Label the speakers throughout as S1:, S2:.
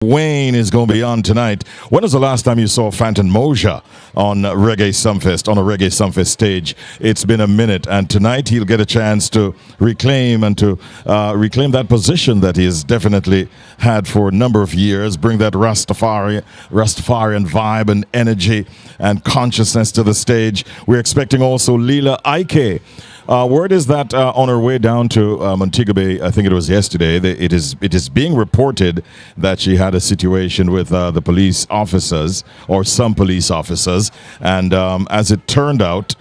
S1: Wayne is going to be on tonight. When was the last time you saw Fantan Mojah on Reggae Sumfest, on a Reggae Sumfest stage? It's been a minute, and tonight he'll get a chance to reclaim that position that he has definitely had for a number of years, bring that Rastafarian vibe and energy and consciousness to the stage. We're expecting also Leela Ike. Word is that on her way down to Montego Bay, I think it was yesterday, it is being reported that she had a situation with the police officers, or some police officers, and as it turned out,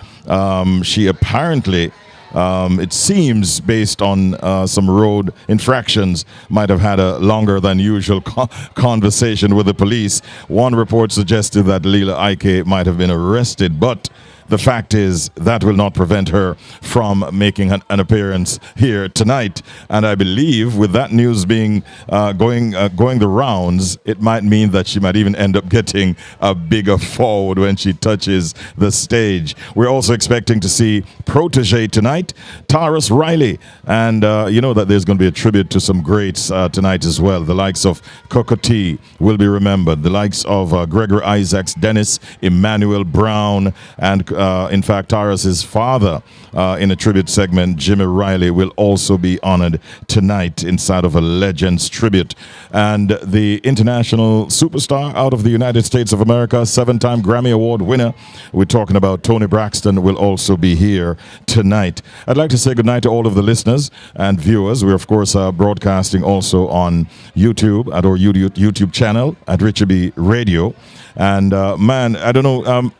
S1: she apparently, it seems, based on some road infractions, might have had a longer than usual conversation with the police. One report suggested that Leela Ike might have been arrested, but the fact is that will not prevent her from making an appearance here tonight. And I believe with that news being going the rounds, it might mean that she might even end up getting a bigger forward when she touches the stage. We're also expecting to see Protege tonight, Taurus Riley, and you know that there's going to be a tribute to some greats tonight as well. The likes of Kokoti will be remembered. The likes of Gregory Isaacs, Dennis, Emmanuel Brown, and in fact, Taurus's father in a tribute segment, Jimmy Riley, will also be honored tonight inside of a Legends tribute. And the international superstar out of the United States of America, 7-time Grammy Award winner, we're talking about Tony Braxton, will also be here tonight. I'd like to say goodnight to all of the listeners and viewers. We're, of course, broadcasting also on YouTube at our YouTube channel at Richie B Radio. And man, I don't know.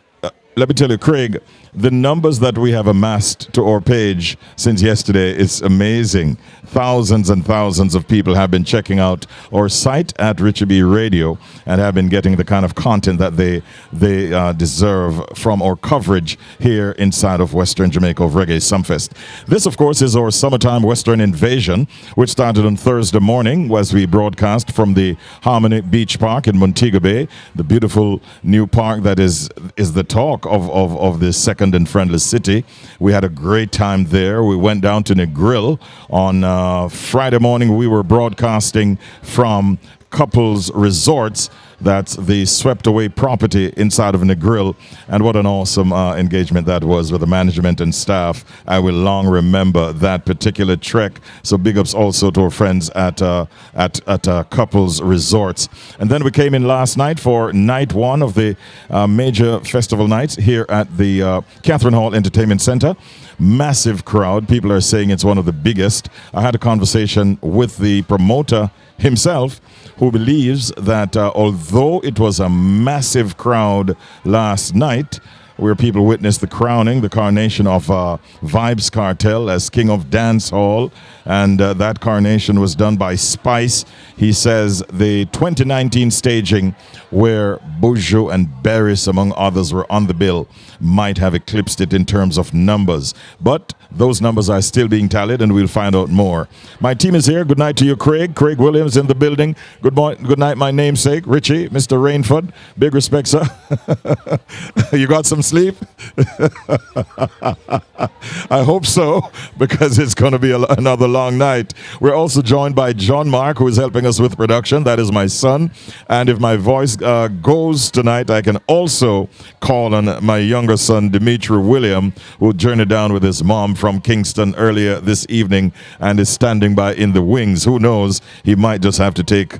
S1: Let me tell you, Craig, the numbers that we have amassed to our page since yesterday is amazing. Thousands and thousands of people have been checking out our site at Richie B Radio and have been getting the kind of content that they deserve from our coverage here inside of Western Jamaica of Reggae Sumfest. This, of course, is our summertime Western invasion, which started on Thursday morning as we broadcast from the Harmony Beach Park in Montego Bay, the beautiful new park that is the talk of the second and friendless city. We had a great time there. We went down to Negril on Friday morning. We were broadcasting from Couples Resorts. That's the swept away property inside of Negril, and what an awesome engagement that was with the management and staff. I will long remember that particular trek. So big ups also to our friends at Couples Resorts. And then we came in last night for night one of the major festival nights here at the Catherine Hall Entertainment Center. Massive crowd. People are saying it's one of the biggest. I had a conversation with the promoter himself, who believes that although it was a massive crowd last night, where people witnessed the crowning, the coronation of Vibes Cartel as King of Dance Hall, and that coronation was done by Spice. He says the 2019 staging, where Bugle and Barris, among others, were on the bill, might have eclipsed it in terms of numbers. But those numbers are still being tallied, and we'll find out more. My team is here. Good night to you, Craig. Craig Williams in the building. Good night, my namesake, Richie, Mr. Rainford. Big respect, sir. You got some sleep? I hope so, because it's going to be another long night. We're also joined by John Mark, who is helping us with production. That is my son. And if my voice goes tonight, I can also call on my younger son, Dimitri William, who journeyed down with his mom from Kingston earlier this evening and is standing by in the wings. Who knows? He might just have to take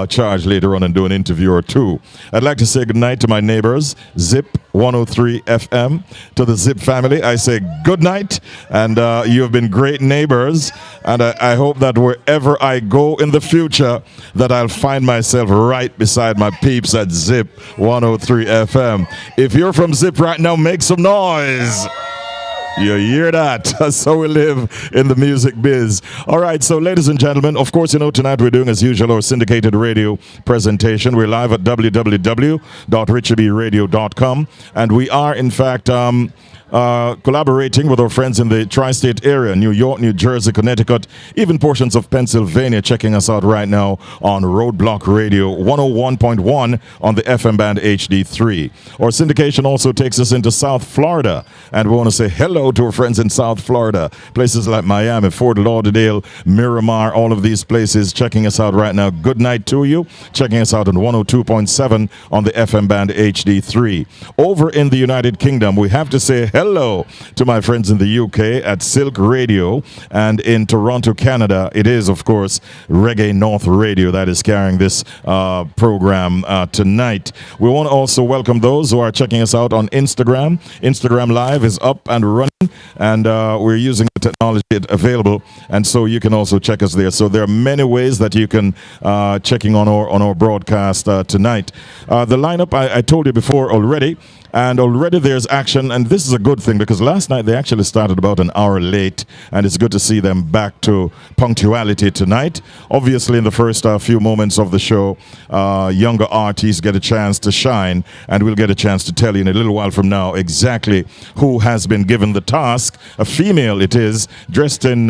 S1: charge later on and do an interview or two. I'd like to say goodnight to my neighbors, Zip 103 FM. To the Zip family, I say good night, and you have been great neighbors, and I hope that wherever I go in the future, that I'll find myself right beside my peeps at Zip 103 FM. If you're from Zip right now, make some noise. You hear that? That's how we live in the music biz. All right, so ladies and gentlemen, of course, you know, tonight we're doing, as usual, our syndicated radio presentation. We're live at www.richiebradio.com, and we are, in fact, collaborating with our friends in the tri-state area, New York, New Jersey, Connecticut, even portions of Pennsylvania, checking us out right now on Roadblock Radio 101.1 on the FM band HD3. Our syndication also takes us into South Florida, and we want to say hello to our friends in South Florida, places like Miami, Fort Lauderdale, Miramar, all of these places checking us out right now. Good night to you, checking us out on 102.7 on the FM band HD3. Over in the United Kingdom, we have to say hello to my friends in the UK at Silk Radio, and in Toronto, Canada, it is, of course, Reggae North Radio that is carrying this program tonight. We want to also welcome those who are checking us out on Instagram. Instagram Live is up and running, and we're using the technology available, and so you can also check us there. So there are many ways that you can checking on our broadcast tonight. The lineup I told you before already. And already there's action, and this is a good thing because last night they actually started about an hour late, and it's good to see them back to punctuality tonight. Obviously, in the first few moments of the show, younger artists get a chance to shine, and we'll get a chance to tell you in a little while from now exactly who has been given the task. A female it is, dressed in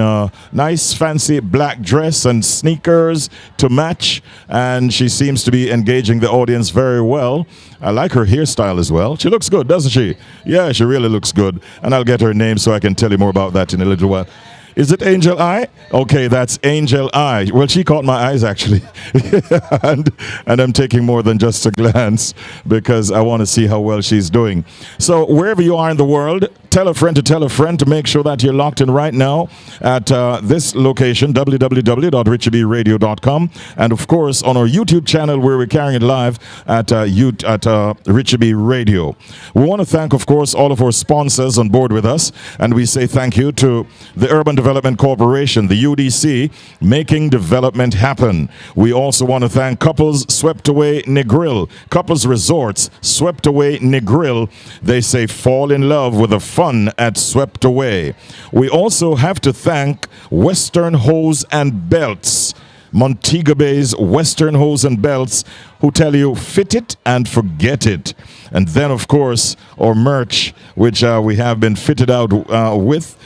S1: nice fancy black dress and sneakers to match, and she seems to be engaging the audience very well. I like her hairstyle as well. She looks good, doesn't she? Yeah, she really looks good. And I'll get her name so I can tell you more about that in a little while. Is it Angel Eye? Okay, that's Angel Eye. Well, she caught my eyes, actually. and I'm taking more than just a glance because I want to see how well she's doing. So wherever you are in the world, tell a friend to make sure that you're locked in right now at this location, www.richiebradio.com. And, of course, on our YouTube channel where we're carrying it live at Richie B Radio. We want to thank, of course, all of our sponsors on board with us. And we say thank you to the Urban Development Corporation, the UDC, making development happen. We also want to thank Couples Swept Away Negril. Couples Resorts, Swept Away Negril. They say fall in love with the fun at Swept Away. We also have to thank Western Hose and Belts. Montego Bay's Western Hose and Belts, who tell you fit it and forget it. And then, of course, our merch, which we have been fitted out with.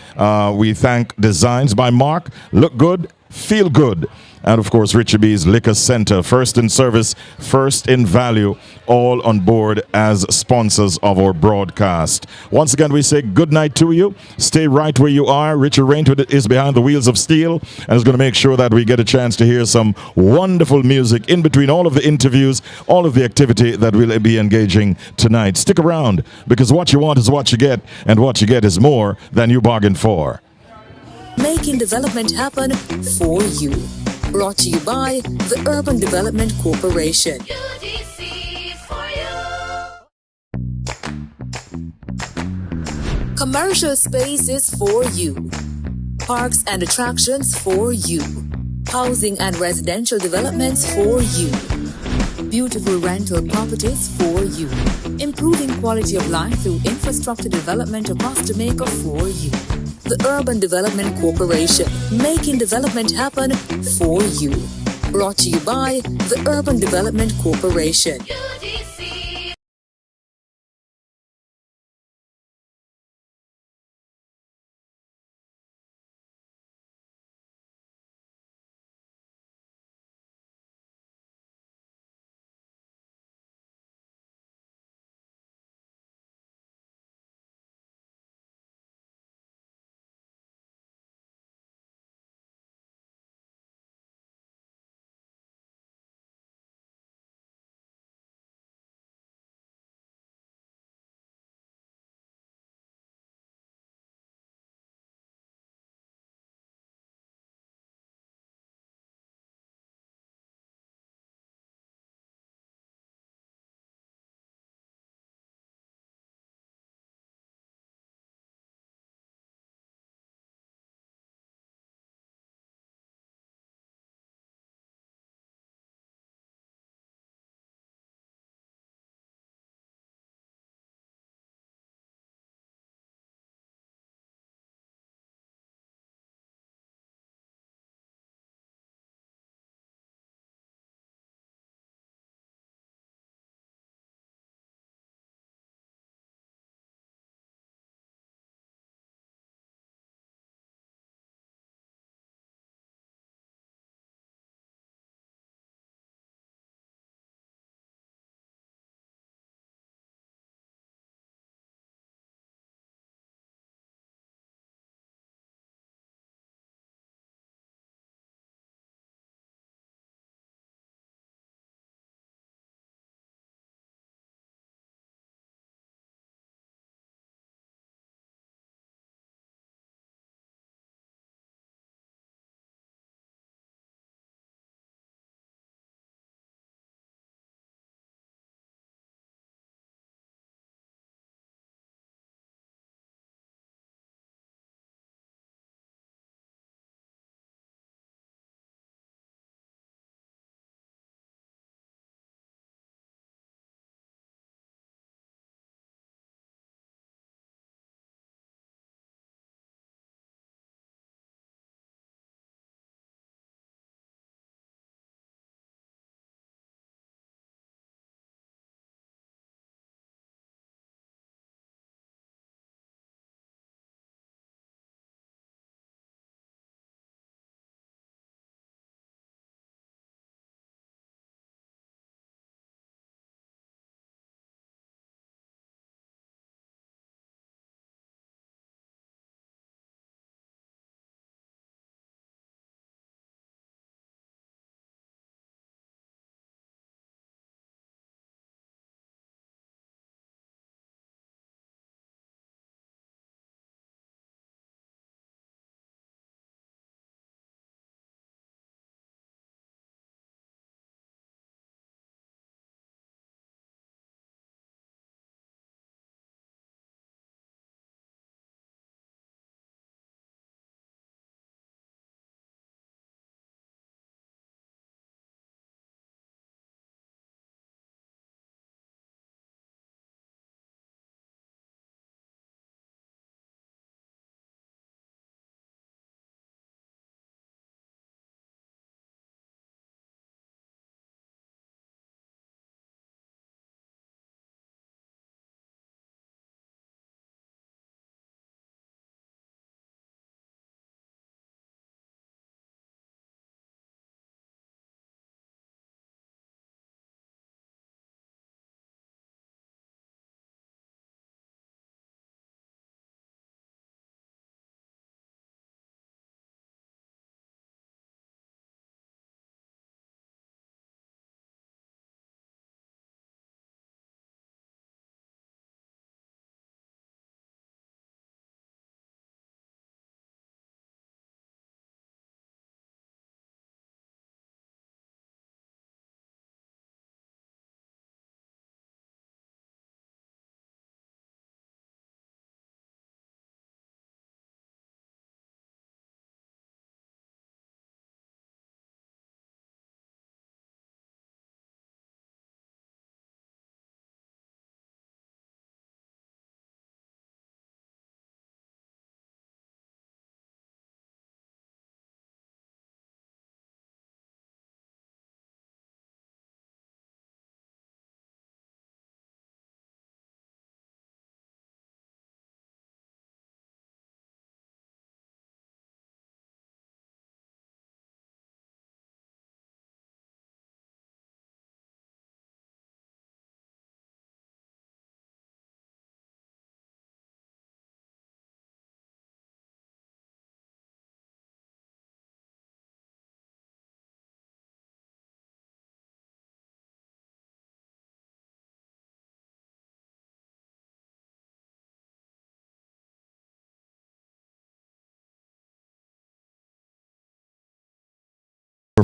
S1: We thank Designs by Mark. Look good, feel good. And, of course, Richie B's Liquor Center, first in service, first in value, all on board as sponsors of our broadcast. Once again, we say good night to you. Stay right where you are. Richard Rainwood is behind the wheels of steel and is going to make sure that we get a chance to hear some wonderful music in between all of the interviews, all of the activity that we'll be engaging tonight. Stick around, because what you want is what you get, and what you get is more than you bargained for.
S2: Making development happen for you. Brought to you by the Urban Development Corporation. UDC for you. Commercial spaces for you. Parks and attractions for you. Housing and residential developments for you. Beautiful rental properties for you. Improving quality of life through infrastructure development across Jamaica for you. The Urban Development Corporation, making development happen for you. Brought to you by the Urban Development Corporation.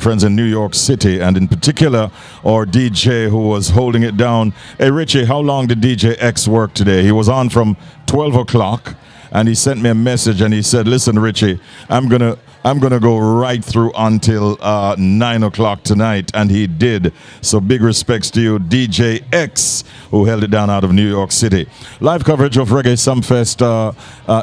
S1: friends in New York City, and in particular, our DJ who was holding it down. Hey, Richie, how long did DJ X work today? He was on from 12 o'clock, and he sent me a message, and he said, listen, Richie, I'm gonna go right through until 9 o'clock tonight, and he did. So big respects to you, DJ X, who held it down out of New York City. Live coverage of Reggae Sumfest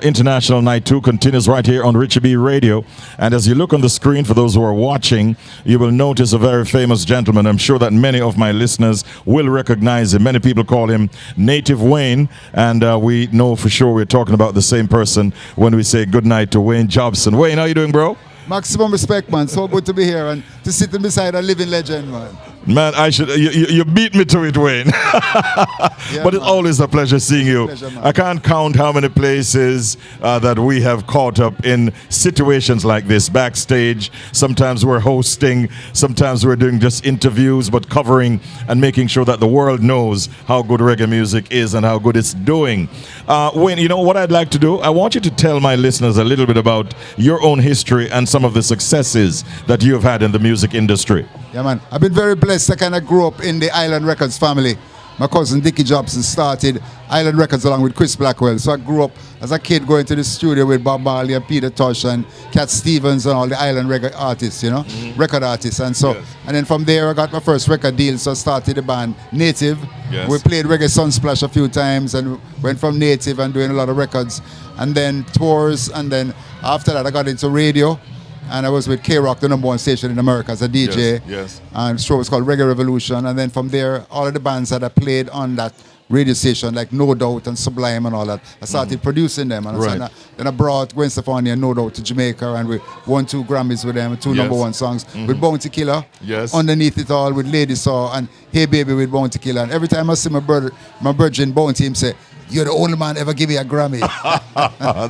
S1: International Night 2 continues right here on Richie B Radio. And as you look on the screen, for those who are watching, you will notice a very famous gentleman. I'm sure that many of my listeners will recognize him. Many people call him Native Wayne, and we know for sure we're talking about the same person when we say good night to Wayne Jobson. Wayne, how you doing, bro?
S3: Maximum respect, man. So good to be here and to sit beside a living legend, man.
S1: Man, you beat me to it, Wayne.
S3: Yeah,
S1: but it's always a pleasure seeing you.
S3: Pleasure,
S1: I can't count how many places that we have caught up in situations like this, backstage. Sometimes we're hosting, sometimes we're doing just interviews, but covering and making sure that the world knows how good reggae music is and how good it's doing. Wayne, you know what I'd like to do? I want you to tell my listeners a little bit about your own history and some of the successes that you have had in the music industry.
S3: Yeah, man. I've been very blessed. I kind of grew up in the Island Records family. My cousin Dickie Jobson started Island Records along with Chris Blackwell. So I grew up as a kid going to the studio with Bob Marley and Peter Tosh and Cat Stevens and all the Island reggae artists, you know, record artists. And so, and then from there I got my first record deal. So I started the band Native.
S1: Yes.
S3: We played Reggae Sunsplash a few times and went from Native and doing a lot of records. And then tours. And then after that I got into radio. And I was with K-Rock, the #1 station in America, as a DJ.
S1: Yes.
S3: And the show was called Reggae Revolution. And then from there, all of the bands that I played on that radio station, like No Doubt and Sublime and all that, I started producing them. And
S1: Right.
S3: so then I brought Gwen Stefani and No Doubt to Jamaica, and we won 2 Grammys with them, 2 #1 songs. With Bounty Killer, underneath it all, with Lady Saw, and Hey Baby with Bounty Killer. And every time I see my virgin Bounty, him say, you're the only man ever give me a Grammy.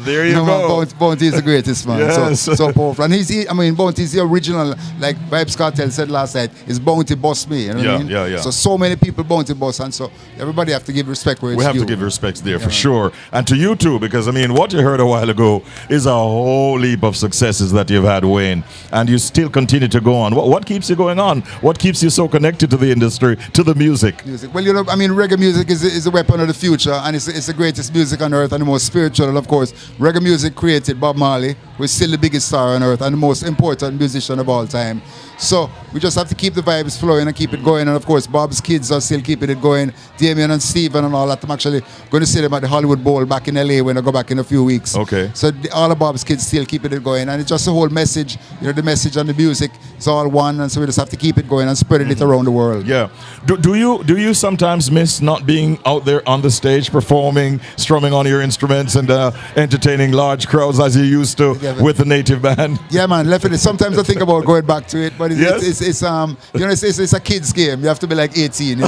S1: There you go.
S3: Bounty is the greatest, man.
S1: Yes.
S3: So powerful. And Bounty is the original, like Vibes Cartel said last night, is Bounty boss me. You know what I mean?
S1: Yeah.
S3: So many people Bounty boss, and so everybody have to give respect where it's due.
S1: We have to give respect there for sure. And to you too, because what you heard a while ago is a whole heap of successes that you've had, Wayne. And you still continue to go on. What keeps you going on? What keeps you so connected to the industry, to the music?
S3: Well, reggae music is a weapon of the future, and it's the greatest music on earth and the most spiritual. And of course, reggae music created Bob Marley, who is still the biggest star on earth and the most important musician of all time. So we just have to keep the vibes flowing and keep it going. And of course, Bob's kids are still keeping it going. Damien and Steven and all that. I'm actually going to see them at the Hollywood Bowl back in LA when I go back in a few weeks.
S1: Okay.
S3: So all of Bob's kids still keeping it going. And it's just a whole message. The message and the music is all one. And so we just have to keep it going and spreading it around the world.
S1: Yeah. Do you sometimes miss not being out there on the stage performing, strumming on your instruments and entertaining large crowds as you used to with the Native band?
S3: Yeah, man. Definitely. Sometimes I think about going back to it, but it's a kid's game. You have to be like 18 to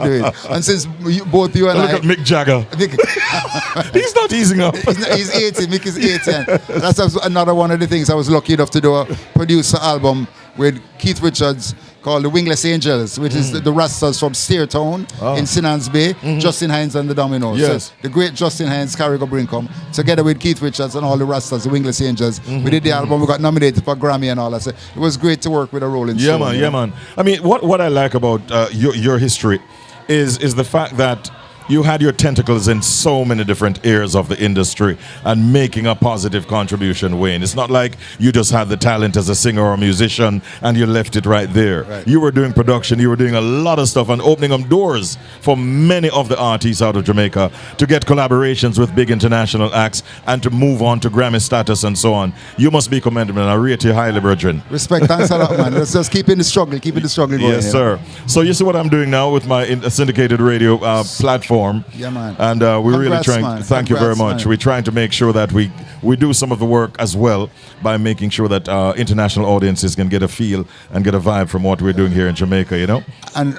S3: do it. And since both you and
S1: Look at Mick Jagger. He's not easing up.
S3: He's 18. Mick is 18. That's another one of the things I was lucky enough to do, a producer album with Keith Richards called The Wingless Angels, which is the Rastas from Steertown in Sinans Bay, Justin Hines and the Dominoes.
S1: Yes.
S3: So the great Justin Hines, Carrigo Brinkham, together with Keith Richards and all the Rastas, the Wingless Angels. We did the album, we got nominated for Grammy and all that. So it was great to work with a Rolling Stone.
S1: Yeah, man. What I like about your history is the fact that you had your tentacles in so many different areas of the industry and making a positive contribution, Wayne. It's not like you just had the talent as a singer or a musician and you left it right there.
S3: Right.
S1: You were doing production, you were doing a lot of stuff and opening up doors for many of the artists out of Jamaica to get collaborations with big international acts and to move on to Grammy status and so on. You must be commendable, and I rate you highly, brethren.
S3: Respect, thanks a lot, man. Let's just keep in the struggle going.
S1: Yes, sir. So you see what I'm doing now with my syndicated radio platform.
S3: Yeah, man.
S1: And we're really trying.
S3: Man.
S1: Thank you very much. Man. We're trying to make sure that we do some of the work as well by making sure that international audiences can get a feel and get a vibe from what we're doing here in Jamaica.
S3: And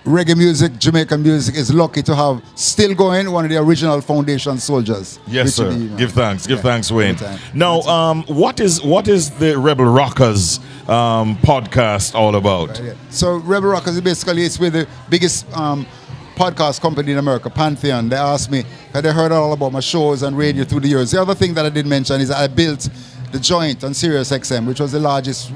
S3: reggae music, Jamaican music is lucky to have still going one of the original foundation soldiers.
S1: Yes, sir. Give thanks, Wayne. Now, what is the Rebel Rockers podcast all about?
S3: Right, yeah. So Rebel Rockers basically it's with the biggest podcast company in America, Pantheon. They asked me, had they heard all about my shows and radio through the years. The other thing that I did mention is I built the Joint on Sirius XM, which was the largest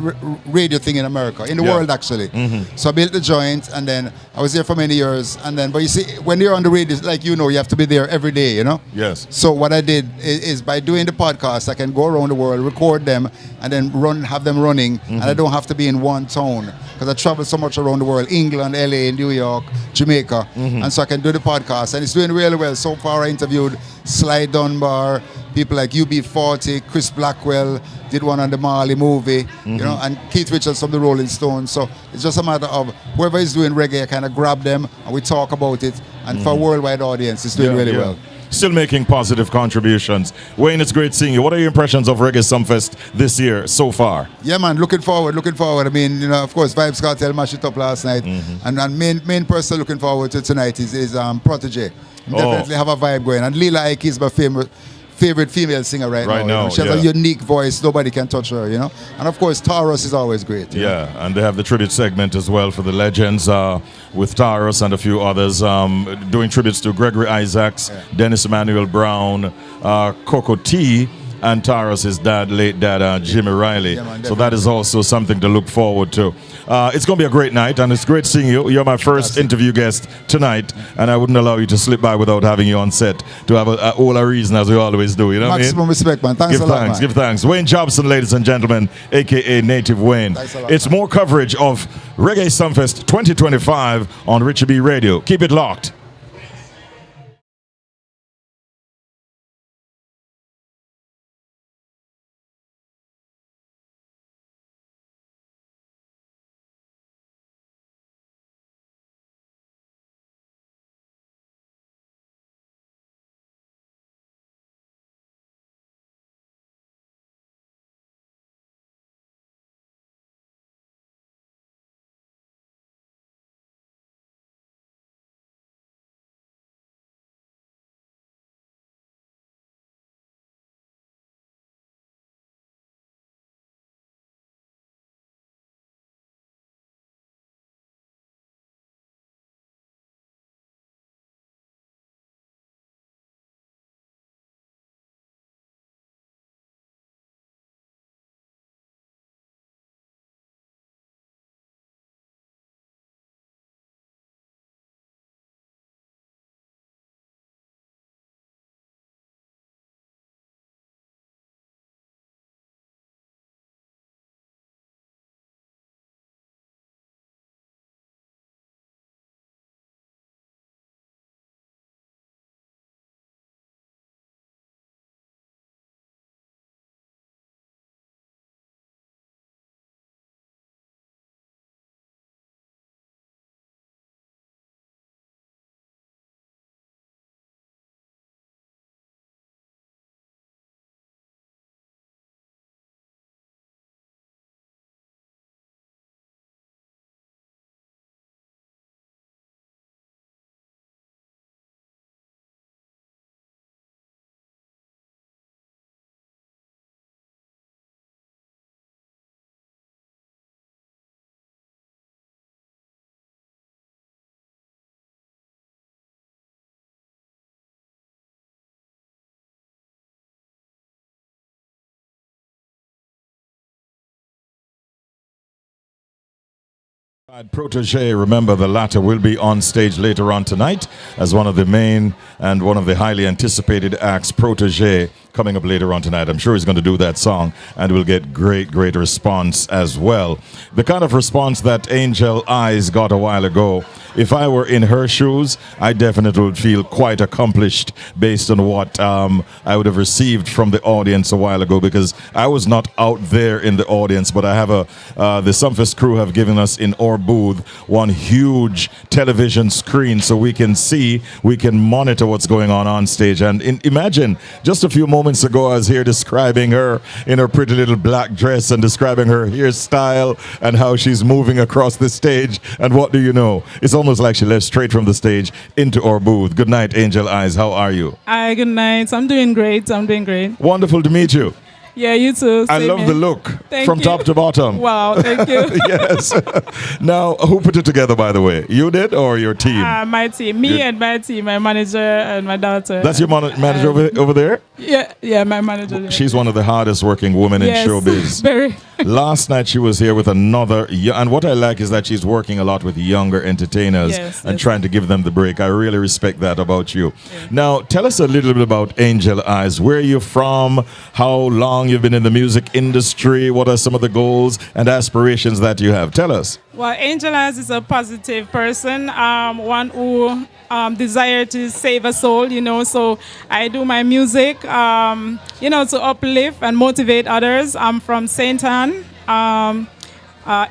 S3: radio thing in America, in the world actually. So I built the Joint, and then I was there for many years. And then, but you see, when you're on the radio, like you know, you have to be there every day, you know?
S1: Yes.
S3: So what I did is by doing the podcast, I can go around the world, record them, and then have them running, and I don't have to be in one town, because I travel so much around the world, England, LA, New York, Jamaica, and so I can do the podcast, and it's doing really well. So far I interviewed Sly Dunbar, people like UB40, Chris Blackwell, did one on the Marley movie, you know, and Keith Richards from the Rolling Stones. So it's just a matter of whoever is doing reggae, I kind of grab them and we talk about it, and for a worldwide audience, it's doing really well.
S1: Still making positive contributions. Wayne, it's great seeing you. What are your impressions of Reggae Sumfest this year so far?
S3: Yeah, man, looking forward. I mean, you know, of course, Vibes Cartel mashed it up last night, and main person looking forward to tonight is Protege. Definitely have a vibe going. And Lila Ike is my favorite female singer right now. You know? She has a unique voice. Nobody can touch her, you know. And of course, Taurus is always great.
S1: Yeah, and they have the tribute segment as well for the legends with Taurus and a few others doing tributes to Gregory Isaacs, Dennis Emmanuel Brown, Coco T, and Taurus' dad, late dad, Jimmy Riley. So that is also something to look forward to. It's going to be a great night, and it's great seeing you. You're my first interview guest tonight, and I wouldn't allow you to slip by without having you on set to have all a reason, as we always do. You know what I mean?
S3: Maximum respect, man. Thanks a lot, man.
S1: Give thanks. Wayne Jobson, ladies and gentlemen, a.k.a. Native Wayne.
S3: Thanks a lot,
S1: it's more coverage of Reggae Sumfest 2025 on Richie B Radio. Keep it locked. Protege, remember the latter will be on stage later on tonight as one of the main and one of the highly anticipated acts. Protege coming up later on tonight. I'm sure he's going to do that song and we'll get great response as well. The kind of response that Angel Eyes got a while ago, if I were in her shoes, I definitely would feel quite accomplished based on what I would have received from the audience a while ago, because I was not out there in the audience, but I have the Sumfest crew have given us in our booth one huge television screen so we can see, we can monitor what's going on stage. And imagine, just a few moments ago, I was here describing her in her pretty little black dress and describing her hairstyle and how she's moving across the stage. And what do you know? It's almost like she left straight from the stage into our booth. Good night, Angel Eyes. How are you?
S4: Hi, good night. I'm doing great.
S1: Wonderful to meet you.
S4: Yeah, you too.
S1: I
S4: Same
S1: love
S4: here.
S1: the look
S4: Thank
S1: from
S4: you.
S1: top to bottom.
S4: Wow, thank you.
S1: Yes. Now, who put it together, by the way? You did or your team?
S4: My team, me and my team, my manager and my daughter.
S1: That's your manager over there?
S4: Yeah, my manager. Yeah.
S1: She's one of the hardest working women
S4: Yes,
S1: in showbiz.
S4: very.
S1: Last night she was here with another, and what I like is that she's working a lot with younger entertainers
S4: Yes,
S1: and
S4: yes.
S1: trying to give them the break. I really respect that about you. Now, tell us a little bit about Angel Eyes. Where are you from? How long you've been in the music industry? What are some of the goals and aspirations that you have? Tell us.
S4: Well, Angel Eyes is a positive person, one who desire to save a soul, so I do my music, to uplift and motivate others. I'm from St. Anne,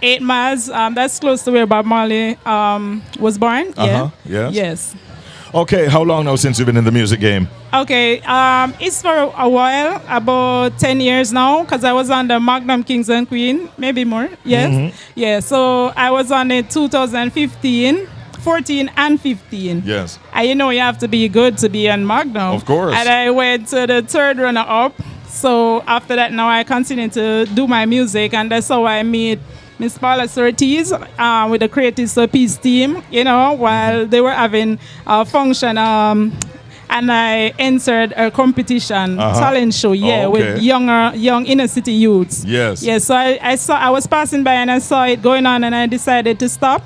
S4: 8 Miles, that's close to where Bob Marley was born.
S1: Uh-huh, yes.
S4: Yes.
S1: Okay, how long now since you've been in the music game?
S4: Okay, it's for a while, about 10 years now, because I was on the Magnum Kings and Queen, maybe more, yes.
S1: Mm-hmm.
S4: Yeah, so I was on it 2015, 14 and 15.
S1: Yes.
S4: And you have to be good to be on Magnum.
S1: Of course.
S4: And I went to the third runner-up, so after that now I continue to do my music, and that's how I meet Miss Paula Artiste with the Creative Peace team, while they were having a function, and I entered a competition, talent show, with young inner city youths.
S1: Yes.
S4: Yeah, so I was passing by and I saw it going on, and I decided to stop,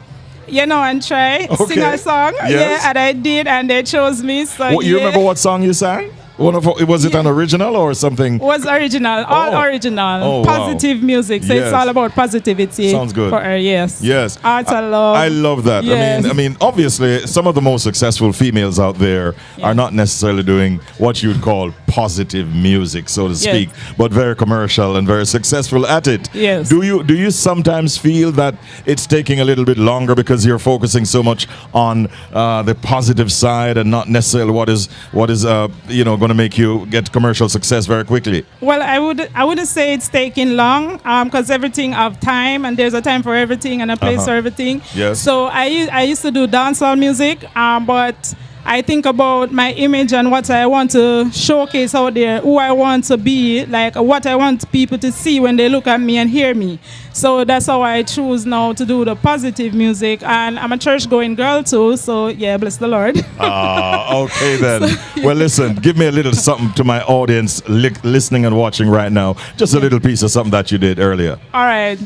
S4: and try sing a song.
S1: Yes.
S4: Yeah, and I did, and they chose me. So
S1: You remember what song you sang? Was it an original or something?
S4: Was original, all original,
S1: Oh, wow.
S4: positive music. So
S1: Yes.
S4: it's all about positivity.
S1: Sounds good.
S4: For her, yes.
S1: Yes.
S4: Art and love.
S1: I love that.
S4: Yes.
S1: I mean, obviously, some of the most successful females out there are not necessarily doing what you'd call positive music, so to speak, but very commercial and very successful at it.
S4: Yes.
S1: Do you sometimes feel that it's taking a little bit longer because you're focusing so much on the positive side and not necessarily what is going to make you get commercial success very quickly?
S4: Well, I wouldn't say it's taking long, because everything have time, and there's a time for everything and a place for everything.
S1: Yes.
S4: So I used to do dancehall music, but I think about my image and what I want to showcase out there, who I want to be, like what I want people to see when they look at me and hear me. So that's how I choose now to do the positive music. And I'm a church-going girl too, so yeah, bless the Lord.
S1: Okay then. Well, listen, give me a little something to my audience listening and watching right now. Just a little piece of something that you did earlier.
S4: All right.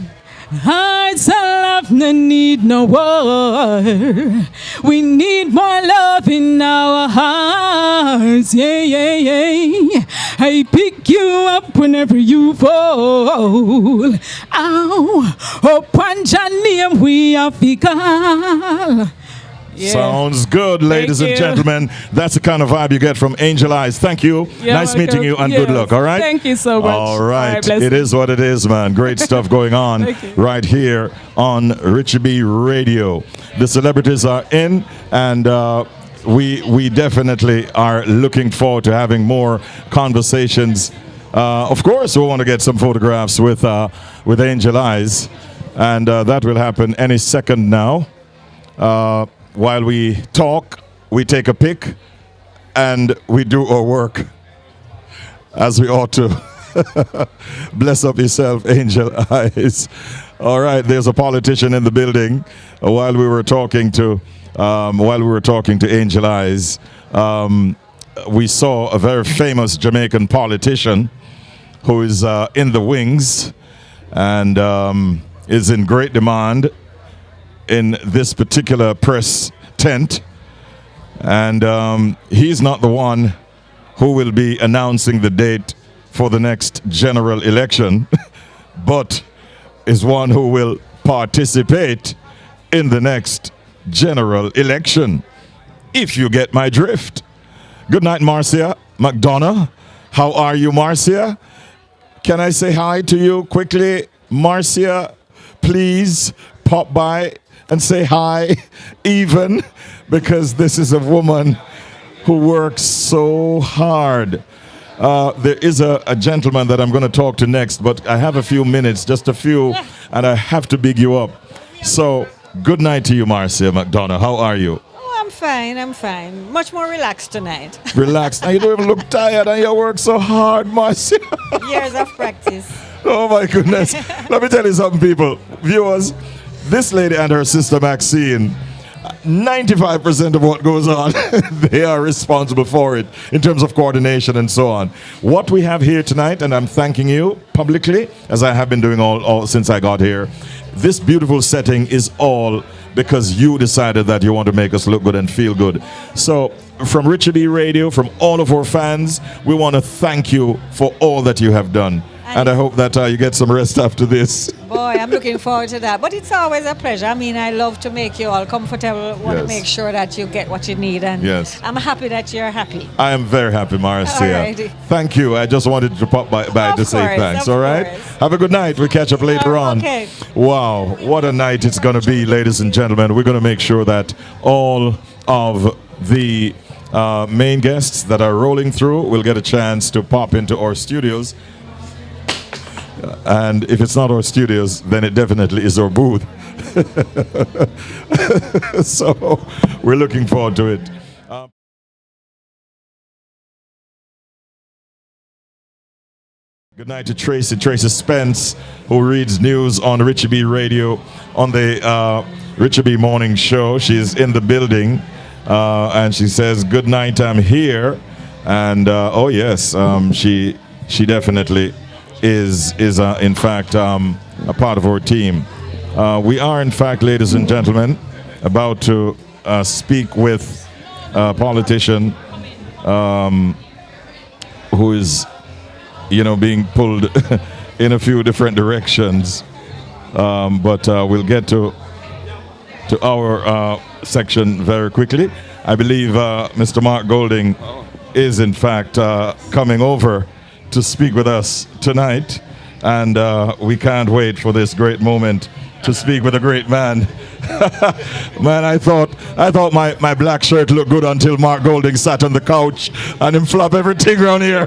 S4: Hearts of love, no need no war. We need more love in our hearts. Yeah. I pick you up whenever you fall. Ow, upon your name we are fickle. Yeah.
S1: Sounds good, ladies and gentlemen. That's the kind of vibe you get from Angel Eyes. Thank you.
S4: You're
S1: nice meeting you, and good luck, all right?
S4: Thank you so much.
S1: All right.
S4: bless
S1: It
S4: you.
S1: is what it is, man. Great stuff going on
S4: Thank you.
S1: right here on Richie B Radio. The celebrities are in, and we definitely are looking forward to having more conversations. Of course, we want to get some photographs with Angel Eyes, and that will happen any second now. While we talk, we take a pic, and we do our work as we ought to. Bless up yourself, Angel Eyes. All right, there's a politician in the building. While we were talking to Angel Eyes, we saw a very famous Jamaican politician who is in the wings and is in great demand in this particular press tent, and he's not the one who will be announcing the date for the next general election, but is one who will participate in the next general election, if you get my drift. Good night, Marcia. McDana, how are you, Marcia? Can I say hi to you quickly? Marcia, please pop by and say hi, even, because this is a woman who works so hard. There is a gentleman that I'm going to talk to next, but I have a few minutes, just a few, and I have to big you up. So, good night to you, Marcia McDonough. How are you?
S5: Oh, I'm fine. I'm fine. Much more relaxed tonight.
S1: Relax. And you don't even look tired and you work so hard, Marcia.
S5: Years of practice.
S1: Oh my goodness. Let me tell you something, people. Viewers, this lady and her sister Maxine, 95% of what goes on, they are responsible for it in terms of coordination and so on. What we have here tonight, and I'm thanking you publicly, as I have been doing all since I got here, this beautiful setting is all because you decided that you want to make us look good and feel good. So from Richard E. Radio, from all of our fans, we want to thank you for all that you have done. And I hope that you get some rest after this.
S5: Boy, I'm looking forward to that. But it's always a pleasure. I mean, I love to make you all comfortable. Want to make sure that you get what you need. And I'm happy that you're happy.
S1: I am very happy, Marcia.
S5: Alrighty.
S1: Thank you. I just wanted to pop by to say thanks. All right? Have a good night. We'll catch up later on.
S5: Okay.
S1: Wow, what a night it's going to be, ladies and gentlemen. We're going to make sure that all of the main guests that are rolling through will get a chance to pop into our studios. And if it's not our studios, then it definitely is our booth. So we're looking forward to it. Good night to Tracy Spence, who reads news on Richie B Radio on the Richie B Morning Show. She's in the building, and she says, "Good night, I'm here." And oh yes, she definitely is in fact a part of our team. We are in fact, ladies and gentlemen, about to speak with a politician who is, being pulled in a few different directions. But we'll get to our section very quickly. I believe Mr. Mark Golding is in fact coming over to speak with us tonight, and we can't wait for this great moment to speak with a great man. Man, I thought my black shirt looked good until Mark Golding sat on the couch and him flop everything around here.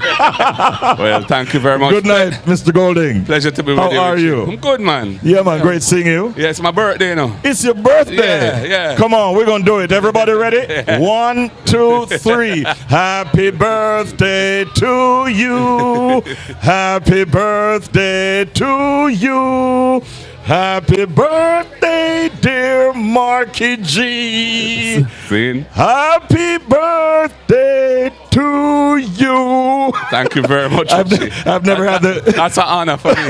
S6: Well, thank you very much.
S1: Good night, Mr. Golding.
S6: Pleasure to be with you.
S1: How are you?
S6: I'm good, man.
S1: Yeah, man, great seeing you.
S6: Yeah, it's my birthday,
S1: It's your birthday?
S6: Yeah.
S1: Come on, we're going to do it. Everybody ready? 1, 2, 3. Happy birthday to you. Happy birthday to you. Happy birthday, dear Marky G. Happy birthday to you.
S6: Thank you very much.
S1: I've never had the...
S6: That's an honor for me.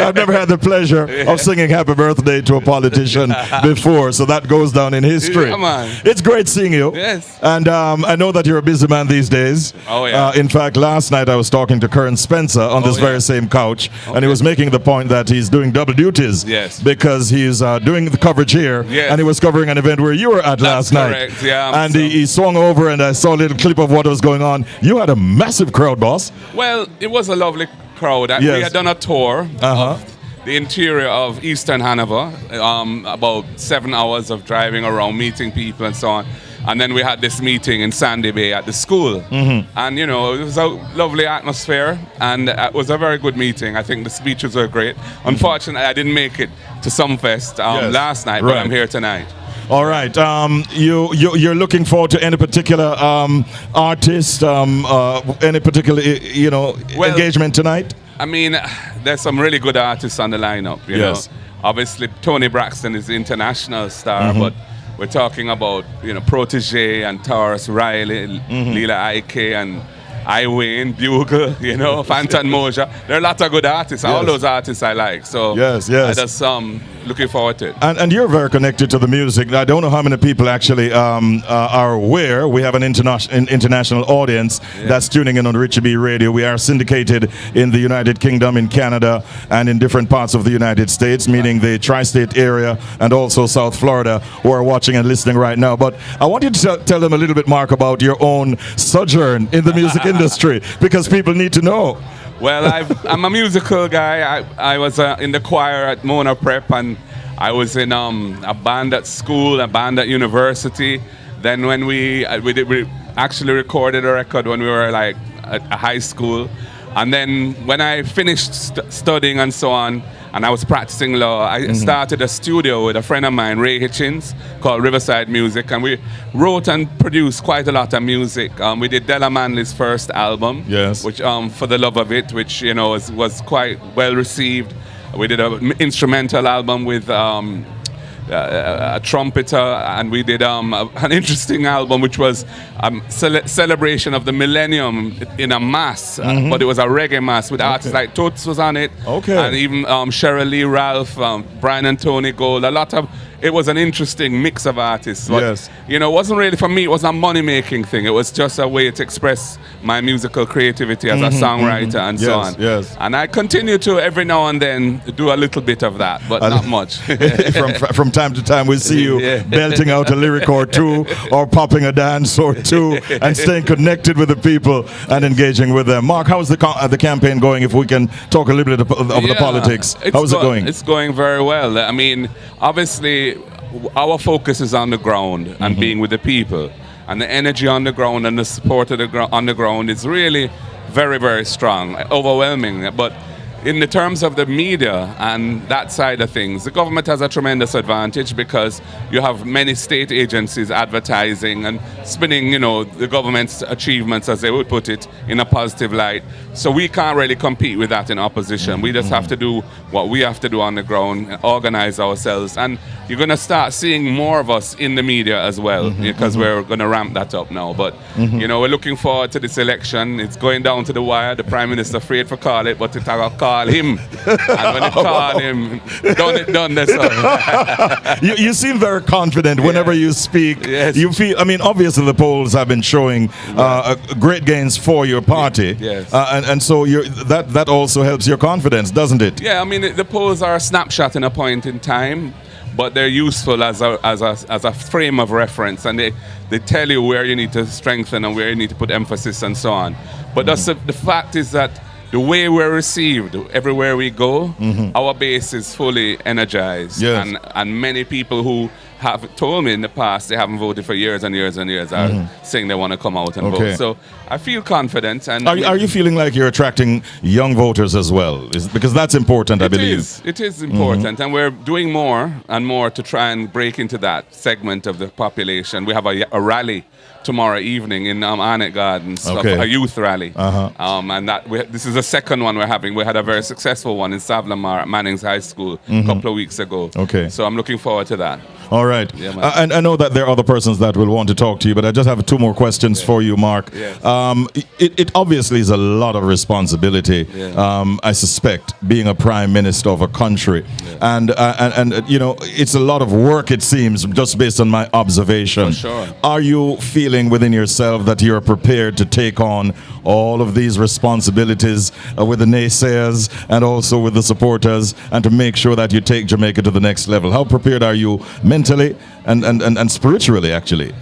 S1: I've never had the pleasure of singing happy birthday to a politician before, so that goes down in history.
S6: Come on.
S1: It's great seeing you.
S6: Yes.
S1: And I know that you're a busy man these days.
S6: Oh, yeah.
S1: In fact, last night I was talking to Kern Spencer on this very same couch, and he was making the point that he's doing double duties.
S6: Yes.
S1: Because he's doing the coverage here, and he was covering an event where you were at last night.
S6: Yeah,
S1: and he swung over, and I saw a little clip of what was going on. You had a massive crowd, boss.
S6: Well, it was a lovely crowd. We had done a tour of the interior of Eastern Hanover, about 7 hours of driving around, meeting people and so on. And then we had this meeting in Sandy Bay at the school. And, it was a lovely atmosphere, and it was a very good meeting. I think the speeches were great. Unfortunately, I didn't make it to Sumfest last night, but I'm here tonight.
S1: All right. You're looking forward to any particular artist, any particular, engagement tonight?
S6: I mean, there's some really good artists on the lineup, you know. Obviously, Tony Braxton is the international star, but we're talking about, Protege and Taurus Riley, Leela Ike and Wayne, Bugle, Fantan Mojah. There are lots of good artists. All those artists I like. So I just looking forward to it.
S1: And you're very connected to the music. I don't know how many people actually are aware. We have an international audience that's tuning in on Richie B Radio. We are syndicated in the United Kingdom, in Canada, and in different parts of the United States, meaning the tri-state area and also South Florida, who are watching and listening right now. But I want you to tell them a little bit, Mark, about your own sojourn in the music industry, because people need to know.
S6: Well, I'm a musical guy. I was in the choir at Mona Prep, and I was in a band at school, a band at university. Then when we actually recorded a record when we were at high school. And then when I finished studying and so on, and I was practicing law. I started a studio with a friend of mine, Ray Hitchens, called Riverside Music, and we wrote and produced quite a lot of music. We did Della Manley's first album, which For the Love of It, which was quite well received. We did an instrumental album with a trumpeter, and we did an interesting album which was celebration of the millennium in a mass, but it was a reggae mass with artists like Toots was on it, and even Cheryl Lee Ralph, Brian and Tony Gold, it was an interesting mix of artists. But, it wasn't really, for me, it wasn't a money-making thing. It was just a way to express my musical creativity as a songwriter and so on. And I continue to, every now and then, do a little bit of that, but not much.
S1: from time to time, we see you belting out a lyric or two, or popping a dance or two, and staying connected with the people and engaging with them. Mark, how's the campaign going, if we can talk a little bit of the politics? How's it going?
S6: It's going very well. I mean, obviously, our focus is on the ground and being with the people, and the energy on the ground and the support of on the ground is really very, very strong, overwhelming. But in the terms of the media and that side of things, the government has a tremendous advantage because you have many state agencies advertising and spinning, the government's achievements, as they would put it, in a positive light. So we can't really compete with that in opposition. We just have to do what we have to do on the ground, organize ourselves. And you're going to start seeing more of us in the media as well, because we're going to ramp that up now. But, we're looking forward to this election. It's going down to the wire. The Prime Minister afraid to call it, but it's going to call him. And when it call him, done this.
S1: You seem very confident whenever you speak. You feel, obviously the polls have been showing great gains for your party. And so that also helps your confidence, doesn't it?
S6: Yeah, the polls are a snapshot in a point in time, but they're useful as a frame of reference, and they tell you where you need to strengthen and where you need to put emphasis and so on. But the fact is that the way we're received everywhere we go, our base is fully energized, and many people who have told me in the past they haven't voted for years and years and years are saying they want to come out and vote. So I feel confident. And
S1: are you feeling like you're attracting young voters as well? Because that's important, I believe.
S6: It is important, and we're doing more and more to try and break into that segment of the population. We have a rally tomorrow evening in Arnett Gardens, a youth rally. And this is the second one we're having. We had a very successful one in Savlamar at Manning's High School a couple of weeks ago. So I'm looking forward to that.
S1: All right. And I know that there are other persons that will want to talk to you, but I just have two more questions for you, Mark. It obviously is a lot of responsibility, I suspect, being a prime minister of a country. And it's a lot of work, it seems, just based on my observation.
S6: For sure.
S1: Are you feeling within yourself that you're prepared to take on all of these responsibilities with the naysayers and also with the supporters, and to make sure that you take Jamaica to the next level? How prepared are you mentally and spiritually, actually?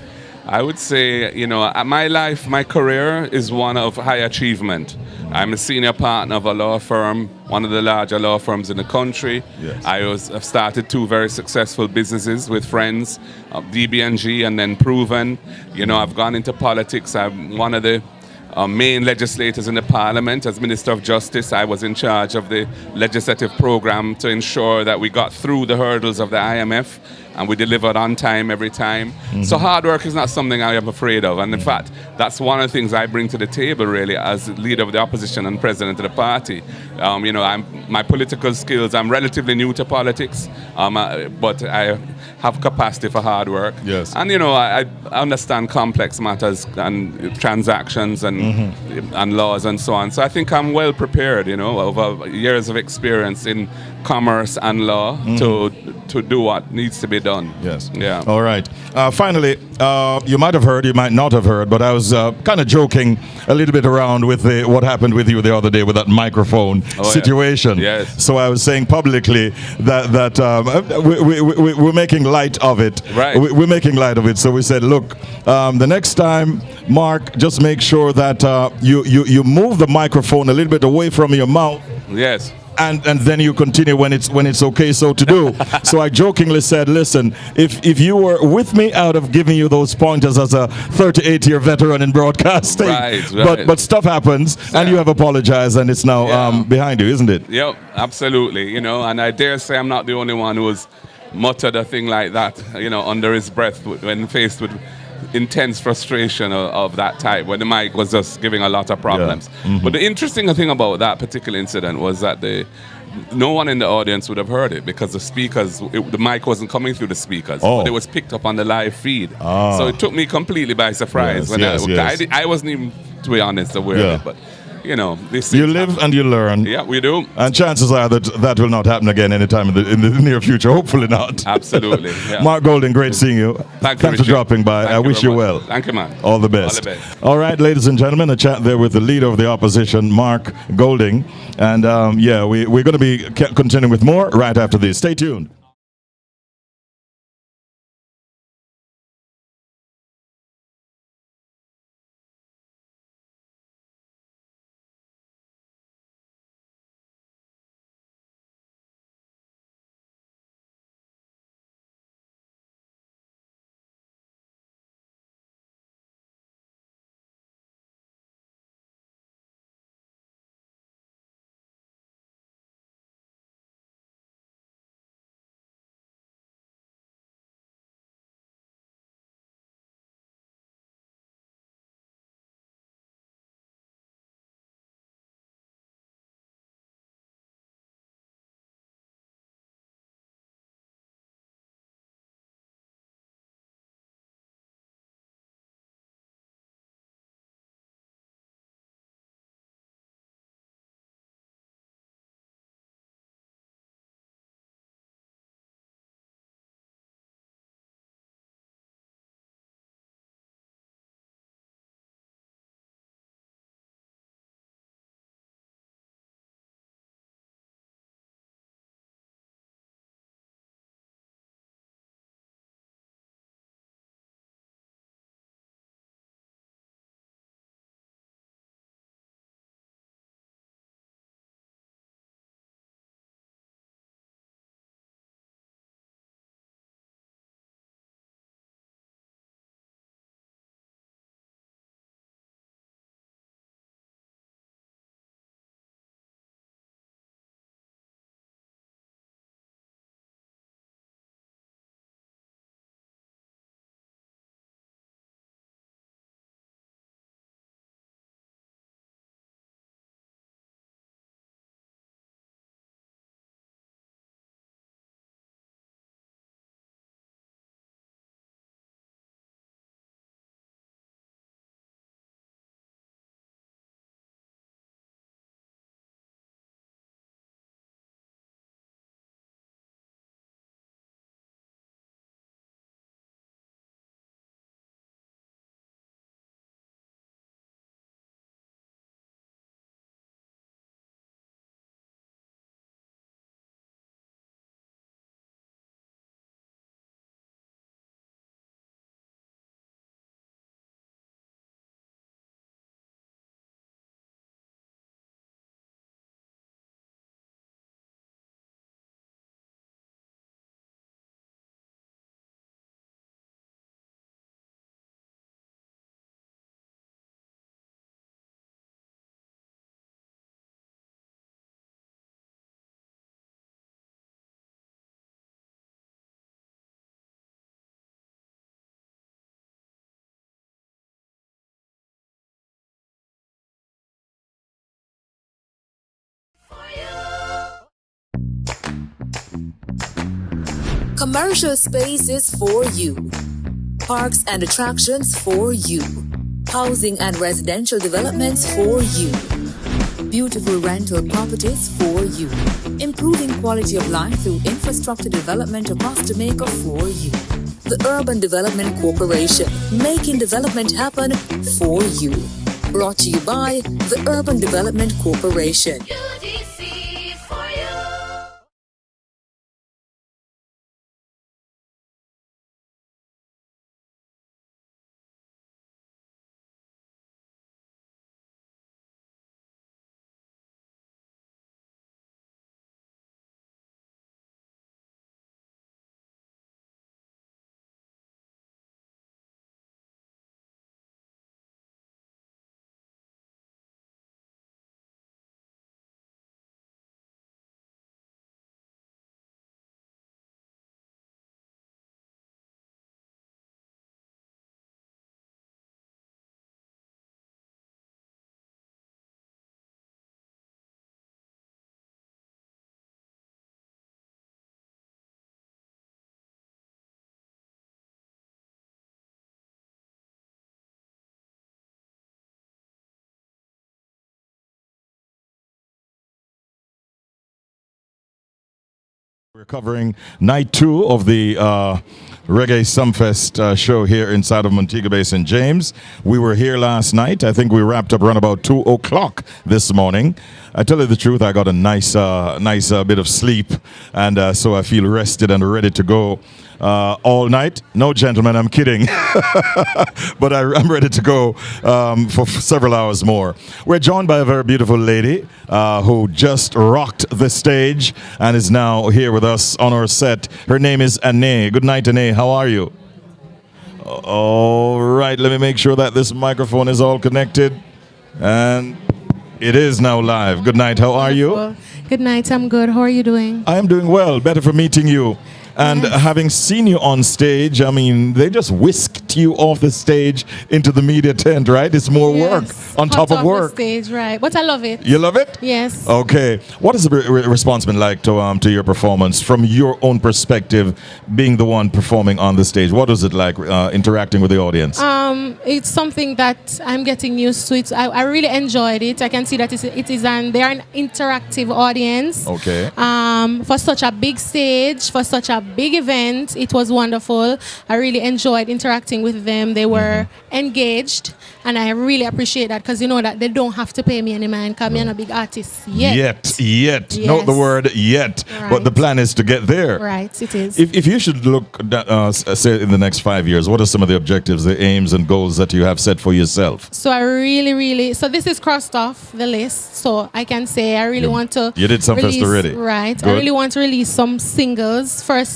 S6: I would say, my career is one of high achievement. I'm a senior partner of a law firm, one of the larger law firms in the country. I've started two very successful businesses with friends, DB&G and then Proven. I've gone into politics. I'm one of the main legislators in the Parliament. As Minister of Justice, I was in charge of the legislative program to ensure that we got through the hurdles of the IMF, and we delivered on time every time. So hard work is not something I am afraid of, and in fact that's one of the things I bring to the table really as leader of the opposition and president of the party. My political skills, I'm relatively new to politics, but I have capacity for hard work. And I understand complex matters and transactions and laws and so on. So I think I'm well prepared, over years of experience in commerce and law to do what needs to be done. All right.
S1: Finally, you might have heard, you might not have heard, but I was kind of joking a little bit around with what happened with you the other day with that microphone situation. So I was saying publicly that we're making light of it. We're making light of it. So we said, look, the next time, Mark, just make sure that you move the microphone a little bit away from your mouth. and then you continue when it's okay so to do. So I jokingly said, listen, if you were with me, I would have given you those pointers as a 38-year veteran in broadcasting.
S6: Right.
S1: But stuff happens, and you have apologized, and it's now behind you, isn't it?
S6: Yep, absolutely. You know, and I dare say I'm not the only one who has muttered a thing like that, you know, under his breath when faced with intense frustration of that type, when the mic was just giving a lot of problems. Yeah. Mm-hmm. But the interesting thing about that particular incident was that no one in the audience would have heard it because the mic wasn't coming through the speakers. But it was picked up on the live feed. So it took me completely by surprise. I wasn't even, to be honest, aware of it. But you know,
S1: you live and you learn.
S6: Yeah, we do.
S1: And chances are that will not happen again anytime in the near future. Hopefully not.
S6: Absolutely. Yeah.
S1: Mark Golding, great seeing you.
S6: Thanks
S1: for dropping by. I wish you well.
S6: Thank you, man.
S1: All the best. All right, ladies and gentlemen, a chat there with the leader of the opposition, Mark Golding. And we're going to be continuing with more right after this. Stay tuned.
S2: Commercial spaces for you. Parks and attractions for you. Housing and residential developments for you. Beautiful rental properties for you. Improving quality of life through infrastructure development across Jamaica for you. The Urban Development Corporation, making development happen for you. Brought to you by the Urban Development Corporation.
S1: We're covering night 2 of the Reggae Sumfest show here inside of Montego Bay, St. James. We were here last night. I think we wrapped up around about 2 o'clock this morning. I tell you the truth, I got a nice bit of sleep, and so I feel rested and ready to go all night. No, gentlemen, I'm kidding. But I'm ready to go for several hours more. We're joined by a very beautiful lady who just rocked the stage and is now here with us on our set. Her name is Ane. Good night, Ane. How are you? All right, let me make sure that this microphone is all connected. And it is now live. Good night. How are you?
S7: Good night. I'm good. How are you doing?
S1: I am doing well. Better for meeting you. And having seen you on stage, I mean, they just whisked you off the stage into the media tent, right? It's more work on top of work.
S7: The stage, right? But I love it.
S1: You love it?
S7: Yes.
S1: Okay. What has the response been like to your performance from your own perspective, being the one performing on the stage? What was it like interacting with the audience?
S7: It's something that I'm getting used to. I really enjoyed it. I can see that they're an interactive audience.
S1: Okay.
S7: For such a big stage, for such a big event, it was wonderful. I really enjoyed interacting with them. They were engaged, and I really appreciate that, because you know that they don't have to pay me any mind, because I'm not a big artist yet.
S1: Yet.
S7: Yes.
S1: Note the word yet.
S7: Right.
S1: But the plan is to get there.
S7: Right, it is.
S1: If you should look, say, in the next 5 years, what are some of the objectives, the aims and goals that you have set for yourself?
S7: So I really, so this is crossed off the list. So I can say I really want to.
S1: You did Sumfest already.
S7: Right.
S1: Good.
S7: I really want to release some singles. Firstly,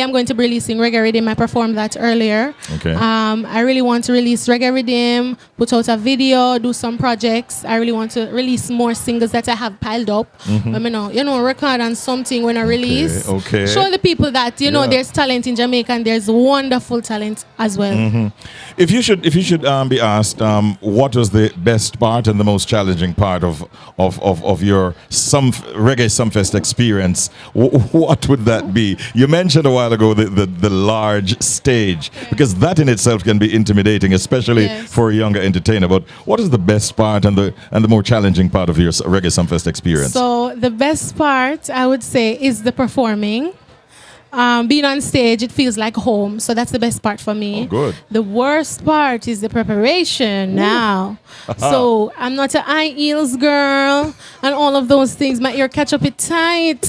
S7: I'm going to be releasing Reggae Rhythm. I performed that earlier.
S1: Okay.
S7: I really want to release Reggae Rhythm, put out a video, do some projects. I really want to release more singles that I have piled up. Record on something when I release.
S1: Okay.
S7: Show the people that there's talent in Jamaica, and there's wonderful talent as well.
S1: Mm-hmm. If you should be asked, what was the best part and the most challenging part of your Reggae Sumfest experience, what would that be? You mentioned a while ago the large stage, because that in itself can be intimidating, especially for a younger entertainer. But what is the best part and the more challenging part of your Reggae Sumfest experience?
S7: So the best part, I would say, is the performing. Being on stage, it feels like home. So that's the best part for me.
S1: Oh, good.
S7: The worst part is the preparation now. So I'm not an high heels girl and all of those things. My ear catch up it tight.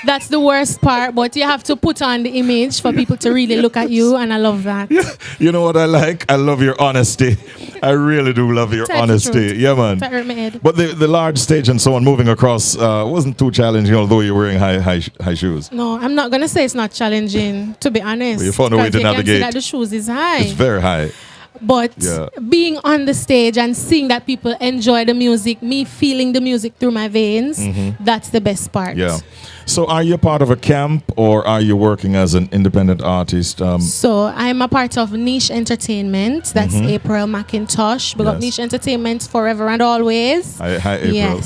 S7: That's the worst part. But you have to put on the image for people to really look at you. And I love that.
S1: You know what I like? I love your honesty. I really do love your honesty. Yeah, man.
S7: That hurt my head.
S1: But the large stage and so on, moving across, wasn't too challenging, although you're wearing high shoes.
S7: No, I'm not going to say it's not challenging, to be honest.
S1: Well, you found a way to navigate.
S7: You can see that the shoes is high.
S1: It's very high.
S7: But being on the stage and seeing that people enjoy the music, me feeling the music through my veins, that's the best part.
S1: Yeah. So are you part of a camp, or are you working as an independent artist?
S7: So I'm a part of Niche Entertainment. That's April McIntosh. We got Niche Entertainment forever and always.
S1: Hi, April.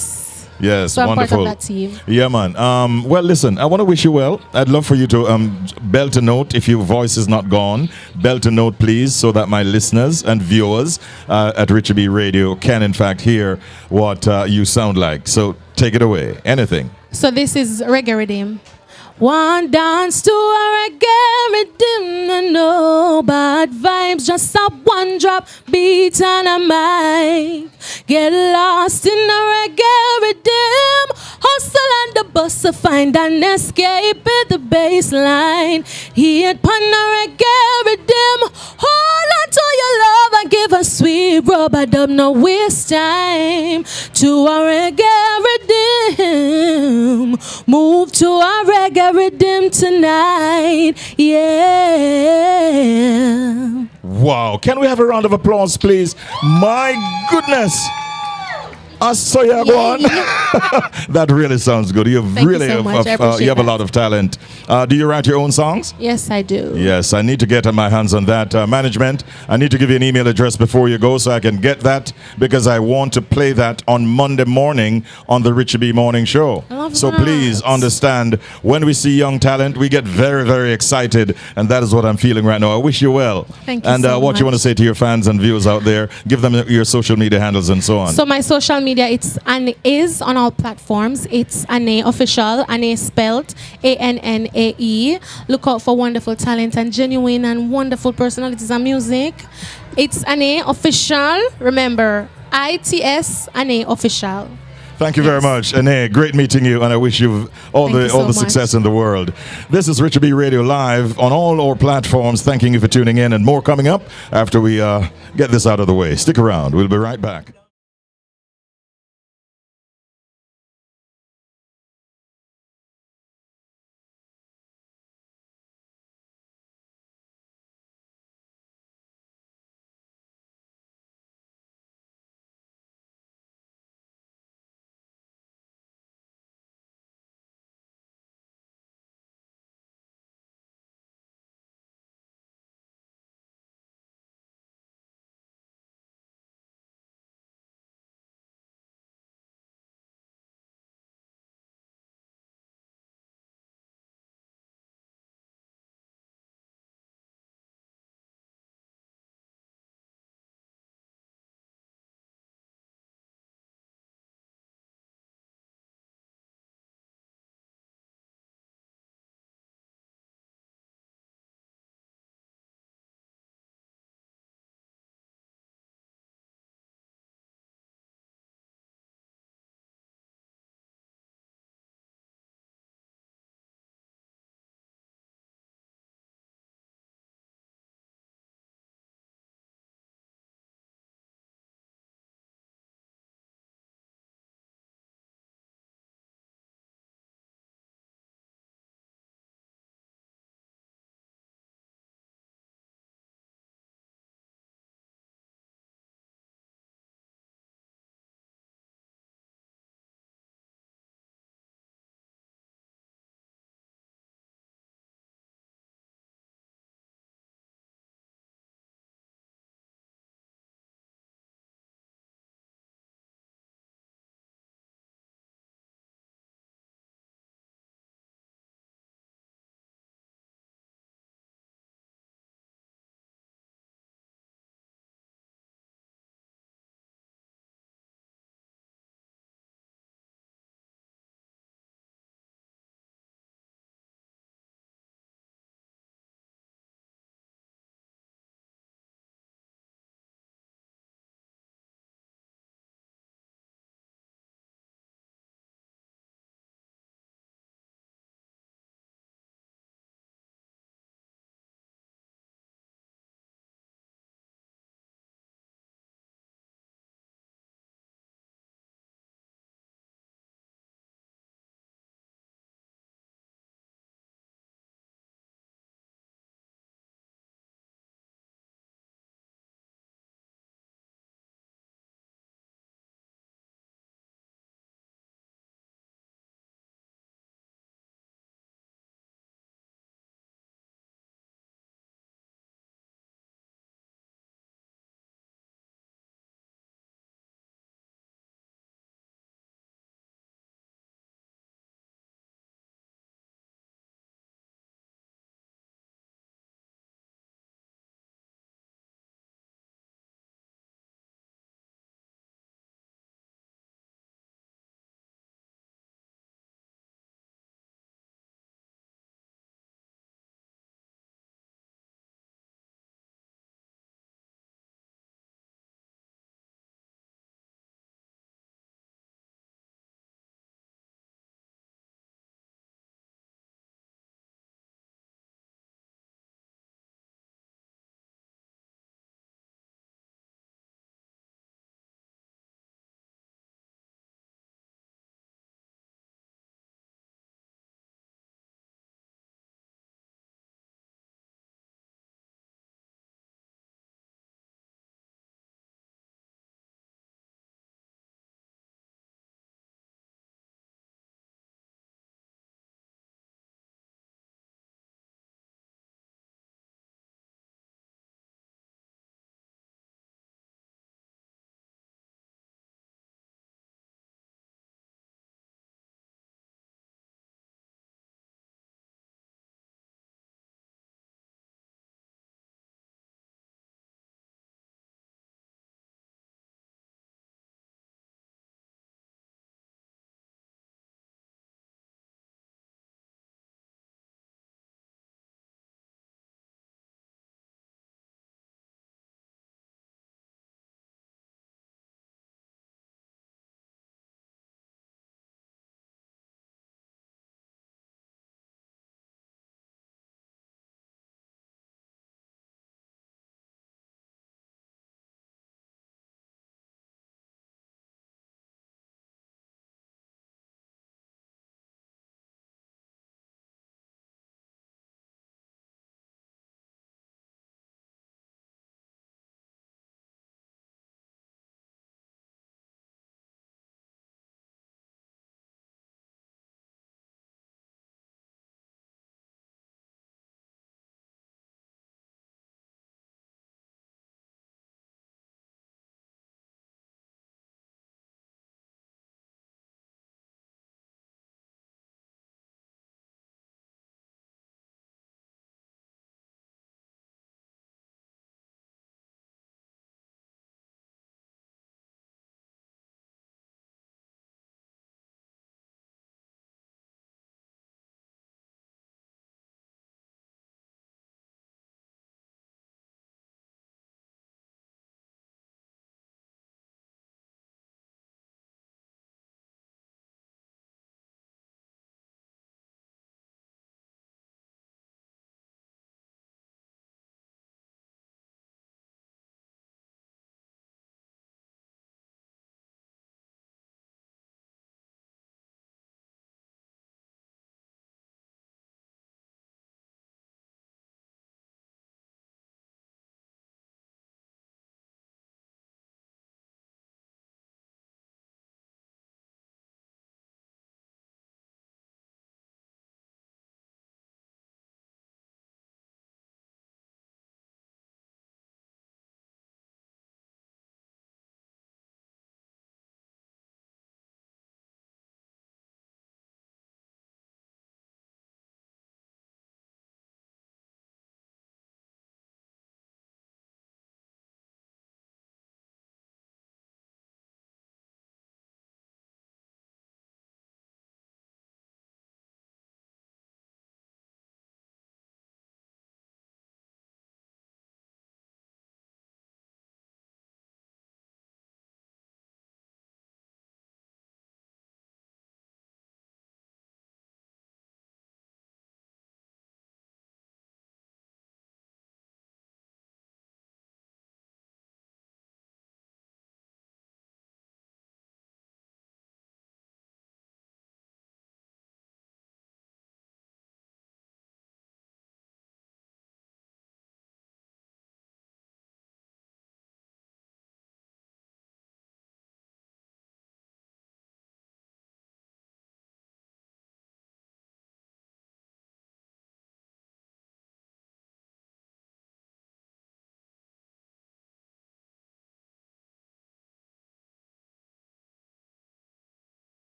S7: Yes, so
S1: wonderful.
S7: I'm part of that team.
S1: Yeah, man. Well, listen, I want to wish you well. I'd love for you to belt a note if your voice is not gone. Belt a note, please, so that my listeners and viewers at Richie B Radio can, in fact, hear what you sound like. So take it away. Anything.
S7: So this is Reggae Rhythm. One dance to a reggae rhythm, no bad vibes, just a one drop beat and a mic. Get lost in a reggae rhythm, hustle and the bus to find an escape at the baseline. Hit pon a reggae rhythm, hold on to your love and give a sweet rubber dub, no waste time. To a reggae rhythm, move to a reggae rhythm tonight, yeah.
S1: Wow, can we have a round of applause, please? My goodness. That really sounds good. You have
S7: you
S1: have a lot of talent. Do you write your own songs?
S7: Yes, I do.
S1: Yes, I need to get my hands on that. Management, I need to give you an email address before you go so I can get that, because I want to play that on Monday morning on the Richie B Morning Show. So please understand, when we see young talent, we get very, very excited, and that is what I'm feeling right now. I wish you well.
S7: Thank you
S1: and
S7: so
S1: what
S7: much.
S1: you want to say to your fans and viewers out there, give them your social media handles and so on.
S7: So my social media, it's Anne is on all platforms. It's Anne official, Anne spelled ANNAE. Look out for wonderful talent and genuine and wonderful personalities and music. It's Anne official. Remember, ITS Anne official.
S1: Thank you very much, Ane. Great meeting you, and I wish you all the success in the world. This is Richard B Radio Live on all our platforms. Thanking you for tuning in, and more coming up after we get this out of the way. Stick around. We'll be right back.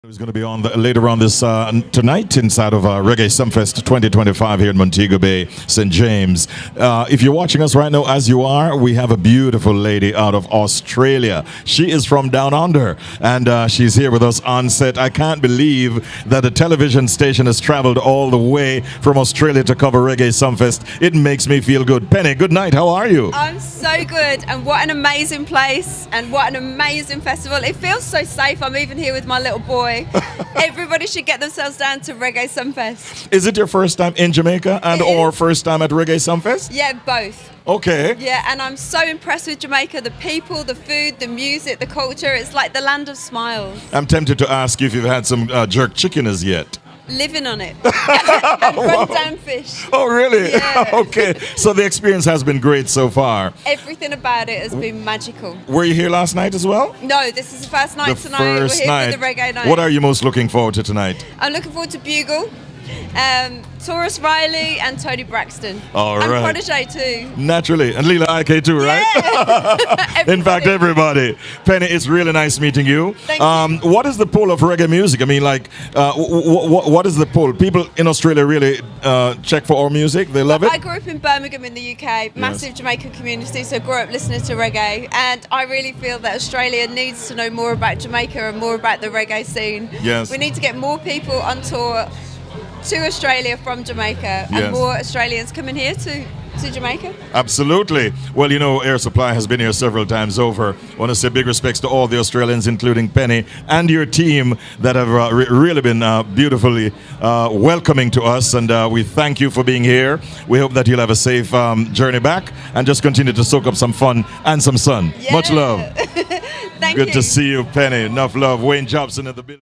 S1: Who's going to be on later on this tonight inside of Reggae Sumfest 2025 here in Montego Bay, St. James. If you're watching us right now, as you are, we have a beautiful lady out of Australia. She is from down under, and she's here with us on set. I can't believe that a television station has traveled all the way from Australia to cover Reggae Sumfest. It makes me feel good. Penny, good night. How are you?
S8: I'm so good, and what an amazing place, and what an amazing festival. It feels so safe. I'm even here with my little boy. Everybody should get themselves down to Reggae Sumfest.
S1: Is it your first time in Jamaica or first time at Reggae Sumfest?
S8: Yeah, both.
S1: Okay.
S8: Yeah, and I'm so impressed with Jamaica. The people, the food, the music, the culture. It's like the land of smiles.
S1: I'm tempted to ask you if you've had some jerk chicken as yet.
S8: Living on it. And run-down fish.
S1: Oh, really?
S8: Yeah.
S1: Okay. So the experience has been great so far.
S8: Everything about it has been magical.
S1: Were you here last night as well?
S8: No, this is the first night tonight.
S1: First
S8: We're here
S1: night.
S8: for the reggae night.
S1: What are you most looking forward to tonight?
S8: I'm looking forward to Bugle, Taurus Riley, and Tony Braxton.
S1: All right.
S8: And Prodigy too.
S1: Naturally. And Leela IK too, right?
S8: Yeah.
S1: In fact, everybody. Penny, it's really nice meeting you.
S8: Thank you.
S1: What is the pull of reggae music? I mean, like, what is the pull? People in Australia really check for our music? They love it?
S8: I grew up in Birmingham in the UK, massive Jamaican community, so grew up listening to reggae. And I really feel that Australia needs to know more about Jamaica and more about the reggae scene.
S1: Yes.
S8: We need to get more people on tour to Australia from Jamaica, and
S1: Yes.
S8: more Australians coming here to Jamaica.
S1: Absolutely. Well, you know, Air Supply has been here several times over. I want to say big respects to all the Australians, including Penny and your team that have really been beautifully welcoming to us. And we thank you for being here. We hope that you'll have a safe journey back and just continue to soak up some fun and some sun.
S8: Yeah.
S1: Much love.
S8: Thank you.
S1: Good to see you, Penny. Enough love. Wayne Jobson at the building.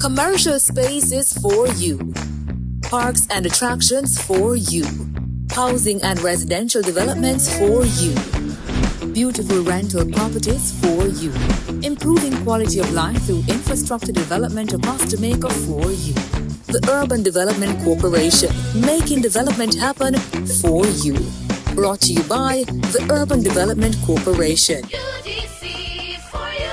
S2: Commercial spaces for you. Parks and attractions for you. Housing and residential developments for you. Beautiful rental properties for you. Improving quality of life through infrastructure development across Jamaica for you. The Urban Development Corporation, making development happen for you. Brought to you by the Urban Development Corporation.
S9: UDC for you.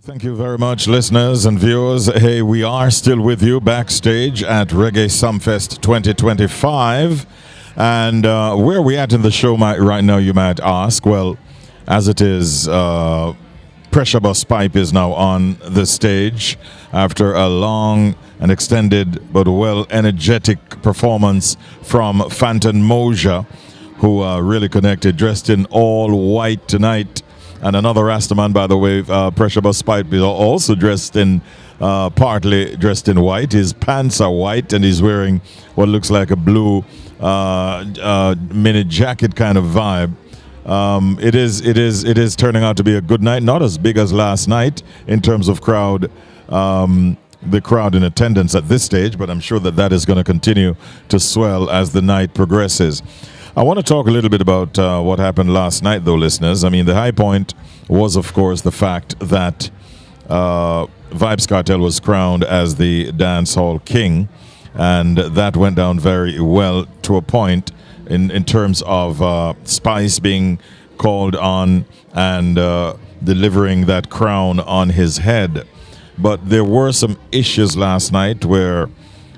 S1: Thank you very much, listeners and viewers. Hey, we are still with you backstage at Reggae Sumfest 2025. And where are we at in the show right now, you might ask? Well, as it is, Pressure Bus Pipe is now on the stage after a long and extended but well energetic performance from Fantan Mojah, who really connected, dressed in all white tonight. And another Rastaman, by the way, Pressure Bus Pipe, is also dressed in, partly dressed in white. His pants are white, and he's wearing what looks like a blue mini jacket kind of vibe. It is turning out to be a good night. Not as big as last night in terms of crowd, the crowd in attendance at this stage, but I'm sure that is going to continue to swell as the night progresses. I want to talk a little bit about what happened last night, though, listeners. I mean, the high point was, of course, the fact that Vybz Kartel was crowned as the dancehall king, and that went down very well to a point in terms of Spice being called on and delivering that crown on his head. But there were some issues last night where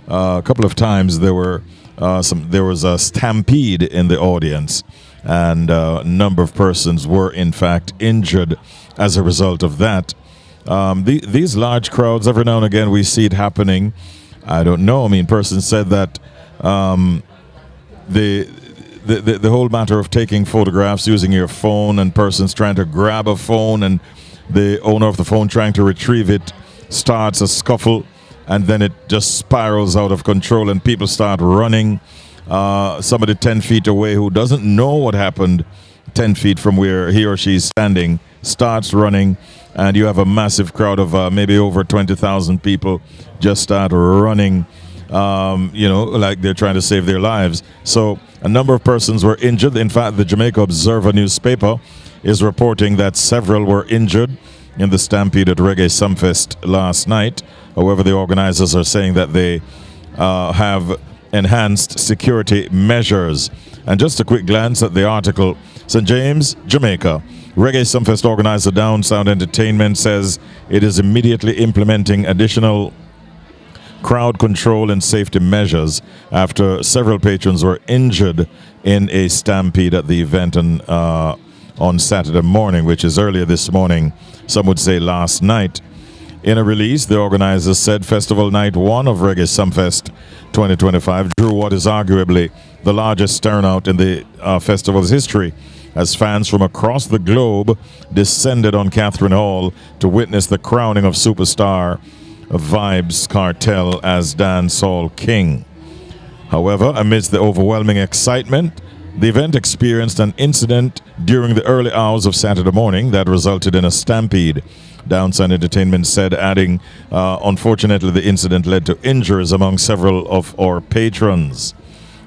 S1: a couple of times there was a stampede in the audience, and a number of persons were in fact injured as a result of that. These large crowds, every now and again we see it happening. I don't know. I mean, persons said that the whole matter of taking photographs using your phone and persons trying to grab a phone and the owner of the phone trying to retrieve it starts a scuffle, and then it just spirals out of control and people start running. Somebody 10 feet away who doesn't know what happened 10 feet from where he or she is standing starts running, and you have a massive crowd of maybe over 20,000 people just start running, like they're trying to save their lives. So a number of persons were injured. In fact, the Jamaica Observer newspaper is reporting that several were injured in the stampede at Reggae Sumfest last night. However, the organizers are saying that they have enhanced security measures. And just a quick glance at the article. St. James, Jamaica. Reggae Sumfest organizer Down Sound Entertainment says it is immediately implementing additional crowd control and safety measures after several patrons were injured in a stampede at the event on Saturday morning, which is earlier this morning, some would say last night. In a release, the organizers said Festival Night 1 of Reggae Sumfest 2025 drew what is arguably the largest turnout in the festival's history, as fans from across the globe descended on Catherine Hall to witness the crowning of superstar Vybz Kartel as Dancehall King. However, amidst the overwhelming excitement, the event experienced an incident during the early hours of Saturday morning that resulted in a stampede. Downsound Entertainment said, adding, unfortunately, the incident led to injuries among several of our patrons.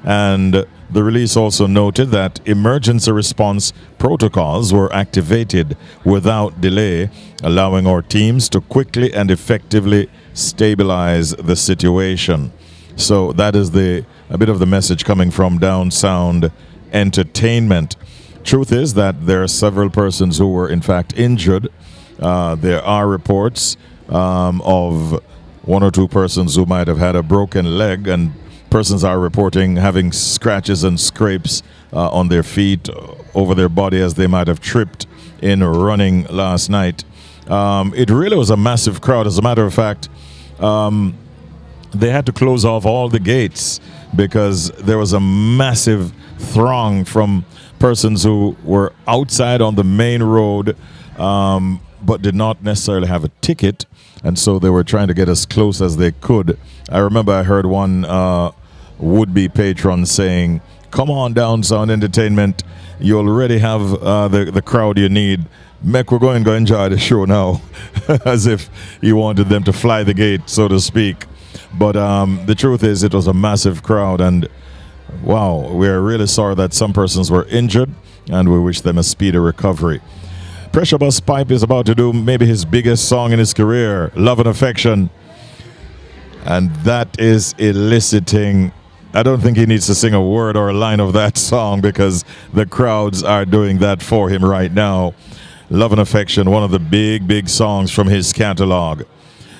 S1: And the release also noted that emergency response protocols were activated without delay, allowing our teams to quickly and effectively stabilize the situation. So that is a bit of the message coming from Downsound Entertainment. Truth is that there are several persons who were in fact injured. There are reports of one or two persons who might have had a broken leg, and persons are reporting having scratches and scrapes on their feet, over their body, as they might have tripped in running last night. It really was a massive crowd. As a matter of fact, they had to close off all the gates because there was a massive throng from persons who were outside on the main road, but did not necessarily have a ticket, and so they were trying to get as close as they could. I remember I heard one would-be patron saying, "Come on down, Sound Entertainment, you already have the crowd you need. We're going to enjoy the show now," as if he wanted them to fly the gate, so to speak. But the truth is, it was a massive crowd, and wow, we're really sorry that some persons were injured, and we wish them a speedy recovery. Pressure Bus Pipe is about to do maybe his biggest song in his career, Love and Affection. And that is eliciting, I don't think he needs to sing a word or a line of that song, because the crowds are doing that for him right now. Love and Affection, one of the big songs from his catalog.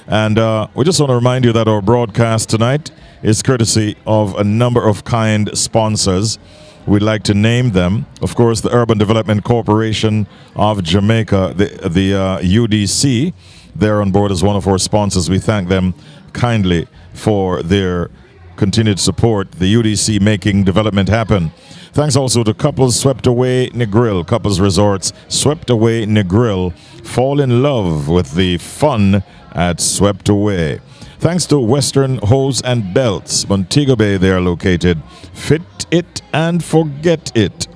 S1: And we just want to remind you that our broadcast tonight is courtesy of a number of kind sponsors. We'd like to name them. Of course, the Urban Development Corporation of Jamaica, the UDC. They're on board as one of our sponsors. We thank them kindly for their continued support. The UDC making development happen. Thanks also to Couples Swept Away Negril, Couples Resorts Swept Away Negril. Fall in love with the fun at Swept Away. Thanks to Western Hose and Belts, Montego Bay, they are located. Fit it and forget it.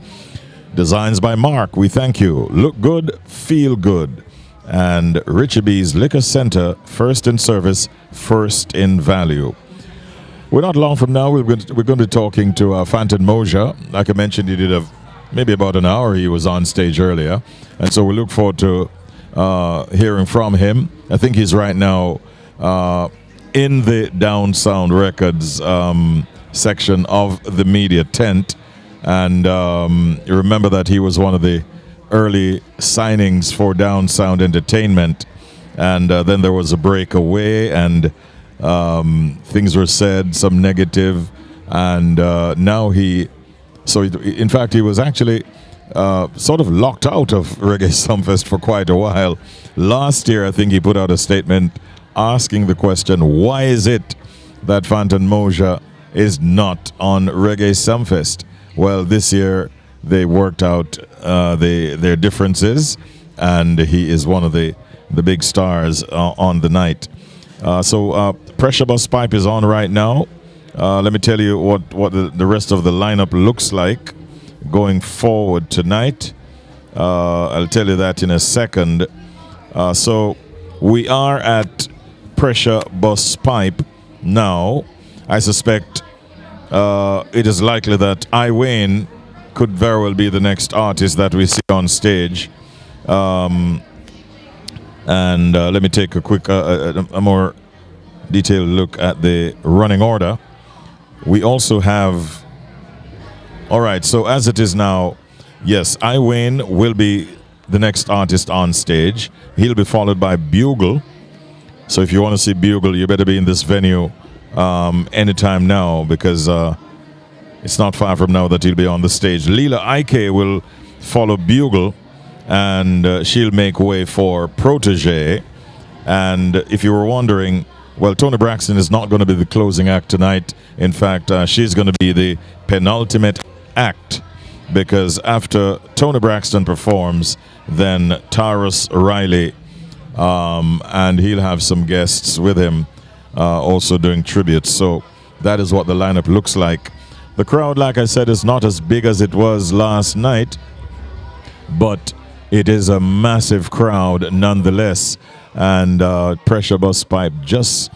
S1: Designs by Mark, we thank you. Look good, feel good. And Richie B's Liquor Center, first in service, first in value. We're not long from now, we're going to be talking to Fantan Mojah. Like I mentioned, he did maybe about an hour he was on stage earlier. And so we look forward to hearing from him. I think he's right now in the Downsound Records section of the media tent. And you remember that he was one of the early signings for Downsound Entertainment. And then there was a breakaway, and things were said, some negative. And now in fact, he was actually sort of locked out of Reggae Sumfest for quite a while. Last year, I think he put out a statement asking the question, why is it that Fantan Mojah is not on Reggae Sumfest? Well, this year they worked out their differences, and he is one of the big stars on the night. So Pressure Bus Pipe is on right now. Let me tell you what the rest of the lineup looks like going forward tonight. I'll tell you that in a second. So we are at Pressure Bus Pipe now. I suspect it is likely that Wayne could very well be the next artist that we see on stage. And let me take a quick, a more detailed look at the running order. We also have, all right, so as it is now, yes, Wayne will be the next artist on stage. He'll be followed by Bugle. So if you want to see Bugle, you better be in this venue anytime now, because it's not far from now that he'll be on the stage. Leela Ike will follow Bugle, and she'll make way for Protege. And if you were wondering Well, Toni Braxton is not going to be the closing act tonight. In fact, she's going to be the penultimate act, because after Toni Braxton performs, then Taurus Riley, and he'll have some guests with him also doing tributes. So that is what the lineup looks like. The crowd, like I said, is not as big as it was last night, but it is a massive crowd nonetheless. And Pressure Bus Pipe just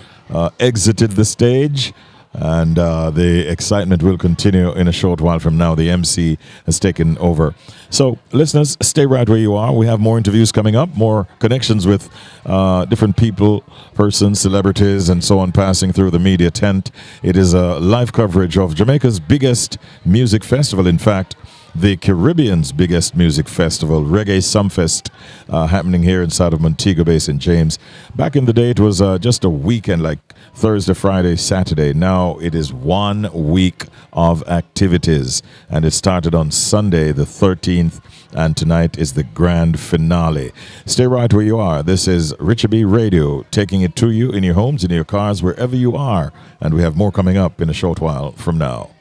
S1: exited the stage, and the excitement will continue in a short while from now. The MC has taken over. So, listeners, stay right where you are. We have more interviews coming up, more connections with different people, persons, celebrities, and so on passing through the media tent. It is a live coverage of Jamaica's biggest music festival. In fact, the Caribbean's biggest music festival, Reggae Sumfest, happening here inside of Montego Bay, St. James. Back in the day, it was just a weekend, like Thursday, Friday, Saturday. Now it is 1 week of activities, and it started on Sunday, the 13th, and tonight is the grand finale. Stay right where you are. This is Richard B. Radio, taking it to you in your homes, in your cars, wherever you are, and we have more coming up in a short while from now.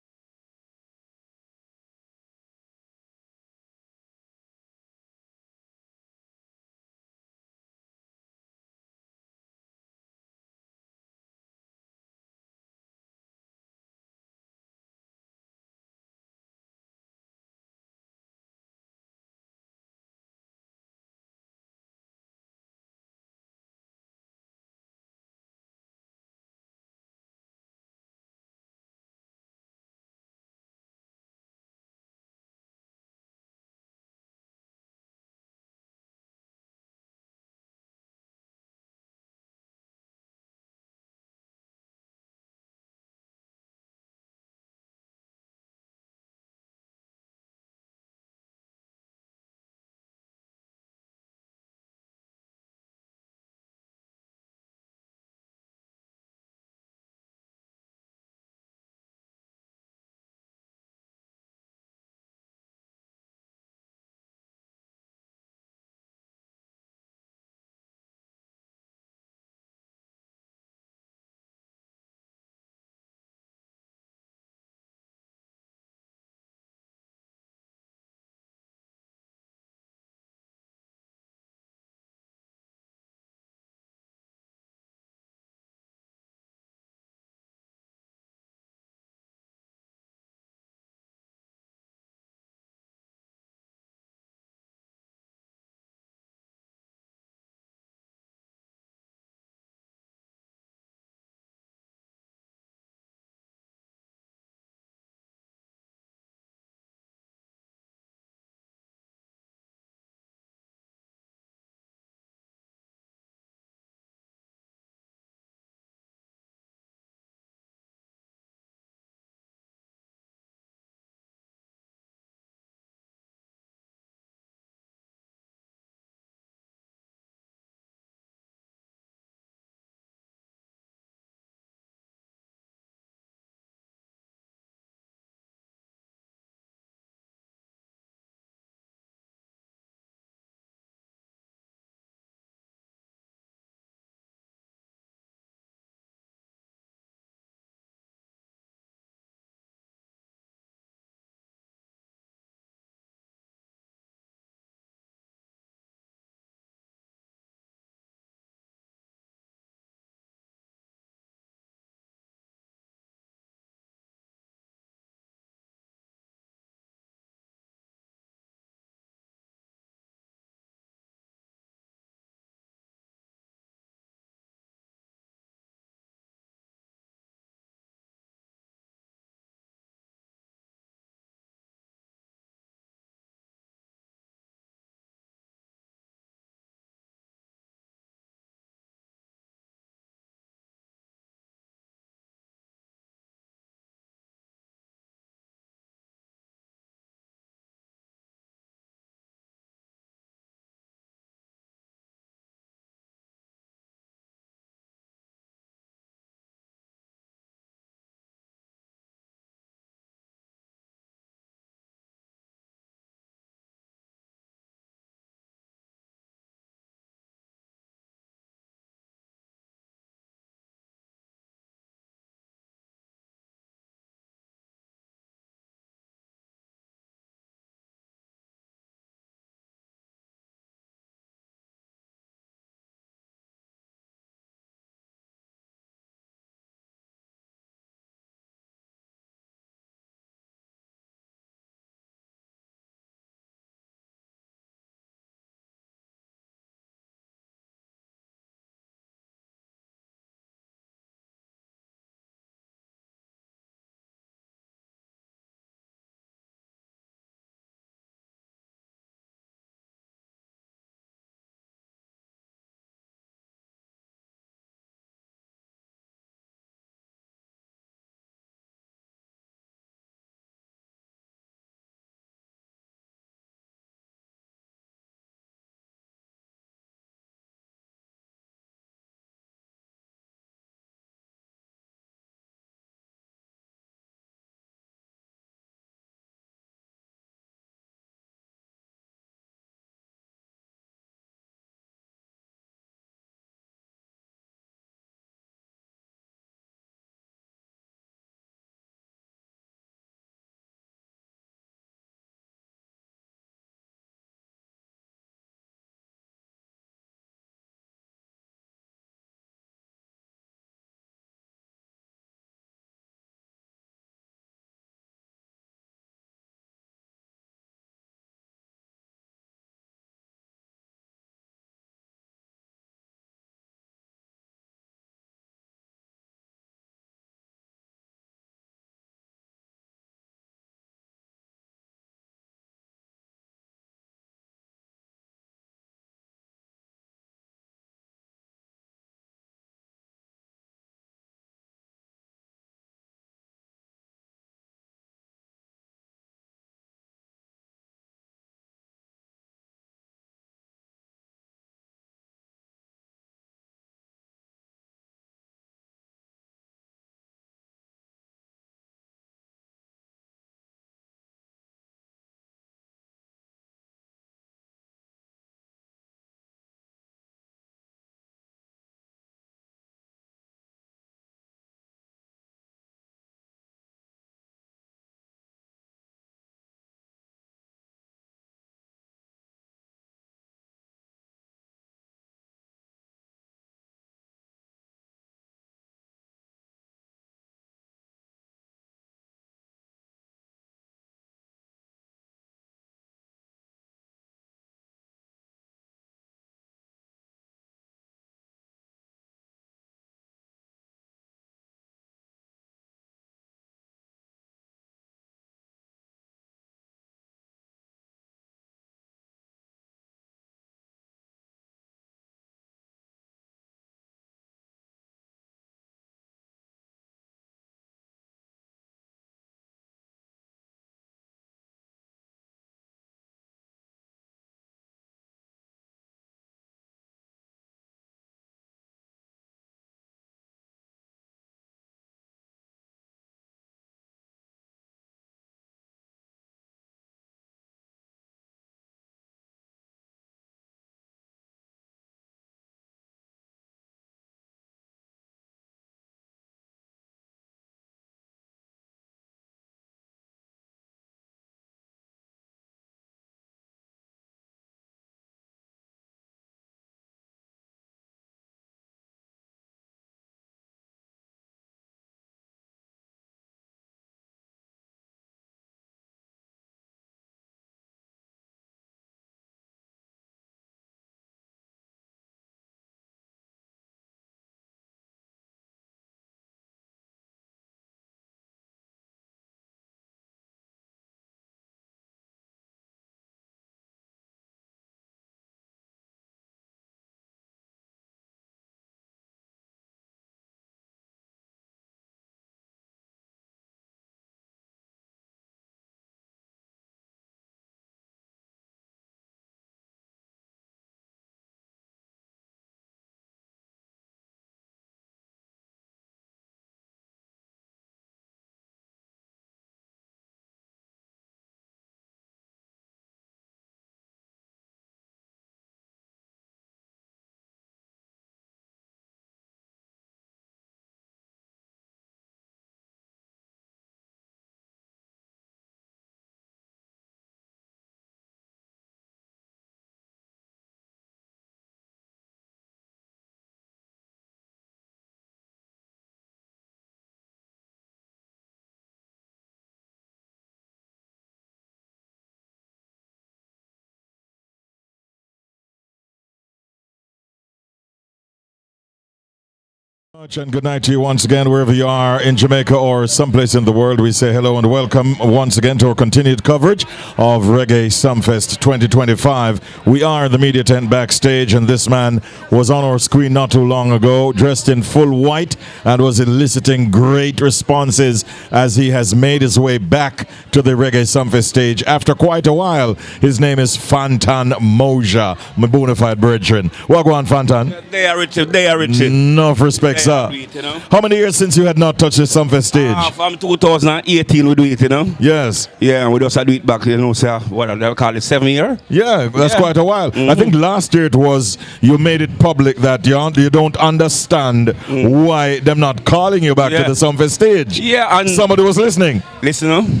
S1: And good night to you once again, wherever you are in Jamaica or someplace in the world. We say hello and welcome once again to our continued coverage of Reggae Sumfest 2025. We are in the media tent backstage, and this man was on our screen not too long ago, dressed in full white, and was eliciting great responses as he has made his way back to the Reggae Sumfest stage after quite a while. His name is Fantan Mojah, my bona fide brethren. Welcome on, Fantan.
S10: They are rich. They are rich.
S1: Enough respect, sir.
S10: You know?
S1: How many years since you had not touched the Sumfest stage?
S10: From 2018 we do it, you know?
S1: Yes.
S10: Yeah, and we just do it back, you know, so what they call it, 7 years?
S1: Yeah, that's quite a while. I think last year it was, you made it public that you don't understand why them not calling you back to the Sumfest stage.
S10: Yeah, and
S1: somebody was listening.
S10: Listen,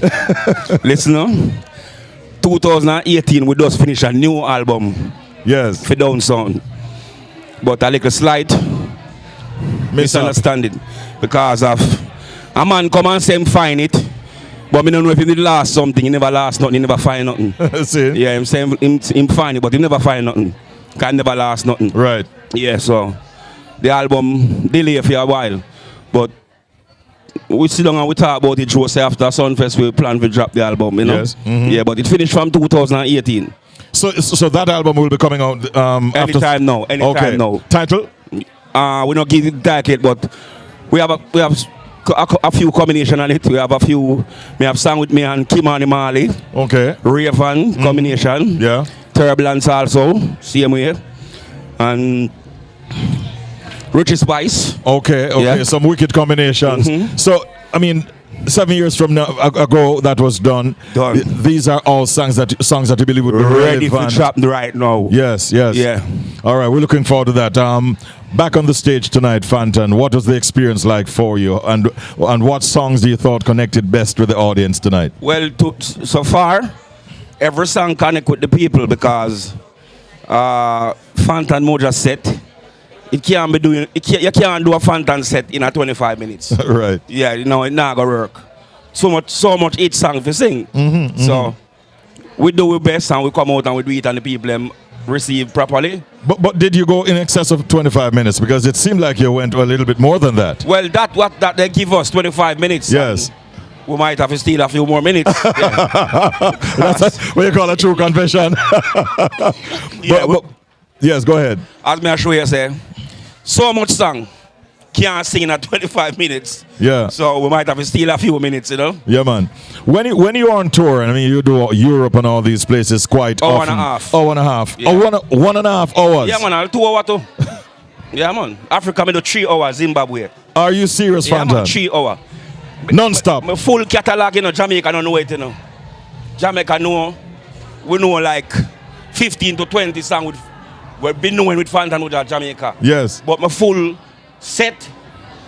S10: listen, 2018 we just finished a new album.
S1: Yes.
S10: For Down Sound. But a little slight misunderstanding because of a man come and say him find it, but me don't know if he did last something. He never last nothing, he never find nothing.
S1: See?
S10: Yeah, him saying him find it, but he never find nothing. Can never last nothing.
S1: Right.
S10: Yeah, so the album delay for a while, but we sit down and we talk about it through. Say after Sunfest we plan to drop the album, you know.
S1: Yes.
S10: Yeah, but it finished from 2018.
S1: So that album will be coming out
S10: anytime now. Anytime now.
S1: Title?
S10: We not give it title, but we have a few combination on it. We have a few. We have song with me and Kimani Marley.
S1: Okay.
S10: Raven combination.
S1: Yeah.
S10: Turbulence also same way, and Richie Spice.
S1: Okay.
S10: Yeah.
S1: Some wicked combinations. So I mean, 7 years from now ago that was done. These are all songs that you believe would be
S10: ready
S1: relevant.
S10: for drop right now.
S1: Yes.
S10: Yeah.
S1: All right, we're looking forward to that. Back on the stage tonight, Fantan, what was the experience like for you, and what songs do you thought connected best with the audience tonight?
S10: Well, so far, every song connect with the people because Fantan Mojah set. You can't do a Fantan set in a 25 minutes.
S1: Right.
S10: Yeah, you know, it not gonna work. So much each song to sing. So we do our best and we come out and we do it and the people receive properly.
S1: But did you go in excess of 25 minutes? Because it seemed like you went a little bit more than that.
S10: Well, that they give us 25 minutes.
S1: Yes.
S10: We might have to steal a few more minutes.
S1: That's what you call a true confession. but yes, go ahead.
S10: As me assure you say, so much song can't sing in at 25 minutes.
S1: Yeah.
S10: So we might have to steal a few minutes, you know?
S1: Yeah, man. When you're on tour, and I mean, you do Europe and all these places quite often. Hour and a half.
S10: Yeah.
S1: 1.5 hours.
S10: Yeah, man. 2 hours too. Yeah, man. Africa, me do 3 hours. Zimbabwe.
S1: Are you serious,
S10: Fantan?
S1: Man,
S10: 3 hours.
S1: Non-stop.
S10: My full catalog, you know, Jamaica don't know it, you know. Jamaica know, we know like 15 to 20 songs we've been knowing with Fantan Mojah Jamaica.
S1: Yes.
S10: But my full set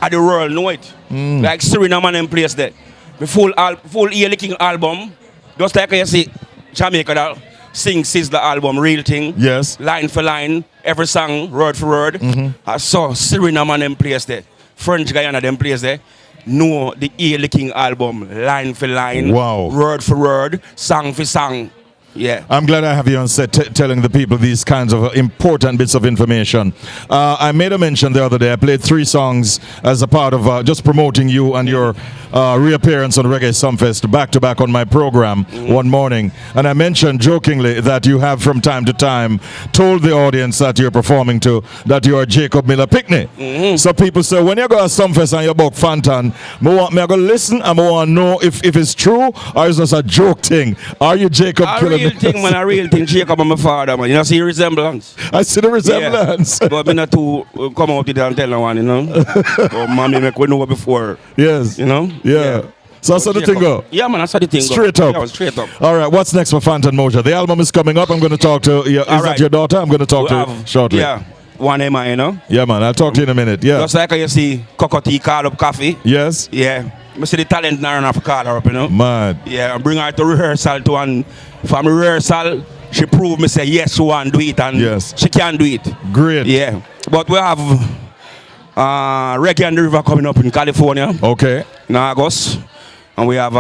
S10: of the world know it. Like Suriname and them place there. My full ear-licking album, just like you see Jamaica that sing Sizzler album, Real Thing.
S1: Yes.
S10: Line for line, every song, word for word. I saw Suriname and them place there. French Guyana them place there. Know the ear-licking album, line for line, word for word, song for song. Yeah.
S1: I'm glad I have you on set telling the people these kinds of important bits of information. I made a mention the other day. I played 3 songs as a part of just promoting you and your reappearance on Reggae Sumfest back-to-back on my program one morning. And I mentioned jokingly that you have from time to time told the audience that you're performing to that you are Jacob Miller Pickney. So people say, when you go to Sumfest and you book Fantan, I go listen and I want to know if it's true or is this a joke thing. Are you Jacob Miller?
S10: A real thing, Jacob and my father, man. You know, see resemblance.
S1: I see the resemblance.
S10: Yeah. But me not to come out with it and tell no one, you know. But mommy make we know before.
S1: Yes.
S10: You know?
S1: Yeah. So that's how the thing go?
S10: Yeah, man, that's how the thing go.
S1: Straight up.
S10: Yeah, straight up.
S1: All right, what's next for Fantan Mojah? The album is coming up. I'm going to talk to you. Is that your daughter? I'm going to talk to her shortly.
S10: Yeah. One Emma, you know?
S1: Yeah, man. I'll talk to you in a minute. Yeah.
S10: Just like you see Cocoa call up coffee.
S1: Yes.
S10: Yeah. I see the talent now enough to call her up, you know?
S1: Mad.
S10: Yeah, and bring her to rehearsal too. And from rehearsal, she proved me say yes, she want to do it. And she can do it.
S1: Great.
S10: Yeah. But we have Reggae and the River coming up in California.
S1: Okay.
S10: In August. And we have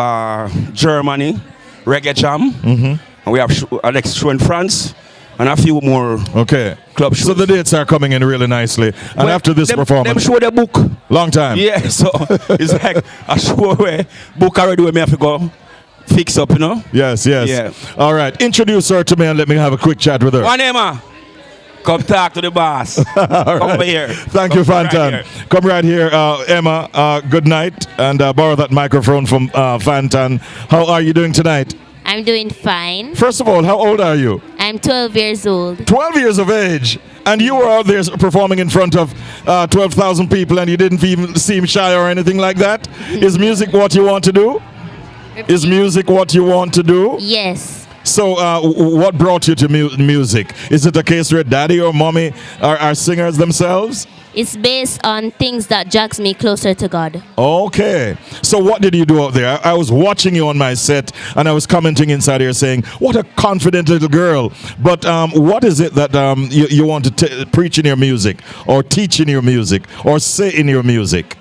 S10: Germany, Reggae Jam. And we have next show in France. and a few more.
S1: Okay.
S10: Club shows.
S1: So the dates are coming in really nicely. And
S10: well,
S1: after this performance.
S10: Them show the book.
S1: Long time.
S10: Yeah, so it's like a show where book already where me have to go fix up, you know?
S1: Yes.
S10: Yeah.
S1: All right. Introduce her to me and let me have a quick chat with her.
S10: One Emma. Come talk to the boss. Come over here.
S1: Thank you, Fantan. Come right here, Emma. Good night. And borrow that microphone from Fantan. How are you doing tonight?
S11: I'm doing fine.
S1: First of all, how old are you?
S11: I'm 12 years old.
S1: 12 years of age. And you were out there performing in front of 12,000 people and you didn't even seem shy or anything like that? Is music what you want to do? Is music what you want to do?
S11: Yes.
S1: So what brought you to music? Is it a case where daddy or mommy are singers themselves?
S11: It's based on things that drags me closer to God. Okay.
S1: So what did you do out there? I was watching you on my set and I was commenting inside here saying, what a confident little girl. But what is it that you want to preach in your music or teach in your music or say in your music?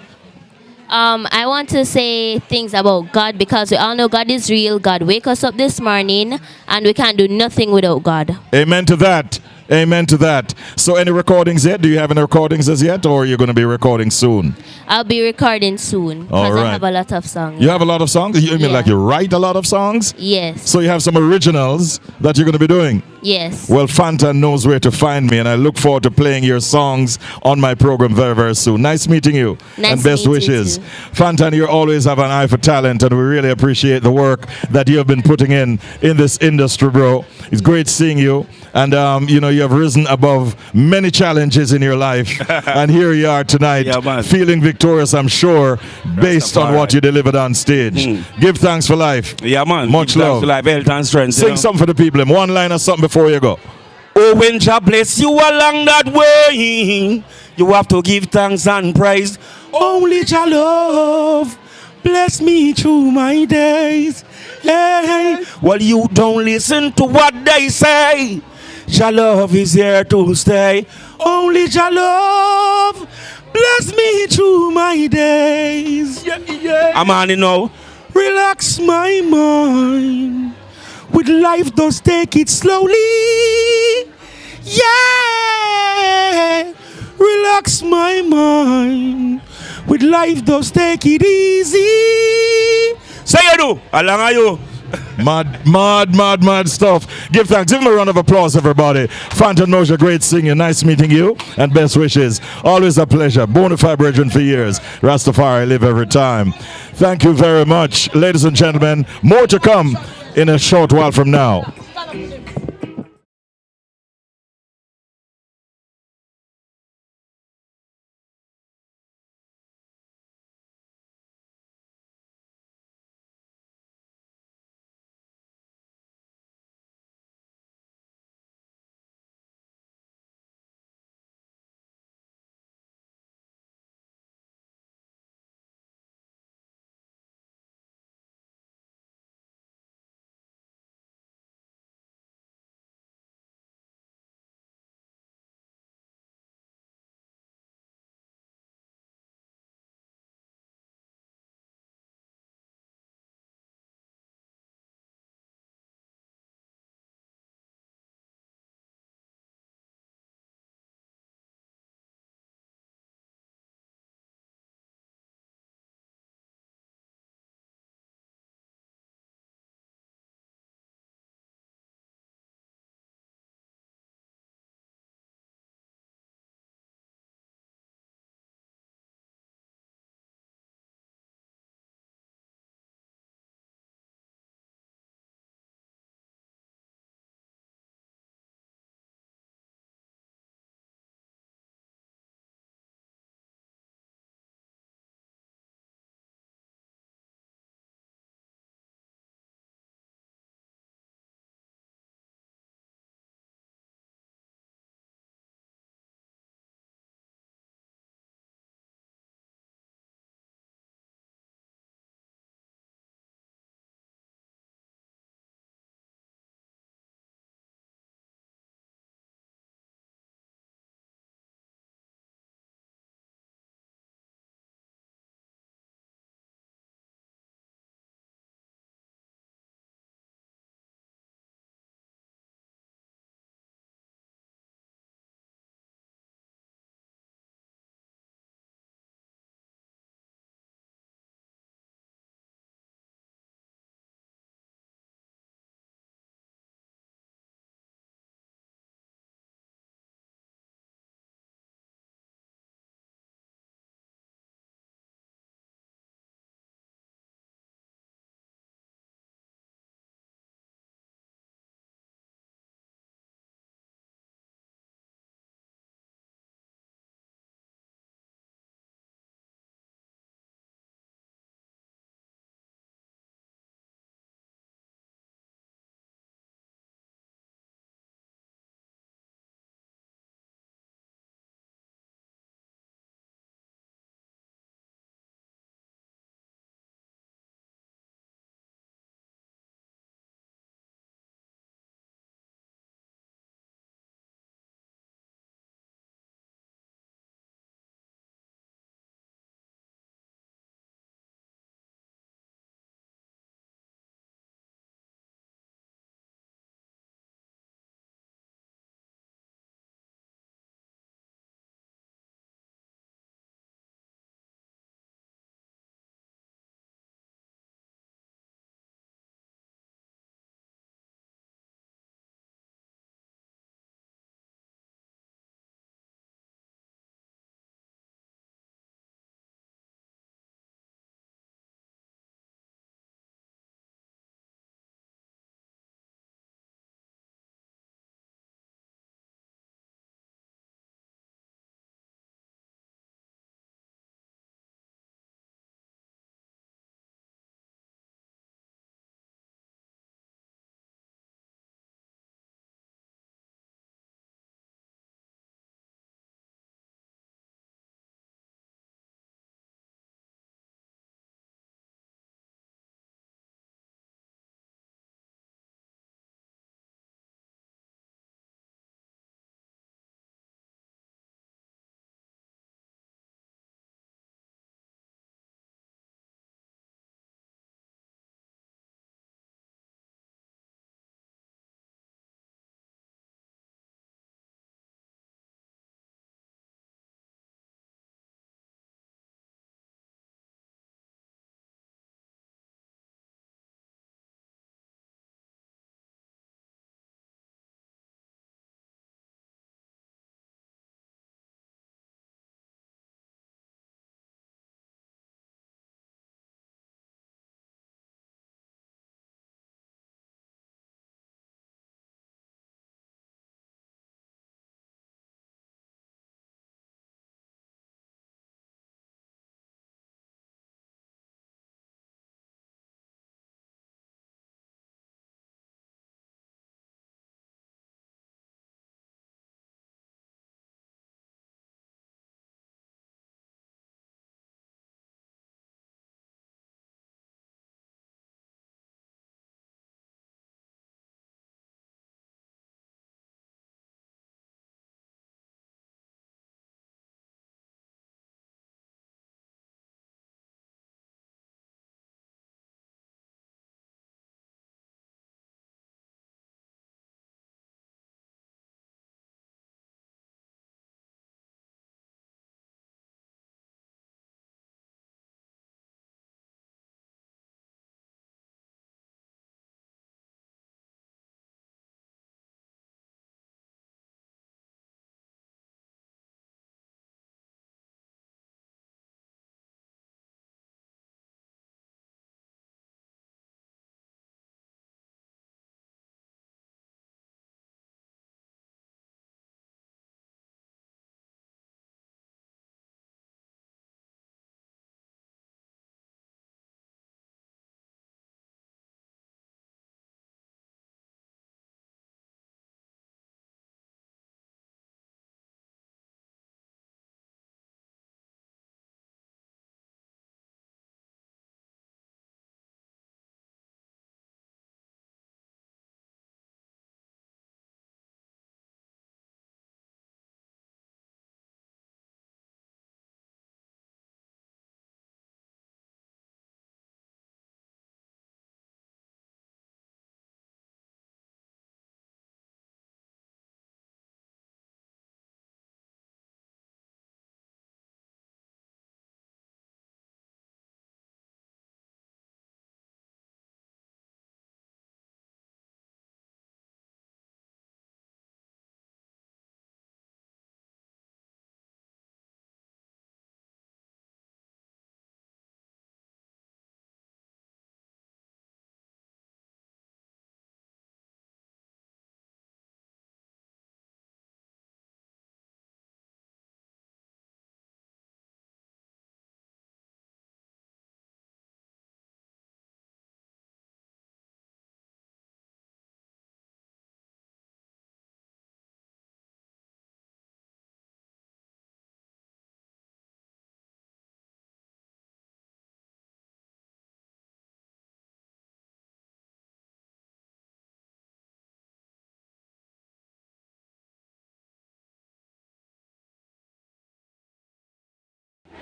S11: I want to say things about God because we all know God is real. God wake us up this morning and we can't do nothing without God.
S1: Amen to that. Amen to that. So any recordings yet? Do you have any recordings as yet or are you going to be recording soon?
S11: I'll be recording soon because I have a lot of songs.
S1: You have a lot of songs? You mean like you write a lot of songs?
S11: Yes.
S1: So you have some originals that you're going to be doing?
S11: Yes.
S1: Well, Fantan knows where to find me and I look forward to playing your songs on my program very, very soon. Nice meeting you.
S11: Nice
S1: and best wishes. Fantan, you always have an eye for talent and we really appreciate the work that you have been putting in this industry, bro. It's great seeing you. And, you know, you have risen above many challenges in your life. And here you are tonight, feeling victorious, I'm sure, based on what you delivered on stage. Give thanks for life.
S10: Yeah, man.
S1: Much
S10: Give
S1: love.
S10: Thanks for life, health and strength.
S1: Sing something for the people. One line or something before you go.
S10: Oh, when Jah bless you along that way, you have to give thanks and praise. Only Jah love bless me through my days. Hey, well, you don't listen to what they say. Jah love is here to stay. Only Jah love bless me through my days. I'm on it now. Relax my mind. With life, just take it slowly. Yeah. Relax my mind. With life, just take it easy. Say you do. How long are you?
S1: Mad stuff. Give thanks. Give him a round of applause, everybody. Fantan Mojah, great singing. Nice meeting you. And best wishes. Always a pleasure. Bonafide brethren for years. Rastafari live every time. Thank you very much. Ladies and gentlemen, more to come in a short while from now.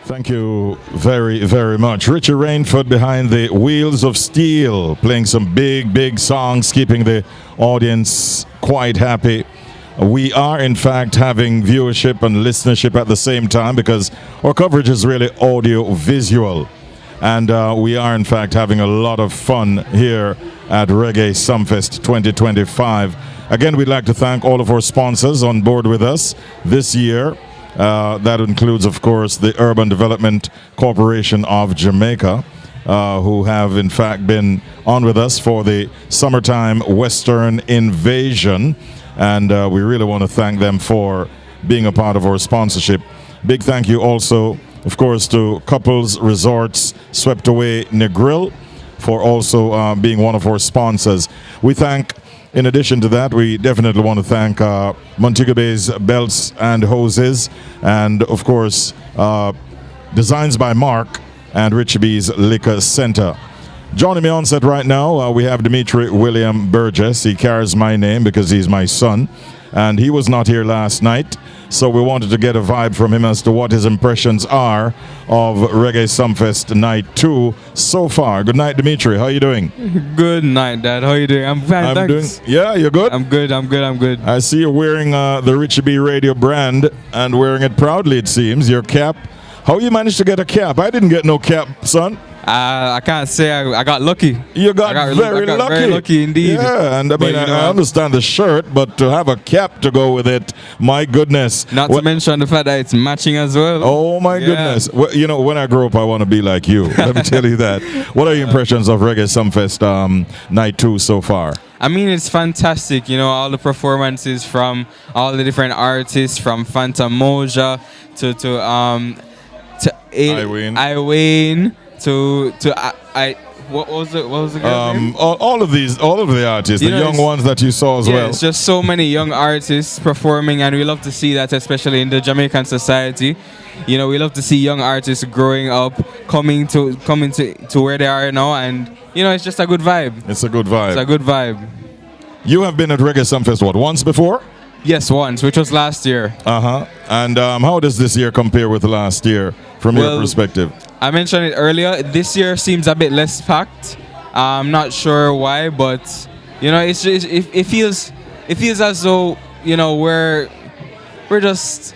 S1: Thank you very, very much. Richard Rainford behind the wheels of steel, playing some big, big songs, keeping the audience quite happy. We are, in fact, having viewership and listenership at the same time because our coverage is really audio-visual. And we are, in fact, having a lot of fun here at Reggae Sumfest 2025. Again, we'd like to thank all of our sponsors on board with us this year. That includes, of course, the Urban Development Corporation of Jamaica, who have, in fact, been on with us for the Summertime Western Invasion. And we really want to thank them for being a part of our sponsorship. Big thank you also, of course, to Couples Resorts Swept Away Negril for also being one of our sponsors. We thank, in addition to that, we definitely want to thank Montego Bay's Belts and Hoses, and of course, Designs by Mark and Richie B's Liquor Center. Joining me on set right now, we have Dimitri William Burgess. He carries my name because he's my son, and he was not here last night, so we wanted to get a vibe from him as to what his impressions are of Reggae Sumfest Night 2 so far. Good night, Dimitri. How are you doing?
S12: Good night, Dad. How are you doing? I'm fine, thanks.
S1: Yeah, you're good?
S12: I'm good.
S1: I see you're wearing the Richie B Radio brand and wearing it proudly, it seems. Your cap. How you managed to get a cap? I didn't get no cap, son.
S12: I can't say I got lucky.
S1: You got very lucky.
S12: Very lucky indeed.
S1: Yeah, and I mean, I understand the shirt, but to have a cap to go with it, my goodness.
S12: Not to mention the fact that it's matching as well.
S1: Oh, my goodness. Well, you know, when I grow up, I want to be like you. Let me tell you that. What are your impressions of Reggae Sumfest Night 2 so far?
S12: I mean, it's fantastic. You know, all the performances from all the different artists, from Fantan Mojah to Iwayne. What was the girl's name?
S1: All of the artists, the young ones that you saw as well.
S12: It's just so many young artists performing, and we love to see that, especially in the Jamaican society. You know, we love to see young artists growing up, coming to where they are now, and you know, it's just a good vibe.
S1: It's a good vibe.
S12: It's a good vibe.
S1: You have been at Reggae Sumfest once before?
S12: Yes, once, which was last year.
S1: And how does this year compare with last year from your perspective?
S12: I mentioned it earlier. This year seems a bit less packed. I'm not sure why, but you know, it's just, it feels as though, you know, we're just,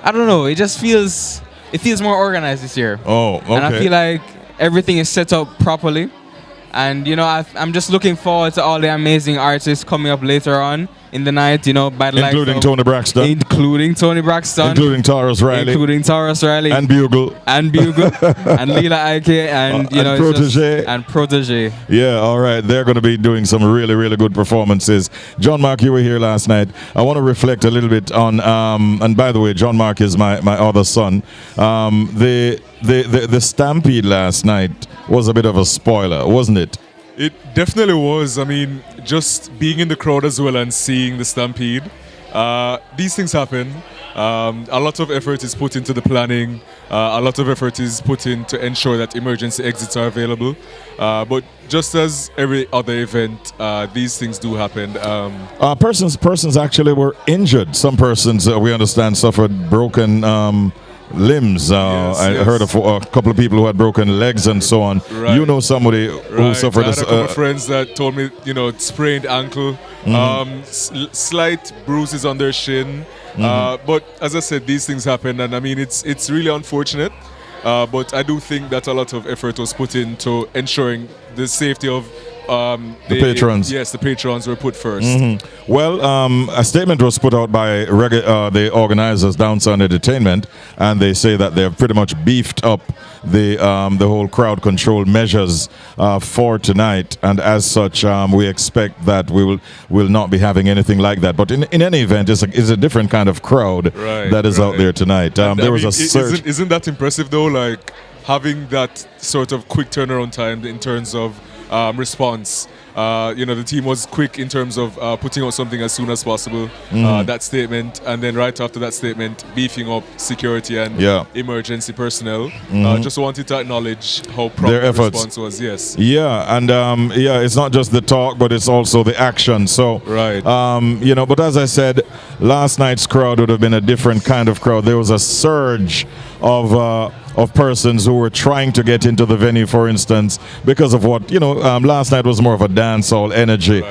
S12: I don't know. It feels more organized this year.
S1: Oh, okay.
S12: And I feel like everything is set up properly. And you know, I'm just looking forward to all the amazing artists coming up later on in the night, you know, by the
S1: including Tony Braxton,
S12: including Taurus Riley,
S1: and Bugle,
S12: and Leela Ike, and you know, Protege.
S1: Yeah, all right, they're going to be doing some really, really good performances. John Mark, you were here last night. I want to reflect a little bit on, and by the way, John Mark is my other son. The Stampede last night was a bit of a spoiler, wasn't it?
S13: It definitely was. I mean, just being in the crowd as well and seeing the Stampede, these things happen. A lot of effort is put into the planning. A lot of effort is put in to ensure that emergency exits are available. But just as every other event, these things do happen.
S1: Persons actually were injured. Some persons, we understand, suffered broken limbs. I heard of a couple of people who had broken legs and so on.
S13: Right.
S1: You know somebody who suffered
S13: I had a couple of friends that told me, you know, sprained ankle, slight bruises on their shin. But as I said, these things happen, and I mean, it's really unfortunate. But I do think that a lot of effort was put into ensuring the safety of the
S1: patrons.
S13: Yes, the patrons were put first.
S1: Well, a statement was put out by the organizers, Downsound Entertainment, and they say that they have pretty much beefed up the whole crowd control measures for tonight, and as such, we expect that we will not be having anything like that. But in any event, it's a different kind of crowd that is out there tonight. There was a surge.
S13: Isn't that impressive though? Like having that sort of quick turnaround time in terms of response. You know, the team was quick in terms of putting out something as soon as possible. That statement, and then right after that statement, beefing up security and emergency personnel. Just wanted to acknowledge how prompt the response was. Yes.
S1: Yeah, and it's not just the talk, but it's also the action. So, you know, but as I said, last night's crowd would have been a different kind of crowd. There was a surge of persons who were trying to get into the venue, for instance, because of what, last night was more of a dancehall energy.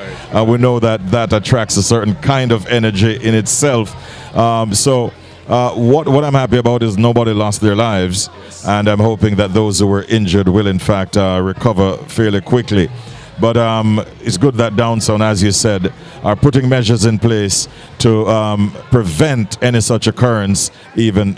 S1: We know that attracts a certain kind of energy in itself. What I'm happy about is nobody lost their lives, and I'm hoping that those who were injured will in fact recover fairly quickly. But it's good that Downtown, as you said, are putting measures in place to prevent any such occurrence, even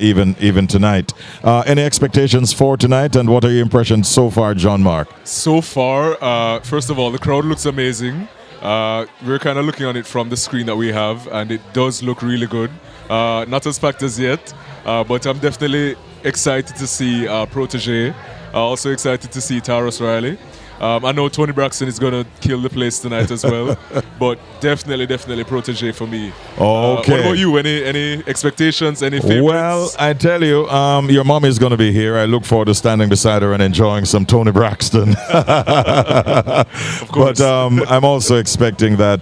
S1: tonight. Any expectations for tonight, and what are your impressions so far, John Mark?
S13: So far, first of all, the crowd looks amazing. We're kind of looking on it from the screen that we have, and it does look really good. Not as packed as yet, but I'm definitely excited to see Protege. Also excited to see Taurus Riley. I know Tony Braxton is going to kill the place tonight as well, but definitely Protege for me.
S1: Okay.
S13: What about you? Any expectations? Any favorites?
S1: Well, I tell you, your mom is going to be here. I look forward to standing beside her and enjoying some Tony Braxton.
S13: Of course.
S1: But I'm also expecting that,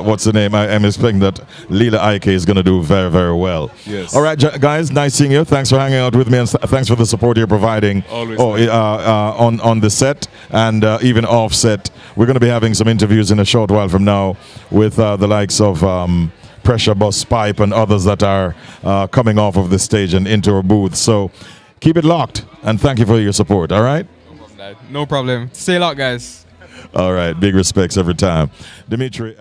S1: what's the name? I'm expecting that Leela Ike is going to do very, very well.
S13: Yes.
S1: All right, guys, nice seeing you. Thanks for hanging out with me, and thanks for the support you're providing.
S13: Always.
S1: On the set and even offset. We're going to be having some interviews in a short while from now with the likes of Pressure Bus Pipe and others that are coming off of the stage and into our booth. So keep it locked, and thank you for your support. All right?
S12: No problem. Stay locked, guys.
S1: All right. Big respects every time. Dimitri.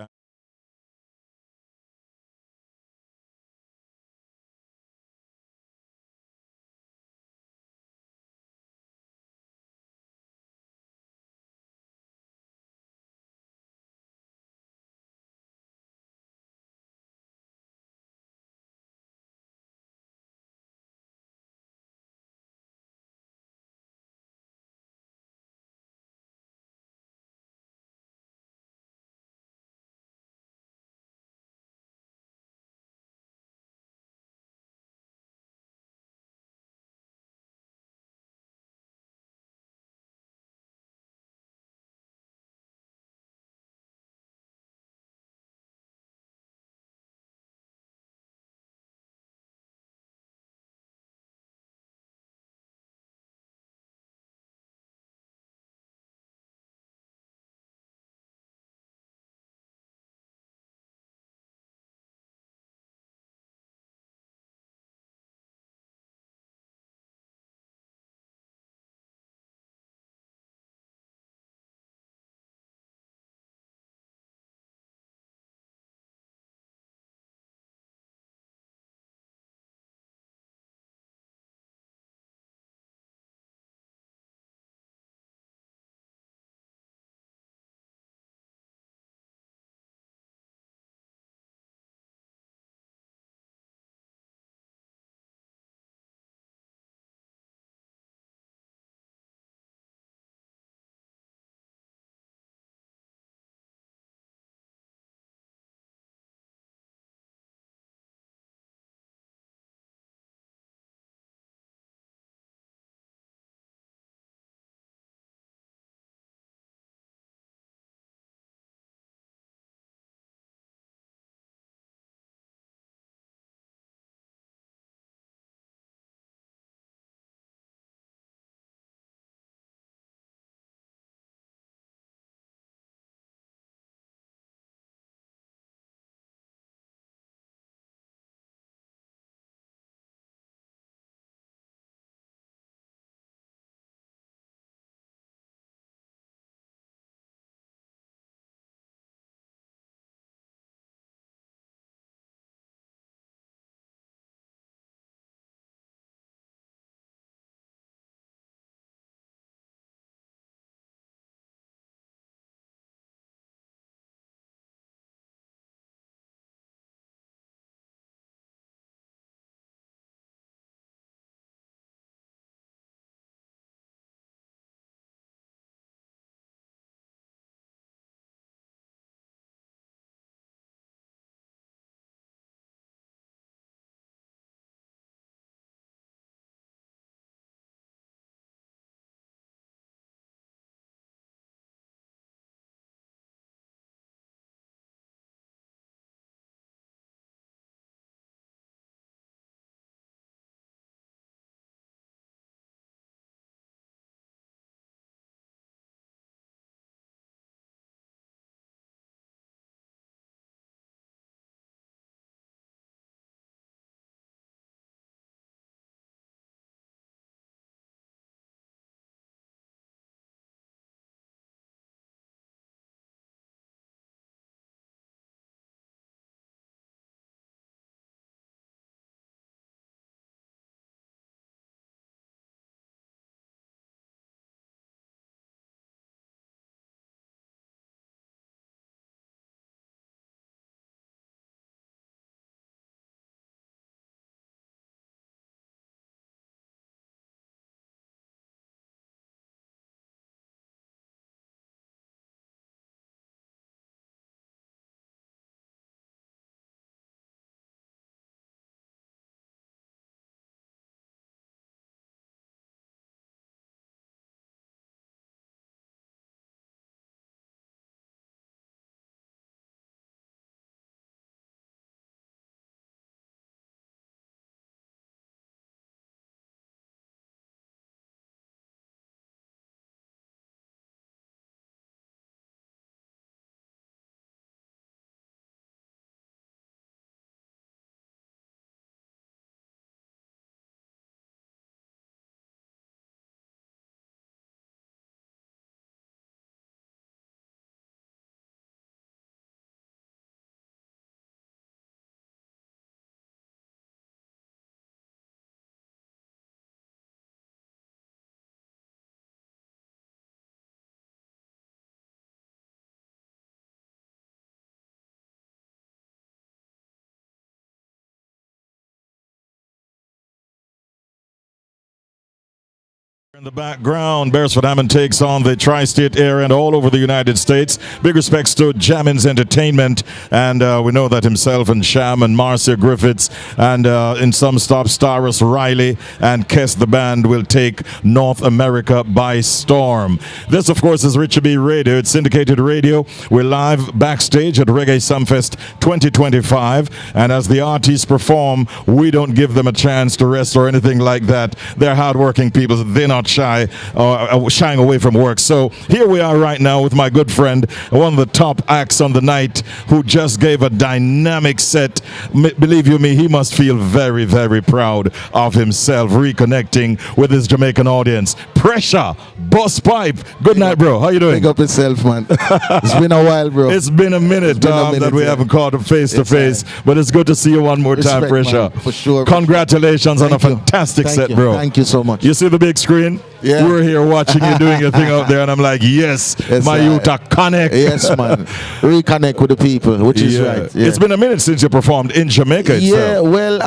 S1: In the background, Beresford Hammond takes on the tri-state area and all over the United States. Big respects to Jammins Entertainment, and we know that himself and Sham and Marcia Griffiths and in some stops Starus Riley and Kess the band will take North America by storm. This, of course, is Richard B. Radio. It's syndicated radio. We're live backstage at Reggae Sumfest 2025, and as the artists perform, we don't give them a chance to rest or anything like that. They're hardworking people. They're not shying away from work. So here we are right now with my good friend, one of the top acts on the night, who just gave a dynamic set. Believe you me, he must feel very, very proud of himself reconnecting with his Jamaican audience. Pressure, Bus Pipe. Good night, bro. How you doing?
S14: Big up yourself, man. It's been a while, bro.
S1: It's been a minute, that we haven't caught up face to face, but it's good to see you one more time, Pressure.
S14: Man, for sure.
S1: Congratulations on a fantastic set, bro.
S14: Thank you so much.
S1: You see the big screen?
S14: Yeah.
S1: We're here watching you doing your thing out there, and I'm like, yes, my youth are connect.
S14: Yes, man. Reconnect with the people, which is right. Yeah.
S1: It's been a minute since you performed in Jamaica itself.
S14: Yeah, well,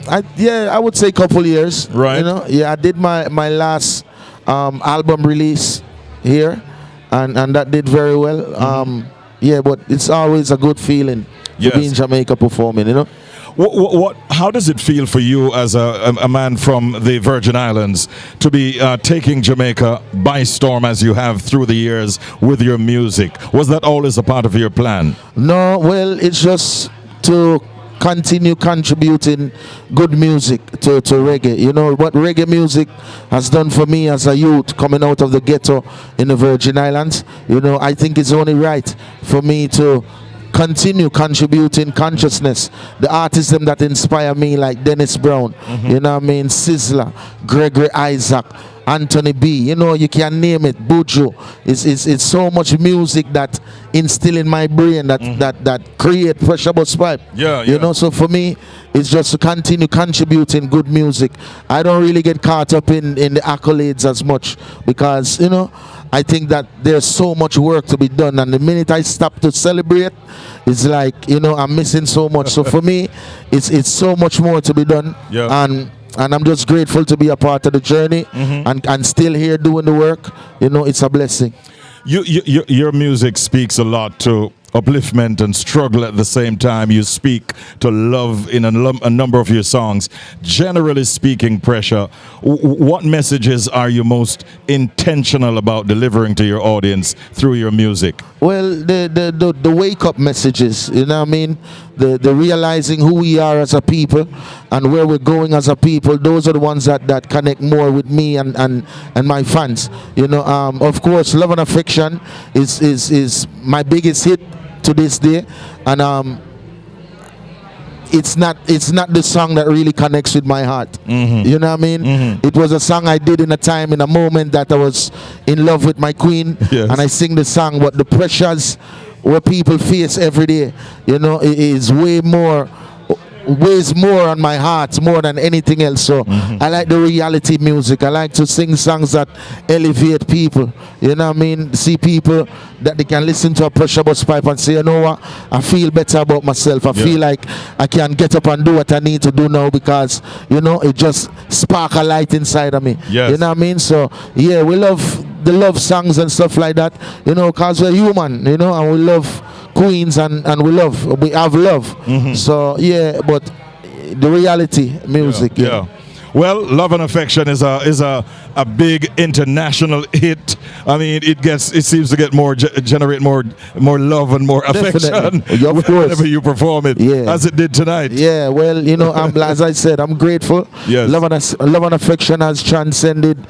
S14: I would say a couple years.
S1: Right.
S14: You know, I did my last album release here, and that did very well. But it's always a good feeling to be in Jamaica performing, you know.
S1: How does it feel for you as a man from the Virgin Islands to be taking Jamaica by storm as you have through the years with your music? Was that always a part of your plan?
S14: No, well, it's just to continue contributing good music to reggae. You know, what reggae music has done for me as a youth coming out of the ghetto in the Virgin Islands, you know, I think it's only right for me to continue contributing consciousness. The artists them that inspire me, like Dennis Brown, you know what I mean, Sizzla, Gregory Isaac, Anthony B, you know, you can name it, Bugle. It's so much music that instill in my brain that create Pressure Bus Pipe. You know, so for me, it's just to continue contributing good music. I don't really get caught up in the accolades as much because, you know, I think that there's so much work to be done, and the minute I stop to celebrate, it's like, you know, I'm missing so much. So for me, it's so much more to be done, and I'm just grateful to be a part of the journey and still here doing the work. You know, it's a blessing.
S1: Your music speaks a lot to upliftment and struggle at the same time. You speak to love in a number of your songs. Generally speaking, Pressure, what messages are you most intentional about delivering to your audience through your music?
S14: Well, the wake up messages, you know what I mean? The realizing who we are as a people and where we're going as a people, those are the ones that connect more with me and my fans. You know, of course, Love and Affection is my biggest hit to this day, and it's not the song that really connects with my heart. You know what I mean? It was a song I did in a moment that I was in love with my queen, and I sing the song, but the pressures where people face every day, you know, it is weighs more on my heart more than anything else. So I like the reality music. I like to sing songs that elevate people, you know what I mean? See people that they can listen to a Pressure Bus Pipe and say, you know what, I feel better about myself. I feel like I can get up and do what I need to do now because, you know, it just spark a light inside of me. You know what I mean? So yeah, we love the love songs and stuff like that, you know, because we're human, you know, and we love queens and we have love. So yeah, but the reality music.
S1: Well, Love and Affection is a big international hit. I mean, it seems to get generate more love and more affection whenever you perform it, as it did tonight.
S14: Yeah, well, you know, as I said, I'm grateful. Love and Affection has transcended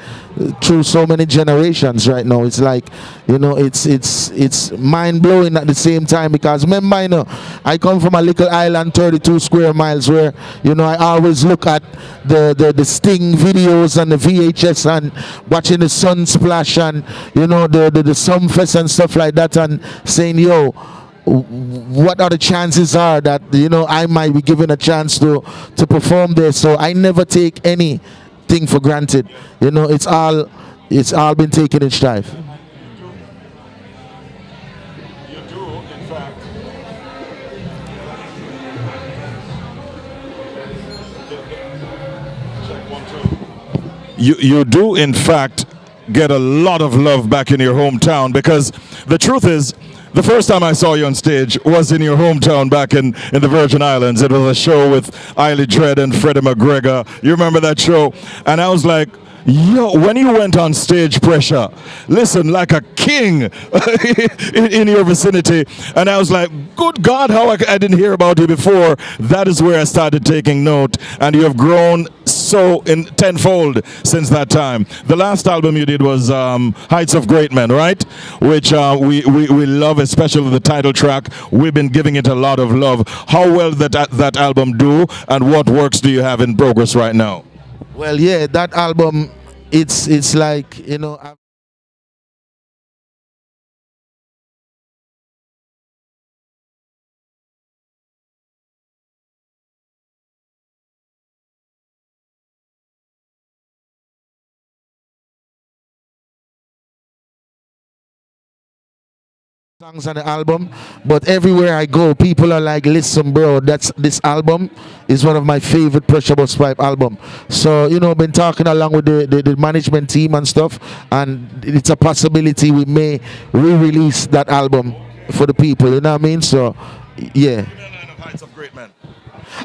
S14: through so many generations right now. It's like, you know, it's mind blowing at the same time because remember, you know, I come from a little island, 32 square miles, where, you know, I always look at the Sting videos and the VHS and watching the sun splash and, you know, the Sumfest and stuff like that, and saying, yo, what are the chances are that, you know, I might be given a chance to perform there. So I never take anything for granted. You know, it's all been taken in stride.
S1: you do in fact get a lot of love back in your hometown, because the truth is, the first time I saw you on stage was in your hometown back in the Virgin Islands. It was a show with Eiley Dredd and Freddie McGregor. You remember that show? And I was like, yo, when you went on stage, Pressure, listen, like a king in your vicinity. And I was like, good God, how I didn't hear about you before. That is where I started taking note. And you have grown so in tenfold since that time. The last album you did was Heights of Great Men, right? Which we love, especially the title track. We've been giving it a lot of love. How well that album do, and what works do you have in progress right now?
S14: Well, yeah, that album, it's like, you know, songs on the album, but everywhere I go, people are like, listen, bro, this album is one of my favorite Pressure Bus Pipe album. So, you know, been talking along with the management team and stuff, and it's a possibility we may re-release that album for the people, you know what I mean? So, yeah.
S1: Heights of Great Men.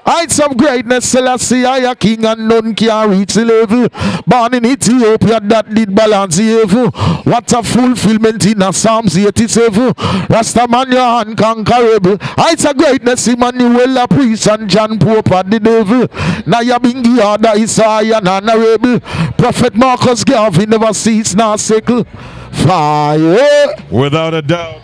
S14: Heights of greatness, Selassie, I a king and none can reach the level. Born in Ethiopia, that did balance the evil. What a fulfillment in a Psalms 87. Rastaman, your unconquerable. Heights of greatness, Emmanuel, a priest, and John Pope at the devil. Naya Bingi, Ada Isaiah, and honorable. Prophet Marcus Garvey never cease nor sickle. Fire.
S1: Without a doubt.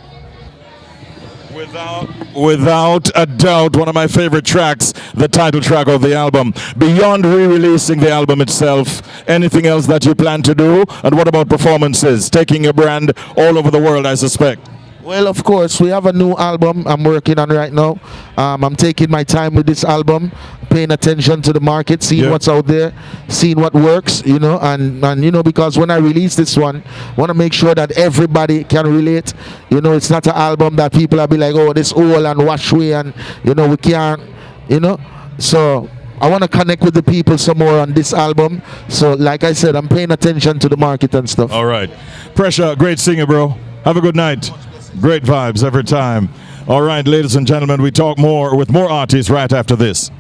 S1: Without a doubt, one of my favorite tracks, the title track of the album. Beyond re-releasing the album itself, anything else that you plan to do? And what about performances? Taking your brand all over the world, I suspect.
S14: Well, of course, we have a new album I'm working on right now. I'm taking my time with this album, paying attention to the market, seeing what's out there, seeing what works, you know, and you know, because when I release this one, I want to make sure that everybody can relate. You know, it's not an album that people will be like, oh, this old and wash away, and, you know, we can't, you know. So I want to connect with the people some more on this album. So, like I said, I'm paying attention to the market and stuff.
S1: All right. Pressure, great singer, bro. Have a good night. Great vibes every time. All right, ladies and gentlemen, we talk more with more artists right after this.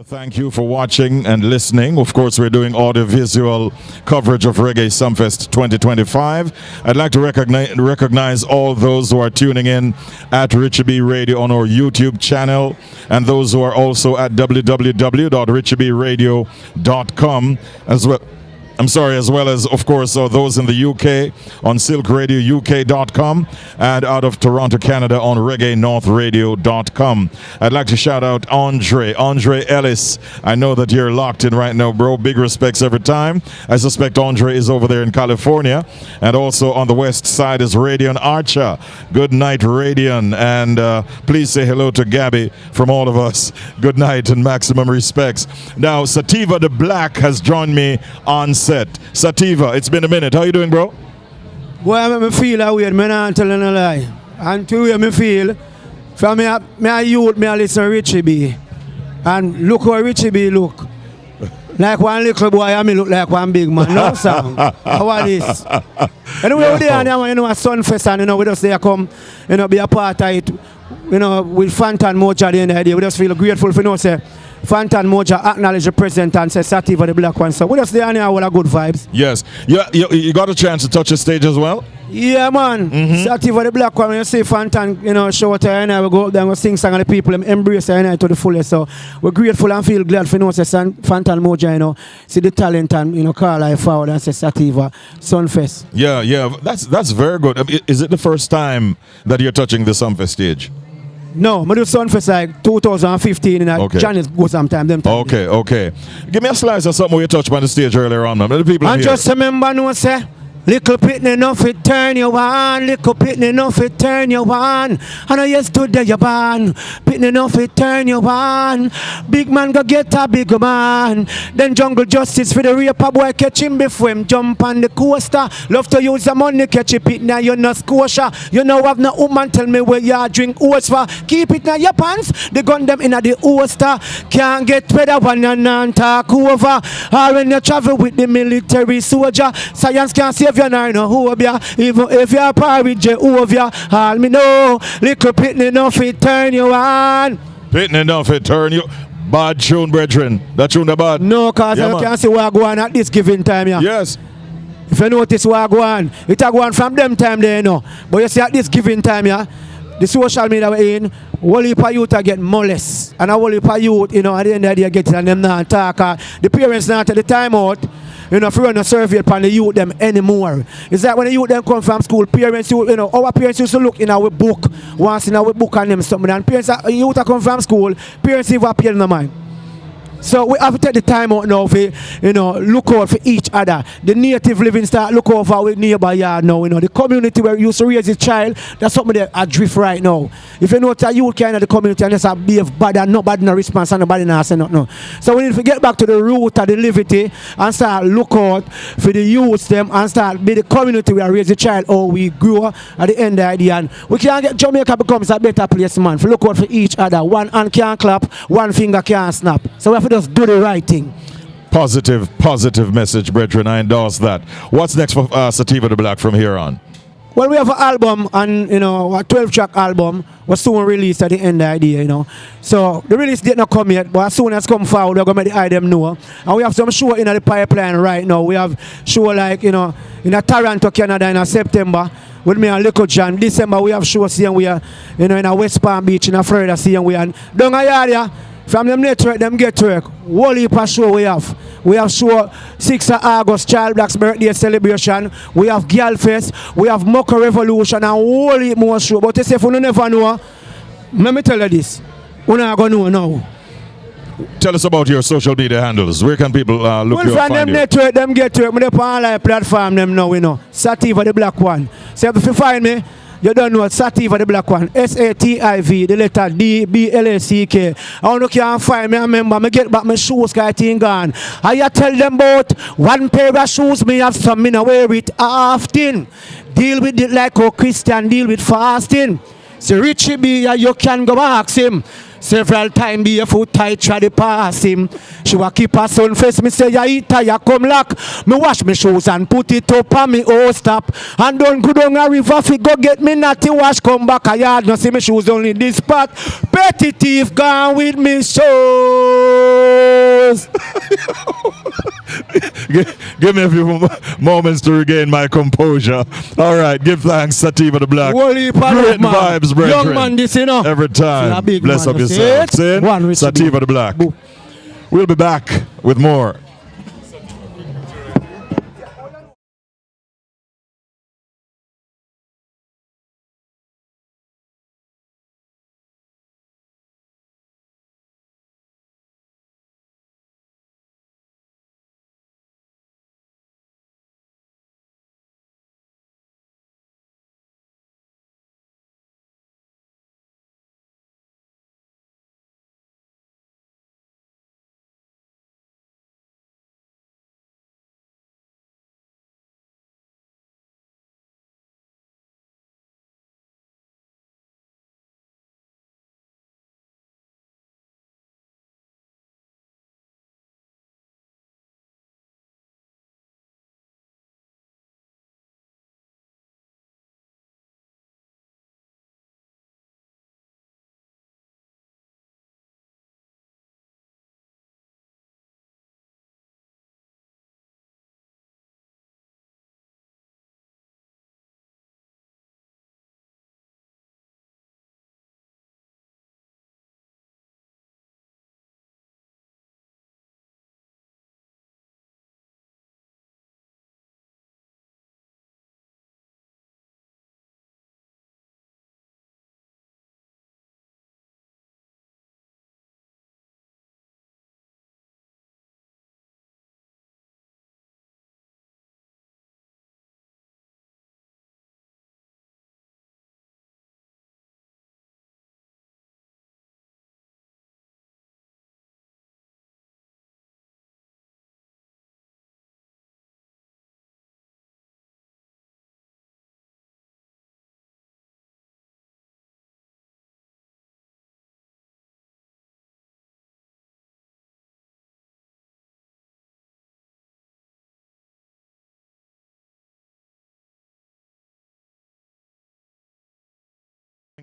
S1: Thank you for watching and listening. Of course, we're doing audio-visual coverage of Reggae Sumfest 2025. I'd like to recognize all those who are tuning in at Richie B Radio on our YouTube channel, and those who are also at www.richiebradio.com as well. I'm sorry, as well as, of course, those in the UK on silkradiouk.com and out of Toronto, Canada on reggaenorthradio.com. I'd like to shout out Andre Ellis. I know that you're locked in right now, bro. Big respects every time. I suspect Andre is over there in California. And also on the west side is Radian Archer. Good night, Radian. And please say hello to Gabby from all of us. Good night and maximum respects. Now, Sativa the Black has joined me on set. Sativa, it's been a minute. How you doing, bro?
S15: Well, I make me feel that weird. I'm not telling a lie. And to where me feel, from me a youth, me a listen to Richie B. And look how Richie B look. Like one little boy, and me look like one big man. No song. How are this? Anyway, we're there and you know, a Sumfest, and you know, we just there come, you know, be a part of it, you know, with Fantan Mojah at the end of the day. We just feel grateful for, you know, say, Fantan Mojah acknowledge the president and say Sativa the Black one. So we just there and all the good vibes.
S1: Yes. You got a chance to touch the stage as well?
S15: Yeah, man. Sativa the Black one. When you see Fantan, you know, show it and we go up there and we sing song and the people embrace it to the fullest. So we're grateful and feel glad for, you know, say Fantan Mojah, you know, see the talent and, you know, call I forward and say Sativa Sumfest.
S1: Yeah. That's very good. I mean, is it the first time that you're touching the Sumfest stage?
S15: No, I do Sumfest like 2015 and
S1: okay.
S15: Janis go sometime.
S1: Okay. Give me a slice of something where you touched by the stage earlier on, man. The people
S15: and just remember, no say, little pitney enough it turn you on, little pitney enough it turn you on. I know yesterday you born, pitney enough it turn you on. Big man go get a big man. Then jungle justice for the raper boy catch him before him jump on the coaster. Love to use the money catch a pit now you no squasher. You know have no woman tell me where you drink oats for. Keep it in your pants, the gun them in the holster. Can't get better when you non talk over. Or when you travel with the military soldier. Science can't save you now, no Jehovah. Even if you're part with Jehovah, all me know, little pitney enough it turn you on.
S1: Pitney enough it turn you. Bad tune, brethren. That tune the bad.
S15: No, cause you can't see what I go on at this given time, yeah.
S1: Yes.
S15: If you notice what I go on, it a go on from them time there, you know. But you see at this given time, yeah, the social media we're in, whole heap of youth are get molest. And a whole heap of youth, you know, at the end of the day get it and them not talk. The parents not take the time out, you know, if you run a survey upon the youth them anymore. It's like when the youth them come from school, parents, you know, our parents used to look in our book, once in our book and them something. And parents, youth that come from school, parents even appeal in the mind. So we have to take the time out now for, you know, look out for each other. The native living start look out for our neighbor yard now, you know. The community where you used to raise a child, that's something that adrift right now. If you know that you kind of the community and just behave bad and nobody no response and nobody not say nothing. No. So we need to get back to the root of the liberty and start look out for the youths them and start be the community where raise a child or we grow at the end of the day. And we can't get Jamaica becomes a better place, man. For look out for each other. One hand can't clap, one finger can't snap. So we have to just do the right thing.
S1: Positive message, brethren. I endorse that. What's next for Sativa the Black from here on?
S15: Well, we have an album, and you know, a 12-track album was soon released at the end of the year, you know. So the release did not come yet, but as soon as come forward, we're gonna make the item know. And we have some show in the pipeline right now. We have show like, you know, in Toronto, Canada in September. With me and Little John. December we have shows here. We are, you know, in West Palm Beach in Florida. See, we are down a yard here. From them network, them get work. Whole heap of show we have. We have show 6th of August, Child Black's birthday celebration. We have Girl Fest. We have Mocha Revolution and whole heap more show. But if you never know, let me tell you this. We're not going to know now.
S1: Tell us about your social media handles. Where can people look you up,
S15: from them network, them get work. I'm on online platform them now, you know. Sativa the Black one. So if you find me, you don't know Sativa the Black one. S-A-T-I-V, the letter D-B-L-A-C-K. I want to can't find me. I remember I get back my shoes kind of thing gone. I tell them about one pair of shoes me have some in a wear it often. Deal with it like a Christian deal with fasting. So Richie B, you can go ask him. Several times be a foot tight, try to pass him. She will keep her Sumfest. Me say, ya eat her, ya come lock. Me wash my shoes and put it up on me oh stop. And don't go down a river fi go get me natty wash. Come back a yard, no see me shoes only this spot. Petty thief gone with me shoes.
S1: Give me a few moments to regain my composure. All right, give thanks, Sativa the Black. Great vibes, brethren.
S15: Young man, this, you know.
S1: Every time. Bless up yourself. Sativa the Black. We'll be back with more.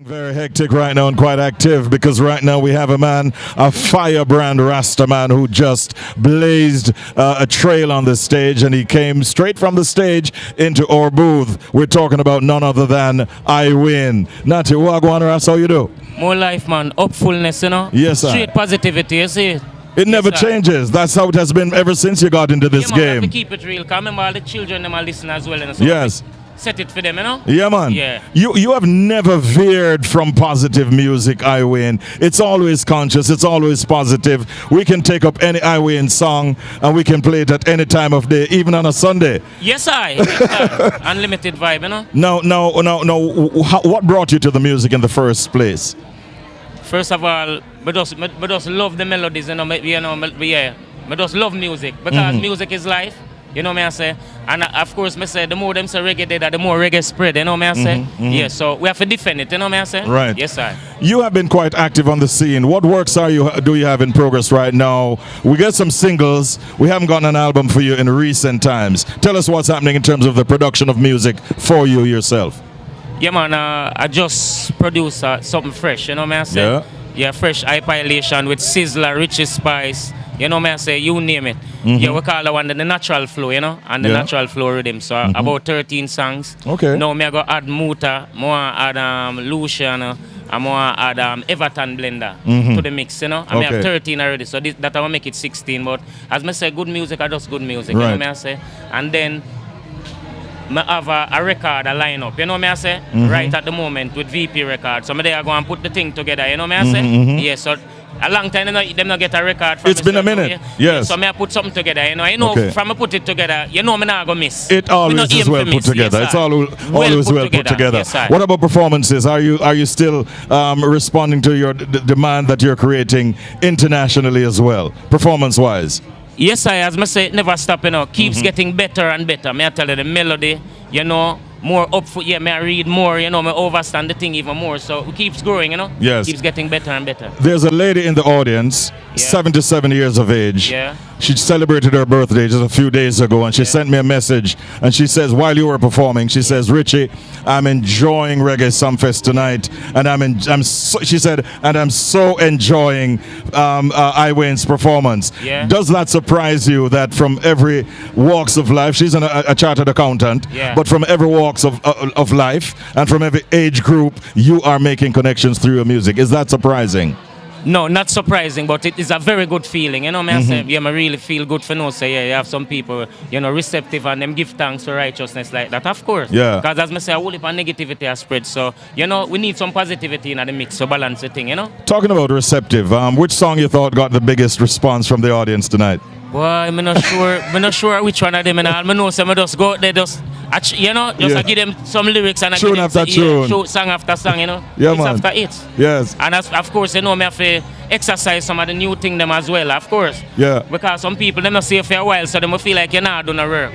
S1: Very hectic right now and quite active because right now we have a firebrand Rasta man who just blazed a trail on the stage, and he came straight from the stage into our booth. We're talking about none other than I Win. Natty, Wagwan Rasta, how you do?
S16: More life, man. Upfulness, you know?
S1: Yes, sir.
S16: Straight positivity, you see?
S1: It never changes. That's how it has been ever since you got into this
S16: man,
S1: game.
S16: We have to keep it real. Because remember all the children, them are listening as well. And so
S1: yes.
S16: Set it for them, you know?
S1: Yeah, man.
S16: Yeah.
S1: You have never veered from positive music, I Win. It's always conscious. It's always positive. We can take up any I Win song and we can play it at any time of day, even on a Sunday.
S16: Yes, I. Unlimited vibe, you know?
S1: No. What brought you to the music in the first place?
S16: First of all, I just love the melodies, you know? I just love music because music is life. You know what I say? And of course, I say the more them say reggae did, the more reggae spread. You know what I say? Yeah, so we have to defend it. You know what I say?
S1: Right.
S16: Yes, sir.
S1: You have been quite active on the scene. What works do you have in progress right now? We got some singles. We haven't gotten an album for you in recent times. Tell us what's happening in terms of the production of music for you yourself.
S16: Yeah, man. I just produced something fresh. You know what I say?
S1: Yeah.
S16: Yeah, fresh Hypilation with Sizzler, Richie Spice. You know what I say? You name it. Yeah, we call that one the natural flow, you know, and the natural flow rhythm. So about 13 songs.
S1: Okay.
S16: Now I go add Muta, more add Lucian, and more add Everton blender to the mix, you know. I have 13 already, so that I will make it 16. But as I say, good music are just good music.
S1: Right.
S16: You know what I say? And then I have a record, a lineup, you know what I say? Right at the moment with VP Records. So I go and put the thing together, you know what I say? Yeah, so a long time, them not get a record from
S1: it's been a minute, yes.
S16: So I put something together, you know from I put it together, you know I'm not going to miss.
S1: It always is well put together.
S16: Yes,
S1: it's always well put together.
S16: Yes,
S1: what about performances? Are you still responding to your demand that you're creating internationally as well, performance-wise?
S16: Yes, as I say, it never stop, you know. Keeps getting better and better. May I tell you, the melody, you know, more up for, may I read more, you know, may overstand the thing even more. So it keeps growing, you know.
S1: Yes.
S16: Keeps getting better and better.
S1: There's a lady in the audience, 77 years of age.
S16: Yeah.
S1: She celebrated her birthday just a few days ago, and she sent me a message, and she says, while you were performing, she says, Richie, I'm enjoying Reggae Sumfest tonight, and she said, and I'm so enjoying I Win's performance.
S16: Yeah.
S1: Does that surprise you that from every walks of life, she's a chartered accountant, but from every walks of life and from every age group, you are making connections through your music? Is that surprising?
S16: No, not surprising, but it is a very good feeling. You know, I say, I really feel good for no say, you have some people, you know, receptive and them give thanks for righteousness like that, of course.
S1: Yeah.
S16: Because as I say, a whole heap of negativity has spread. So, you know, we need some positivity in the mix to balance the thing, you know.
S1: Talking about receptive, which song you thought got the biggest response from the audience tonight?
S16: Well, I'm not sure. I'm not sure which one of them. And I know some of just go out there, you know, I give them some lyrics and I
S1: tune
S16: give them
S1: after tune.
S16: song after song, you know.
S1: Yeah,
S16: it's
S1: man.
S16: after it.
S1: Yes.
S16: And of course, you know, I have to exercise some of the new thing them as well, of course.
S1: Yeah.
S16: Because some people, them not see you for a while, so they will feel like you're not doing a work.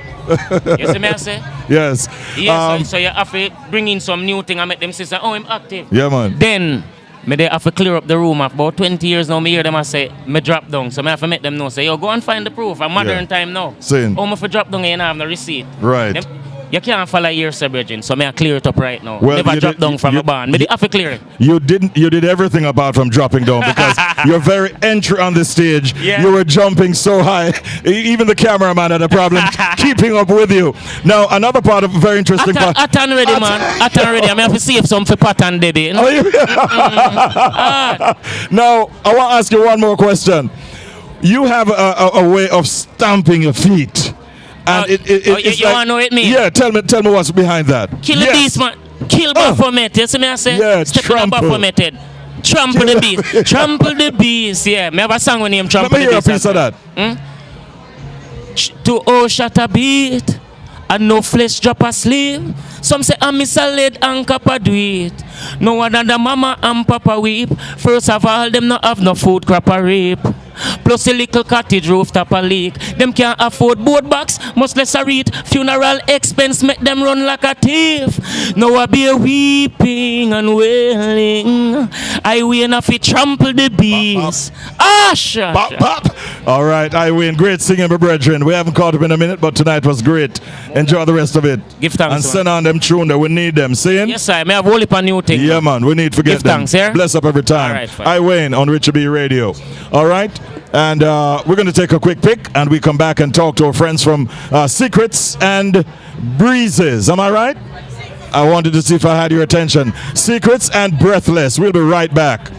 S16: You see me I say?
S1: Yes.
S16: Yes, so you have to bring in some new thing and make them say, oh, I'm active.
S1: Yeah, man.
S16: Then, they have to clear up the room. After about 20 years now, I hear them say, I drop down. So I have to make them know, say, yo, go and find the proof. I'm modern time now.
S1: Same.
S16: Oh, I have drop down and I have no receipt.
S1: Right.
S16: You can't follow your subregime, so I clear it up right now.
S1: Well,
S16: never drop down from a band. I have to clear it.
S1: You did everything apart from dropping down because your very entry on the stage, you were jumping so high. Even the cameraman had a problem keeping up with you. Now, another part of very interesting part.
S16: Atan ready, man. Atan ready. I have to save some for Patan Debbie. You know?
S1: Now, I want to ask you one more question. You have a way of stamping your feet. And
S16: you want to know it mean?
S1: Yeah, tell me what's behind that.
S16: Kill the beast, man. Kill Baphomet. You see me I say?
S1: Yeah,
S16: Step in Baphomet. Trample the beast. Trample the beast. Yeah, me have a song when name Trample the Beast.
S1: Let me hear a piece of that.
S16: To all shut a beat and no flesh drop asleep. Some say I'm Miss a lead and copper do it. No one than the mama and papa weep. First of all, them not have no food crop a rape. Plus a little cottage rooftop a leak. Them can't afford board box, must less a read. Funeral expense make them run like a thief. Now I be weeping and wailing. I win if it trample the beast.
S1: All right, I win. Great singing, my brethren. We haven't caught up in a minute, but tonight was great. Enjoy the rest of it.
S16: Give thanks.
S1: And send on them tune that we need them. Seeing?
S16: Yes, I may have whole heap of new things.
S1: Yeah, man. We need to get
S16: Give
S1: them.
S16: thanks, yeah?
S1: Bless up every time.
S16: All right, fine.
S1: I Wayne on Richard B Radio. All right. And we're going to take a quick pick and we come back and talk to our friends from Secrets and Breezes. Am I right? I wanted to see if I had your attention. Secrets and Breathless. We'll be right back.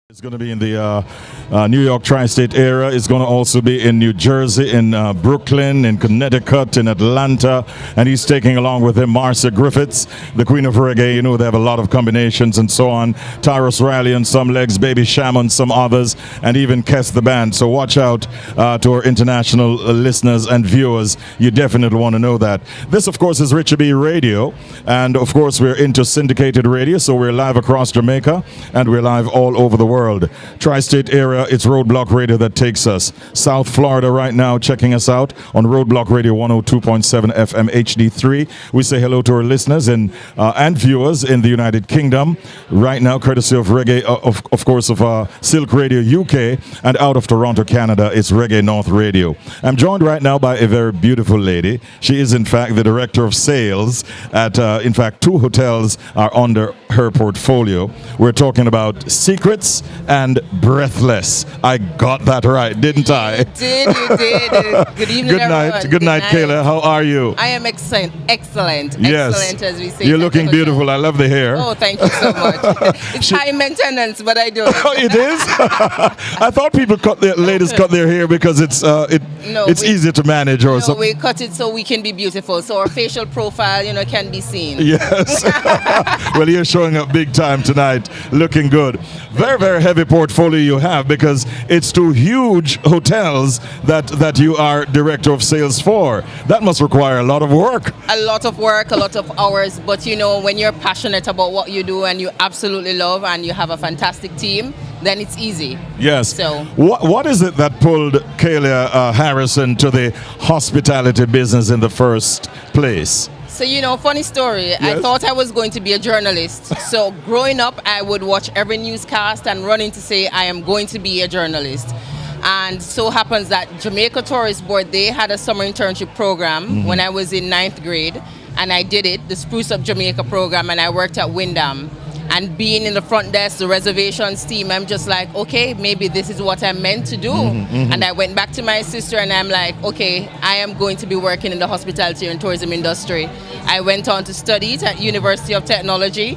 S1: It's going to be in the New York tri-state area. It's going to also be in New Jersey, in Brooklyn, in Connecticut, in Atlanta. And he's taking along with him Marcia Griffiths, the queen of reggae. You know, they have a lot of combinations and so on. Tyrus Riley on some legs, Baby Sham on some others, and even Kes the Band. So watch out to our international listeners and viewers. You definitely want to know that. This, of course, is Richard B Radio. And, of course, we're into syndicated radio. So we're live across Jamaica, and we're live all over the world. Tri-state area, it's Roadblock Radio that takes us. South Florida right now, checking us out on Roadblock Radio 102.7 FM HD3. We say hello to our listeners and viewers in the United Kingdom. Right now, courtesy of Reggae, of course, of Silk Radio UK, and out of Toronto, Canada, it's Reggae North Radio. I'm joined right now by a very beautiful lady. She is, in fact, the director of sales at, in fact, 2 hotels are under her portfolio. We're talking about Secrets and Breathless. I got that right, didn't I?
S17: You did. Good evening,
S1: Good night.
S17: everyone.
S1: Good night, Kayla. How are you?
S17: I am excellent.
S1: Yes.
S17: Excellent, as we say.
S1: You're looking beautiful. I love the hair.
S17: Oh, thank you so much. It's high maintenance, but I do it.
S1: Oh, it is? I thought ladies cut their hair because it's easier to manage or something.
S17: We cut it so we can be beautiful. So our facial profile, can be seen.
S1: Yes. Well, you're showing up big time tonight. Looking good. Very, very heavy portfolio you have, because it's two huge hotels that you are director of sales for. That must require a lot of work.
S17: A lot of work, a lot of hours, but you know, when you're passionate about what you do and you absolutely love and you have a fantastic team, then it's easy.
S1: Yes.
S17: So
S1: what is it that pulled Kayla Harrison to the hospitality business in the first place?
S17: So, you know, funny story. Yes. I thought I was going to be a journalist. So growing up, I would watch every newscast and running to say I am going to be a journalist. And so happens that Jamaica Tourist Board, they had a summer internship program when I was in 9th grade. And I did it, the Spruce Up Jamaica program, and I worked at Wyndham. And being in the front desk, the reservations team, I'm just like, okay, maybe this is what I'm meant to do. And I went back to my sister and I'm like, okay, I am going to be working in the hospitality and tourism industry. I went on to study at University of Technology,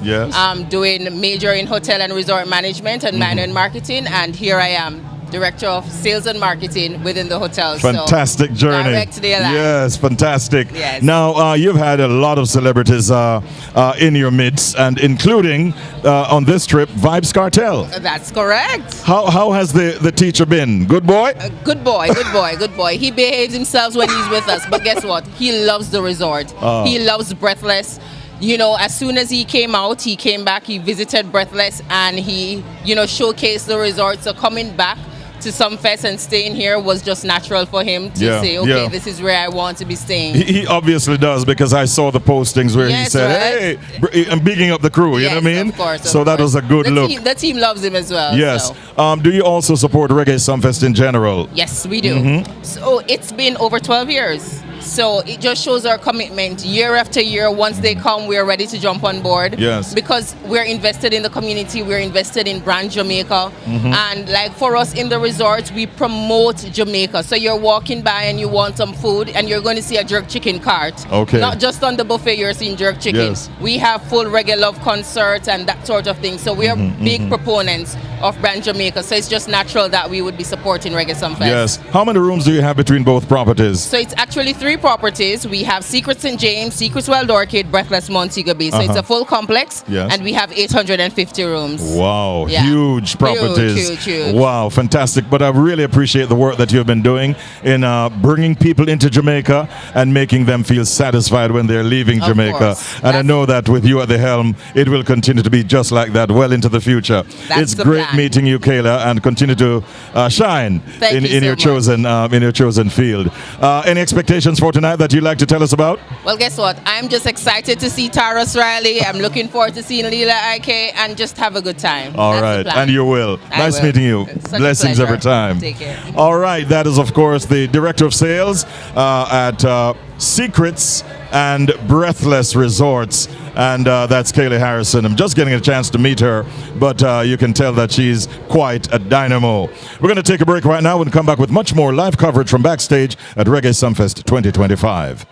S17: doing major in hotel and resort management and minor in marketing. And here I am, Director of Sales and Marketing within the hotel.
S1: Fantastic journey.
S17: Direct their line.
S1: Yes, fantastic.
S17: Yes.
S1: Now, you've had a lot of celebrities in your midst, and including on this trip, Vibes Cartel.
S17: That's correct.
S1: How has the teacher been? Good boy?
S17: Good boy, good boy, good boy. He behaves himself when he's with us, but guess what? He loves the resort. He loves Breathless. You know, as soon as he came out, he came back, he visited Breathless, and he, you know, showcased the resort. So coming back to Sumfest and staying here was just natural for him to say, okay, this is where I want to be staying. He
S1: obviously does, because I saw the postings where he said, hey, I'm bigging up the crew, you know what I mean?
S17: Of course,
S1: so that was a good look.
S17: The team loves him as well.
S1: Yes.
S17: So.
S1: Do you also support Reggae Sumfest in general?
S17: Yes, we do. So it's been over 12 years. So it just shows our commitment year after year. Once they come, we're ready to jump on board.
S1: Yes.
S17: Because we're invested in the community, we're invested in brand Jamaica. And like for us in the resorts, we promote Jamaica. So you're walking by and you want some food and you're going to see a jerk chicken cart.
S1: Okay.
S17: Not just on the buffet, you're seeing jerk chicken.
S1: Yes.
S17: We have full reggae love concerts and that sort of thing. So we are big proponents of brand Jamaica. So it's just natural that we would be supporting Reggae Sumfest.
S1: Yes. How many rooms do you have between both properties?
S17: So it's actually 3 properties. We have Secret St. James, Secret Wild Orchid, Breathless Montego Bay. So it's a full complex, and we have 850 rooms.
S1: Wow, huge properties.
S17: Huge.
S1: Wow, fantastic. But I really appreciate the work that you've been doing in bringing people into Jamaica and making them feel satisfied when they're leaving Jamaica. And I know that with you at the helm, it will continue to be just like that well into the future. It's great meeting you, Kayla, and continue to shine in your chosen field. Any expectations for tonight that you'd like to tell us about?
S17: Well, guess what? I'm just excited to see Taras Riley. I'm looking forward to seeing Leela IK and just have a good time.
S1: All right, and you will. Nice meeting you. Blessings every time.
S17: Take care.
S1: All right, that is, of course, the Director of Sales at Secrets and Breathless Resorts, and that's Kayla Harrison. I'm just getting a chance to meet her, but you can tell that she's quite a dynamo. We're going to take a break right now and come back with much more live coverage from backstage at Reggae Sumfest 2025.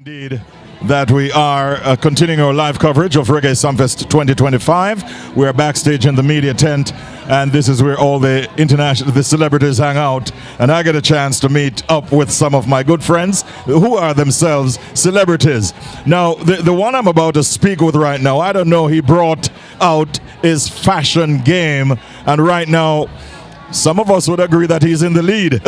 S1: Indeed, that we are continuing our live coverage of Reggae Sumfest 2025. We're backstage in the media tent, and this is where all the celebrities hang out. And I get a chance to meet up with some of my good friends who are themselves celebrities. Now, the one I'm about to speak with right now, I don't know, he brought out his fashion game, and right now, some of us would agree that he's in the lead.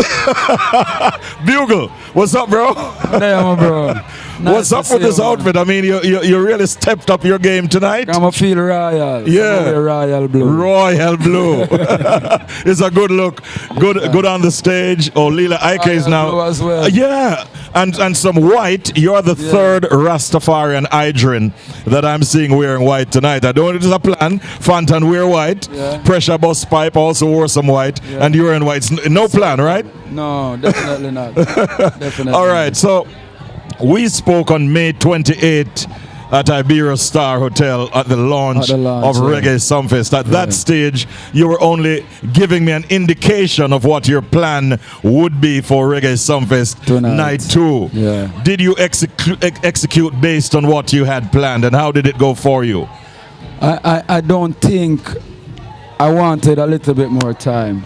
S1: Bugle, what's up, bro?
S18: Damn, bro. Nice
S1: what's up with this outfit? I mean, you really stepped up your game tonight.
S18: I'm a feel royal.
S1: Yeah,
S18: royal blue.
S1: Royal blue. It's a good look. Good on the stage. Oh, Lila Ike is now.
S18: Blue as well.
S1: Yeah, and some white. You're the third Rastafarian Idrin that I'm seeing wearing white tonight. I don't know if it's a plan. Fantan wear white.
S18: Yeah.
S1: Pressure Bus Pipe also wore some white.
S18: Yeah.
S1: And you're in white. No plan, right?
S18: No, definitely not. Definitely.
S1: All right, so we spoke on May 28th at Iberia Star Hotel at the launch of Reggae Sumfest. At that stage, you were only giving me an indication of what your plan would be for Reggae Sumfest Night 2.
S18: Yeah.
S1: Did you execute based on what you had planned, and how did it go for you?
S18: I don't think I wanted a little bit more time.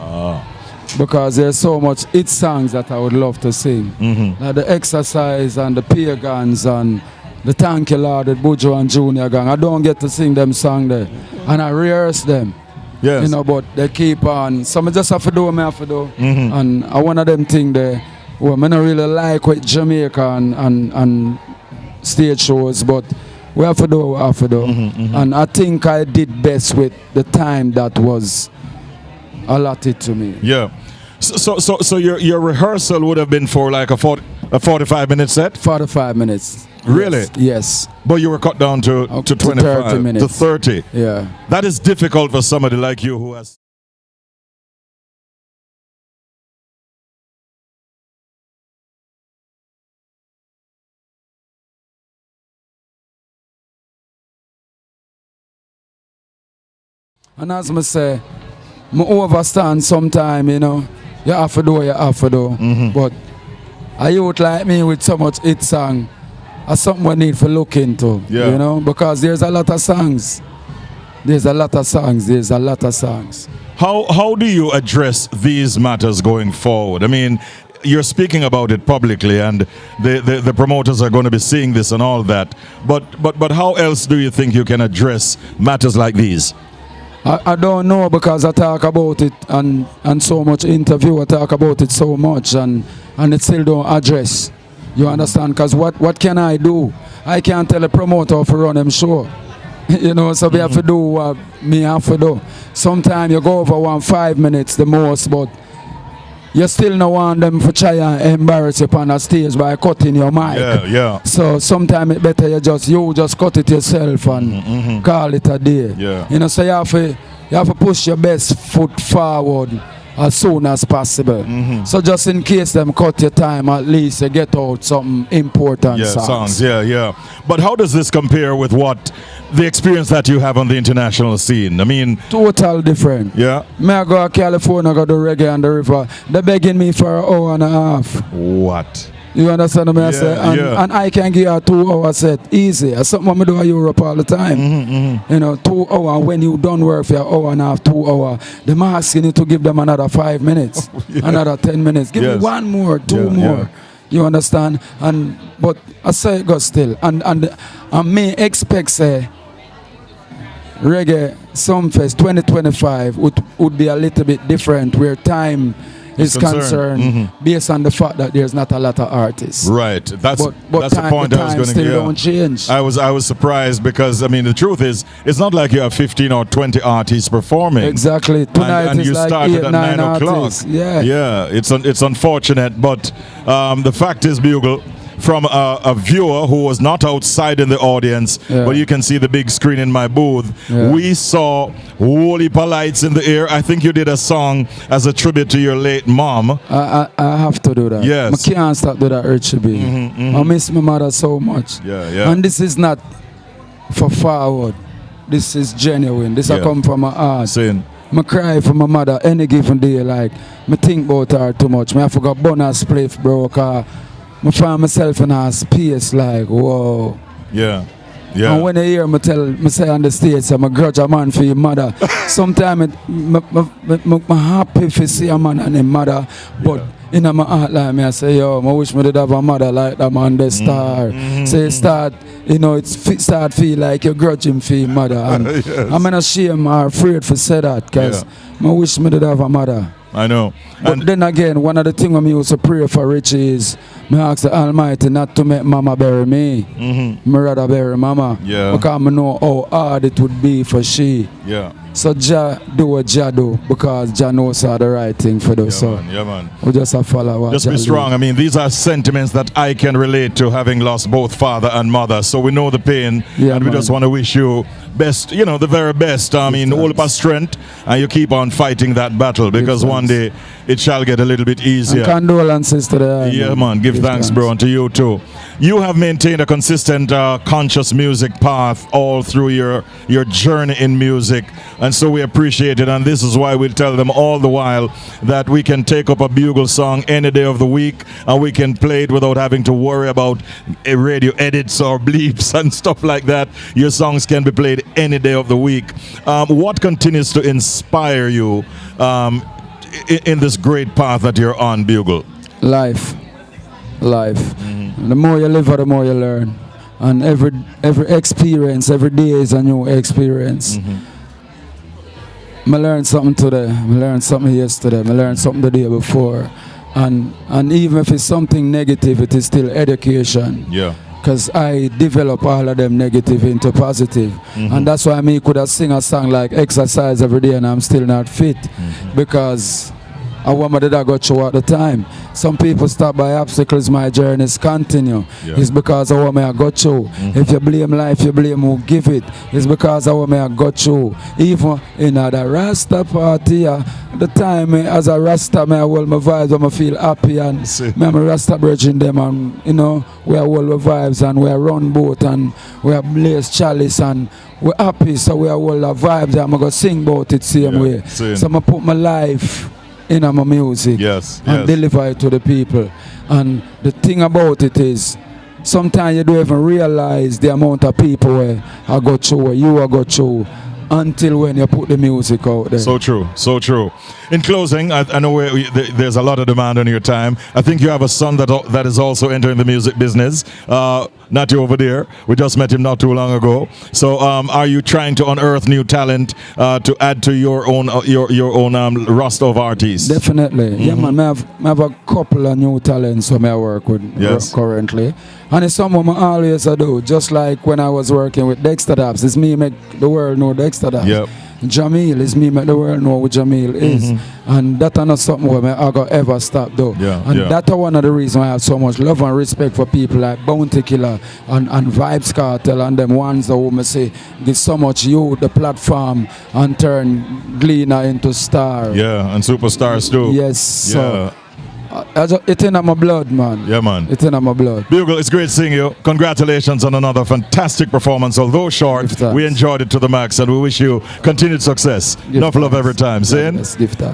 S18: Because there's so much hit songs that I would love to sing. Like the Exercise and the Pagans and the Thank You Lord, the Bujo and Junior Gang. I don't get to sing them songs there. And I rehearse them.
S1: Yes.
S18: You know, but they keep on. Some just have to do what I have to do. And I one of them things there where I don't really like with Jamaica and stage shows, but we have to do what we have to do. And I think I did best with the time that was allotted to me.
S1: Yeah. So your rehearsal would have been for like a 45-minute set?
S18: 45 minutes.
S1: Really?
S18: Yes.
S1: But you were cut down to 25.
S18: 30 minutes.
S1: To 30.
S18: Yeah.
S1: That is difficult for somebody like you who has...
S18: And as I say, I overstand sometime, you know. You have to do what you have to do. But a youth like me with so much hit song, that's something we need to look into, you know, because there's a lot of songs. There's a lot of songs.
S1: How do you address these matters going forward? I mean, you're speaking about it publicly, and the promoters are going to be seeing this and all that. But how else do you think you can address matters like these?
S18: I don't know, because I talk about it and so much interview, I talk about it so much and it still don't address. You understand? Because what can I do? I can't tell a promoter to run them show. You know, so we have to do what me have to do. Sometimes you go over 5 minutes the most, but you still don't want them to try and embarrass you on a stage by cutting your mic.
S1: Yeah.
S18: So sometimes it's better you just cut it yourself and call it a day.
S1: Yeah.
S18: You know, so you have to push your best foot forward as soon as possible. So just in case them cut your time, at least you get out something important.
S1: Songs. Yeah. But how does this compare with the experience that you have on the international scene? I mean,
S18: total different.
S1: Yeah.
S18: Me I go to California, go to Reggae on the river. They're begging me for an hour and a half.
S1: What?
S18: You understand what I say? And I can give a 2 hour set easy. That's something I do in Europe all the time. You know, 2 hours. When you done work for an hour and a half, 2 hours, they're asking you to give them another 5 minutes, another 10 minutes. Give me one more, two more. You understand? But I say it goes still. And may expect say Reggae Sumfest 2025 would be a little bit different, where time is concerned based on the fact that there's not a lot of artists.
S1: Right. That's the point I was going to
S18: still don't change.
S1: I was surprised, because I mean the truth is it's not like you have 15 or 20 artists performing.
S18: Exactly. Tonight
S1: and
S18: is
S1: you
S18: like
S1: started
S18: 8,
S1: at
S18: 9
S1: 9 o'clock.
S18: artists. Yeah.
S1: It's unfortunate, but the fact is, Bugle, from a viewer who was not outside in the audience, but you can see the big screen in my booth, we saw Wally Lights in the air. I think you did a song as a tribute to your late mom.
S18: I have to do that.
S1: Yes.
S18: I can't stop doing that, Urchaby. I miss my mother so much.
S1: Yeah.
S18: And this is not for forward. This is genuine. This I come from my heart. I cry for my mother any given day. Like, I think about her too much. I forgot bonus play, bro. I find myself in a space like, whoa.
S1: Yeah. Yeah.
S18: And when I hear me say on the stage, I'm a grudge a man for your mother. Sometimes I'm happy to see a man and his mother, but in my heart like me, I say, yo, I wish me did have a mother like that man, the star. So you start, start feel like you're grudging for your mother. And yes. I'm not ashamed or afraid to say that, because I wish me did have a mother.
S1: I know.
S18: But then again, one of the things I used to pray for Richie is, I ask the Almighty not to make mama bury me. Me rather bury mama.
S1: Yeah.
S18: Because I know how hard it would be for she.
S1: Yeah.
S18: So Jah do what Jah do, because Jah knows how the right thing for those.
S1: Yeah, man.
S18: We just have to follow what
S1: Just
S18: Jah
S1: be strong.
S18: do.
S1: I mean, these are sentiments that I can relate to, having lost both father and mother. So we know the pain, and we just want to wish you best, the very best. I mean, all of our strength, and you keep on fighting that battle, because one day it shall get a little bit easier.
S18: And condolences to the
S1: yeah, man. Give thanks, bro, and to you too. You have maintained a consistent, conscious music path all through your journey in music, and so we appreciate it. And this is why we tell them all the while that we can take up a Bugle song any day of the week, and we can play it without having to worry about radio edits or bleeps and stuff like that. Your songs can be played any day of the week. What continues to inspire you in this great path that you're on, Bugle?
S18: Life. The more you live, the more you learn. And every experience, every day is a new experience. I learned something today, I learned something yesterday, I learned something the day before. And even if it's something negative, it is still education.
S1: Yeah.
S18: Because I develop all of them negative into positive. And that's why I could have sing a song like exercise every day and I'm still not fit. Because I want my dad to go through at the time. Some people stop by obstacles, my journeys continue.
S1: Yeah.
S18: It's because I want me to go through. If you blame life, you blame who give it. It's because I want me to go through. Even in the Rasta party, the time as a Rasta, I hold my vibes, I feel happy, and I'm a Rasta bridging them, and we are hold my vibes, and we are run boat, and we are blaze chalice, and we're happy, so we are hold the vibes, and I'm going to sing about it same way.
S1: Same.
S18: So I put my life in my music and deliver it to the people. And the thing about it is, sometimes you don't even realize the amount of people where I go through, where you are go through, until when you put the music out there.
S1: So true, so true. In closing, I know there's a lot of demand on your time. I think you have a son that is also entering the music business. Not you over there. We just met him not too long ago. So are you trying to unearth new talent to add to your own roster of artists?
S18: Definitely. Yeah, man. I have a couple of new talents who I work with currently. And it's something I always do. Just like when I was working with Dexter Daps. It's me make the world know Dexter Daps.
S1: Yep.
S18: Jamil is me make the world know who Jamil is. And that's not something where I go ever stop though. That's one of the reasons I have so much love and respect for people like Bounty Killer and Vibes Cartel and them ones that who say give so much youth the platform and turn Gleaner into star.
S1: Yeah, and superstars too.
S18: Yes.
S1: Yeah.
S18: So, it's in my blood, man.
S1: Yeah, man.
S18: It's in my blood.
S1: Bugle, it's great seeing you. Congratulations on another fantastic performance. Although short, we enjoyed it to the max, and we wish you continued success. Enough love every time. Saying?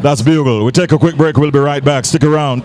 S1: That's Bugle. We take a quick break. We'll be right back. Stick around.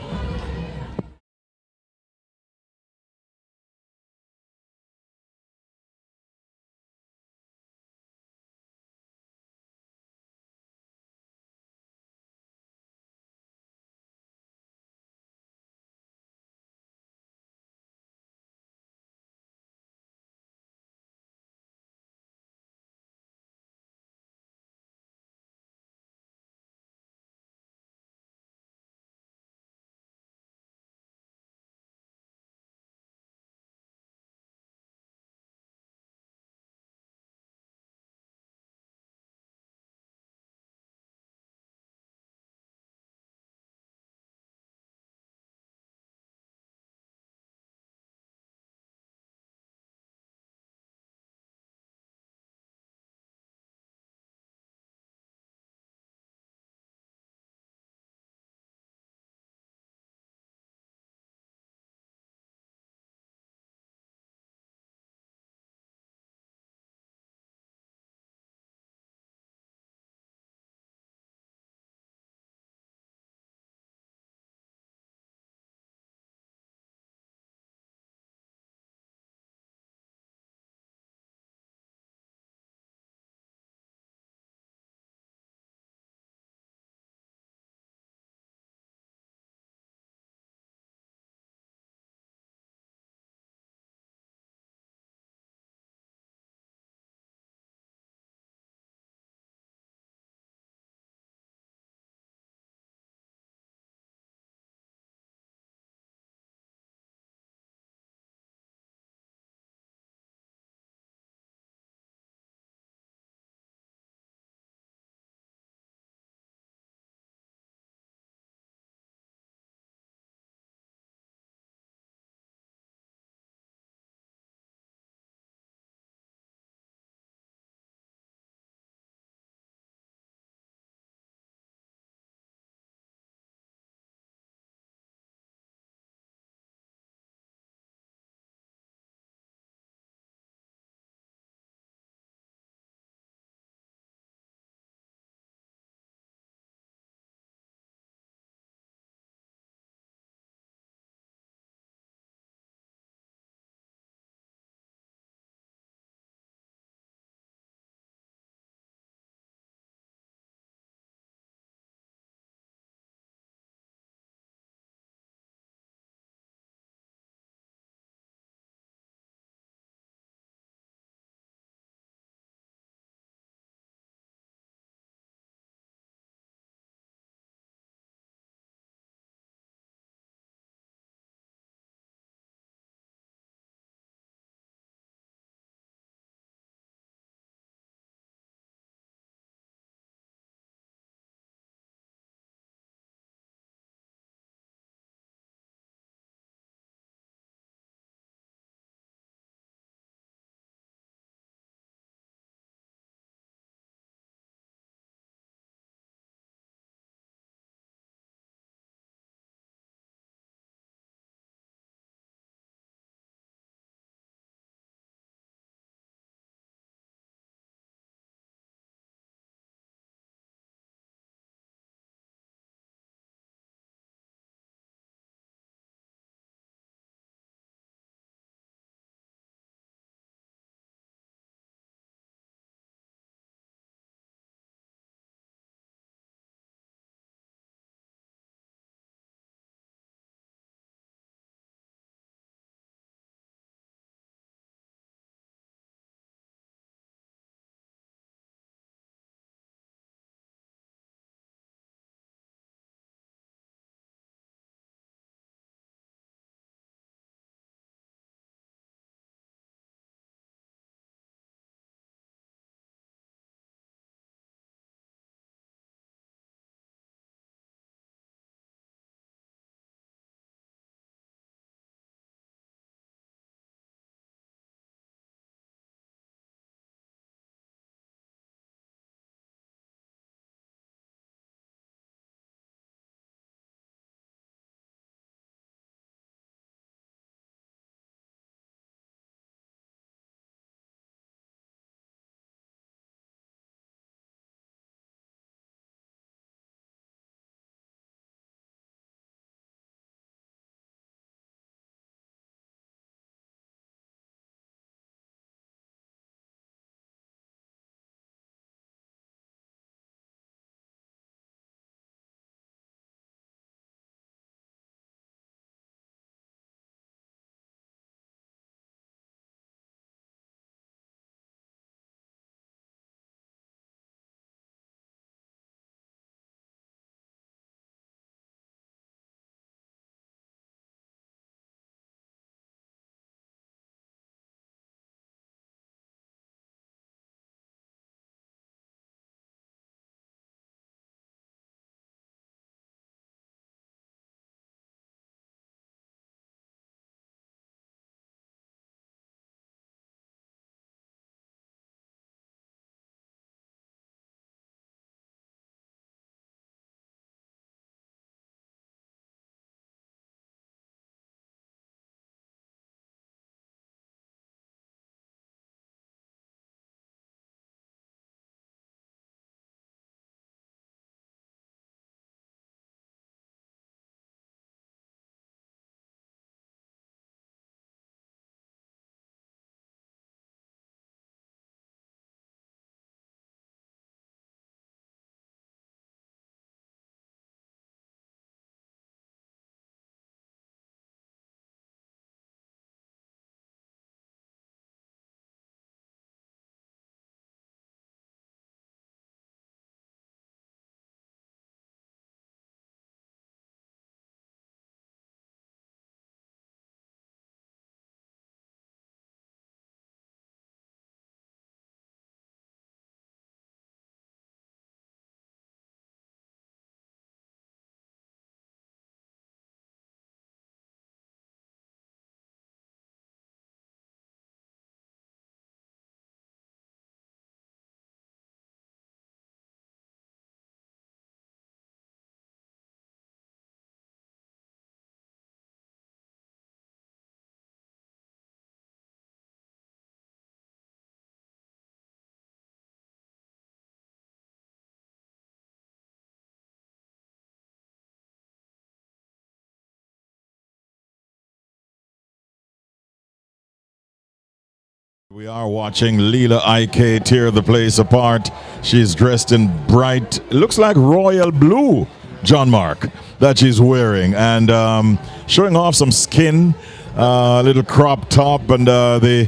S1: We are watching Leela IK tear the place apart. She's dressed in bright, looks like royal blue, John Mark, that she's wearing, and showing off some skin, little crop top, and the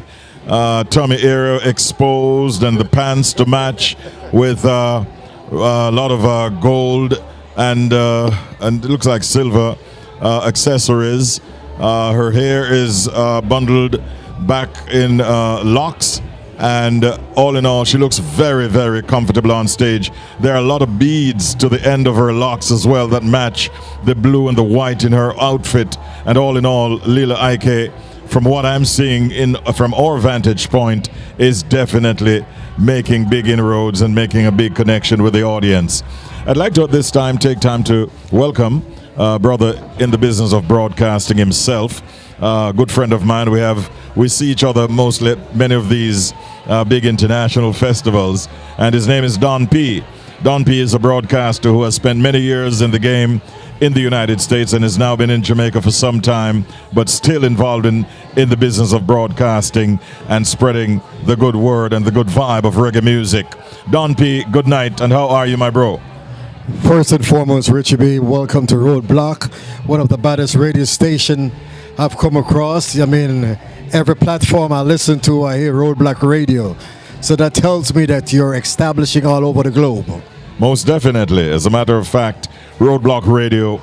S1: tummy area exposed, and the pants to match with a lot of gold and it looks like silver accessories. Her hair is bundled back in locks, and all in all, she looks very, very comfortable on stage. There are a lot of beads to the end of her locks as well that match the blue and the white in her outfit. And all in all, Leela IK, from what I'm seeing from our vantage point, is definitely making big inroads and making a big connection with the audience. I'd like to at this time take time to welcome brother in the business of broadcasting himself, good friend of mine. We see each other mostly at many of these big international festivals, and his name is Don P. Don P is a broadcaster who has spent many years in the game in the United States and has now been in Jamaica for some time, but still involved in the business of broadcasting and spreading the good word and the good vibe of reggae music. Don P, good night, and how are you, my bro?
S19: First and foremost, Richie B, welcome to Roadblock, one of the baddest radio station I've come across. I mean, every platform I listen to, I hear Roadblock Radio. So that tells me that you're establishing all over the globe.
S1: Most definitely. As a matter of fact, Roadblock Radio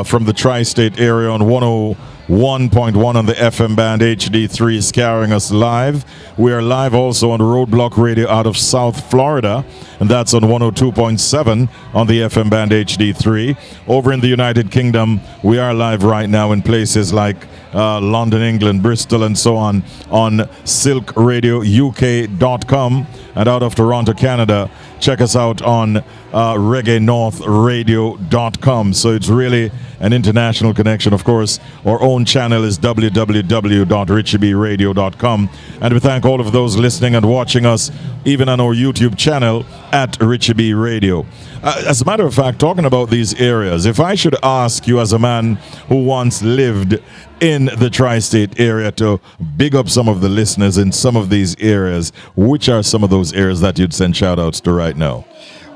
S1: from the tri-state area on 101.1 on the FM band HD3 is carrying us live. We are live also on Roadblock Radio out of South Florida, and that's on 102.7 on the FM band HD3. Over in the United Kingdom, we are live right now in places like London, England, Bristol, and so on silkradiouk.com. And out of Toronto, Canada, check us out on reggaenorthradio.com. So it's really an international connection. Of course, our own channel is www.richiebradio.com. And we thank all of those listening and watching us, even on our YouTube channel at Richie B Radio. As a matter of fact, talking about these areas, if I should ask you as a man who once lived in the tri-state area to big up some of the listeners in some of these areas, which are some of those areas that you'd send shout-outs to right now?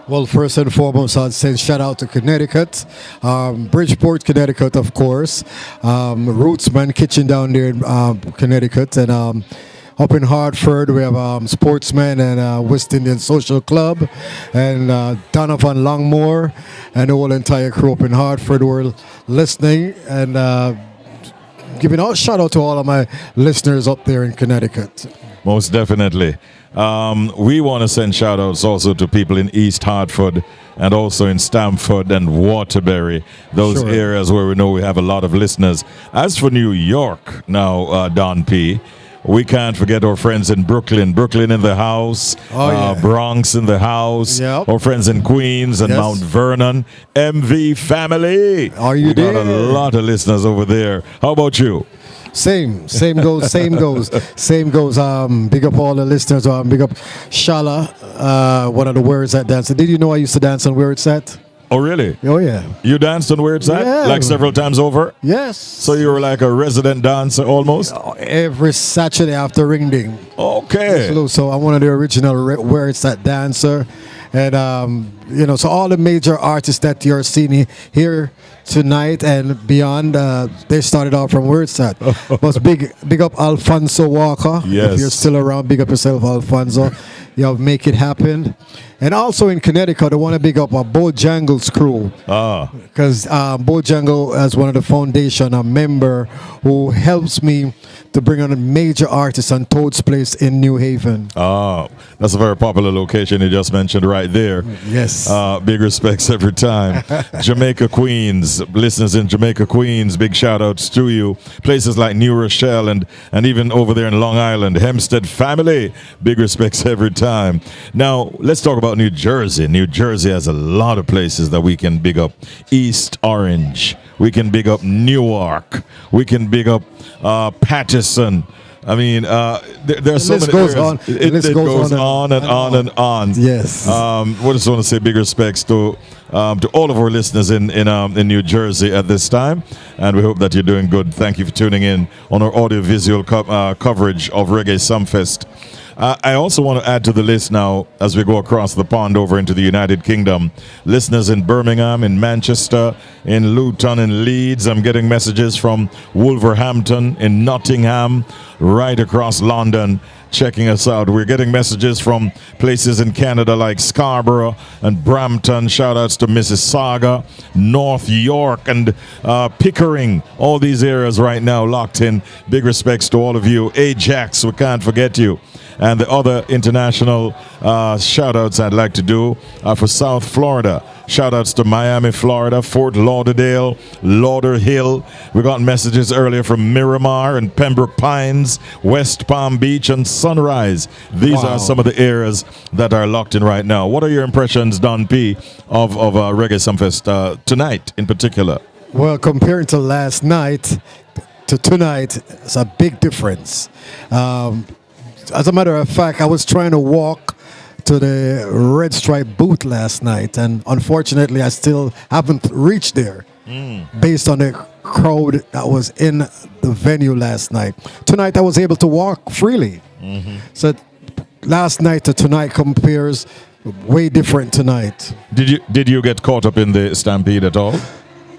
S19: Well, first and foremost, I'd send shout out to Connecticut, Bridgeport, Connecticut, of course, Rootsman Kitchen down there in Connecticut, and up in Hartford, we have Sportsman and West Indian Social Club, and Donovan Longmore, and the whole entire crew up in Hartford who are listening, and giving a shout out to all of my listeners up there in Connecticut.
S1: Most definitely. We want to send shout outs also to people in East Hartford and also in Stamford and Waterbury, those areas where we know we have a lot of listeners. As for New York now, Don P., we can't forget our friends in Brooklyn. Brooklyn in the house, Bronx in the house, our friends in Queens and Mount Vernon. MV family.
S19: Are you there?
S1: We got a lot of listeners over there. How about you?
S19: Same goes. Big up all the listeners. Big up Shala, one of the Where It's At dancer. Did you know I used to dance on Where It's At?
S1: Oh, really?
S19: Oh, yeah.
S1: You danced on Where It's At?
S19: Yeah.
S1: Like several times over?
S19: Yes.
S1: So you were like a resident dancer almost?
S19: Every Saturday after Ring Ding.
S1: Okay.
S19: So I'm one of the original Where It's At dancer. And, so all the major artists that you're seeing here tonight and beyond, they started off from Where It's At. But big up Alfonso Walker.
S1: Yes.
S19: If you're still around, big up yourself, Alfonso. Make it happen. And also in Connecticut, I want to big up Bojangles crew. Because Bojangle, as one of the foundation, a member who helps me to bring on a major artist on Toad's Place in New Haven.
S1: That's a very popular location you just mentioned right there.
S19: Yes.
S1: Big respects every time. Jamaica, Queens, listeners in Jamaica, Queens, big shout outs to you. Places like New Rochelle and even over there in Long Island, Hempstead family, big respects every time. Now, let's talk about New Jersey. New Jersey has a lot of places that we can big up. East Orange. We can big up Newark. We can big up Patterson. I mean, there's so many
S19: goes
S1: areas.
S19: on.
S1: It goes on and on and on.
S19: Yes.
S1: We just want to say big respects to all of our listeners in New Jersey at this time, and we hope that you're doing good. Thank you for tuning in on our audio-visual coverage of Reggae Sumfest. I also want to add to the list now, as we go across the pond over into the United Kingdom, listeners in Birmingham, in Manchester, in Luton, in Leeds. I'm getting messages from Wolverhampton, in Nottingham, right across London, checking us out. We're getting messages from places in Canada like Scarborough and Brampton. Shout outs to Mississauga, North York, and Pickering. All these areas right now locked in. Big respects to all of you. Ajax, we can't forget you. And the other international shout outs I'd like to do are for South Florida. Shout outs to Miami, Florida, Fort Lauderdale, Lauderhill. We got messages earlier from Miramar and Pembroke Pines, West Palm Beach, and Sunrise. These are some of the areas that are locked in right now. What are your impressions, Don P, of Reggae Sumfest tonight in particular?
S19: Well, comparing to last night to tonight, it's a big difference. As a matter of fact, I was trying to walk to the Red Stripe booth last night, and unfortunately, I still haven't reached there based on the crowd that was in the venue last night. Tonight, I was able to walk freely. So last night to tonight compares way different tonight.
S1: Did you get caught up in the stampede at all?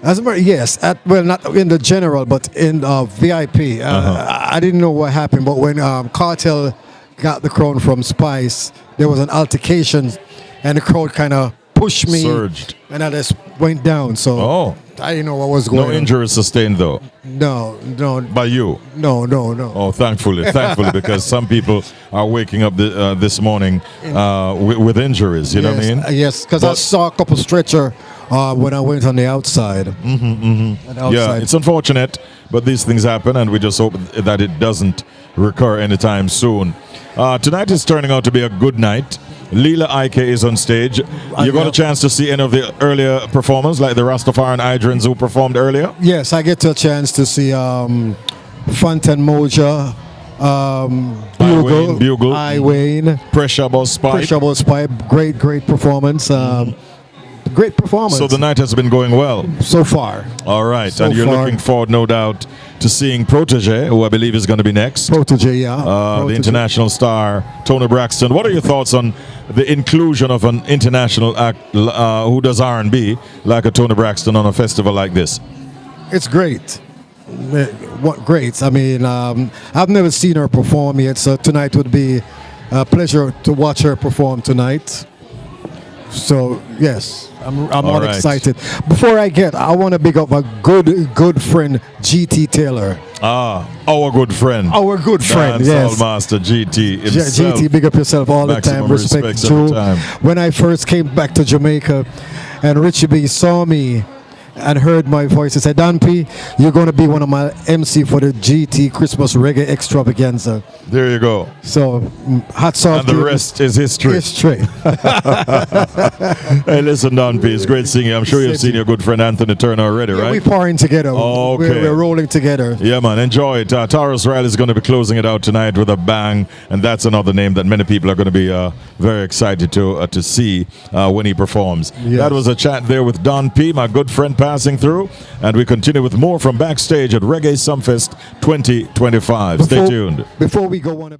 S19: As a matter, yes. Well, not in the general, but in VIP. I didn't know what happened, but when Cartel got the crown from Spice, there was an altercation, and the crowd kind of pushed me,
S1: surged,
S19: and I just went down. So I didn't know what was going on.
S1: No injuries sustained, though.
S19: No.
S1: By you?
S19: No.
S1: Oh, thankfully, because some people are waking up this morning with injuries. You know what I mean?
S19: Yes, because I saw a couple stretcher when I went on the outside.
S1: Yeah, it's unfortunate, but these things happen, and we just hope that it doesn't recur anytime soon. Tonight is turning out to be a good night. Leela Ike is on stage. You got a chance to see any of the earlier performers, like the Rastafarian Hydrants who performed earlier?
S19: Yes, I get a chance to see Fantan Mojah,
S1: Bugle,
S19: Wayne,
S1: Pressure Boss Pipe.
S19: Great performance. Great performance.
S1: So the night has been going well
S19: so far.
S1: All right, and you're looking forward, no doubt, to seeing Protege, who I believe is going to be next.
S19: Protege, yeah.
S1: The international star, Tony Braxton. What are your thoughts on the inclusion of an international act who does R&B, like a Tony Braxton, on a festival like this?
S19: It's great. What great. I mean, I've never seen her perform yet, so tonight would be a pleasure to watch her perform tonight. So, yes, I'm all excited. Before I want to big up a good friend, GT Taylor.
S1: Our good friend.
S19: Our good friend, yes.
S1: Dancehall Master GT himself.
S19: GT, big up yourself all
S1: Maximum
S19: the time. Respect you. When I first came back to Jamaica and Richie B saw me and heard my voice, he said, Don P, you're going to be one of my MC for the GT Christmas Reggae Extravaganza.
S1: There you go.
S19: So, hats off.
S1: And the rest is history. Hey, listen, Don P, it's great seeing you. I'm sure you've seen your good friend Anthony Turner already, right?
S19: We're pouring together.
S1: Okay.
S19: We're rolling together.
S1: Yeah, man, enjoy it. Taurus Riley is going to be closing it out tonight with a bang, and that's another name that many people are going to be very excited to see when he performs. Yes. That was a chat there with Don P, my good friend passing through, and we continue with more from backstage at Reggae Sumfest 2025. Stay tuned.
S19: Before we go on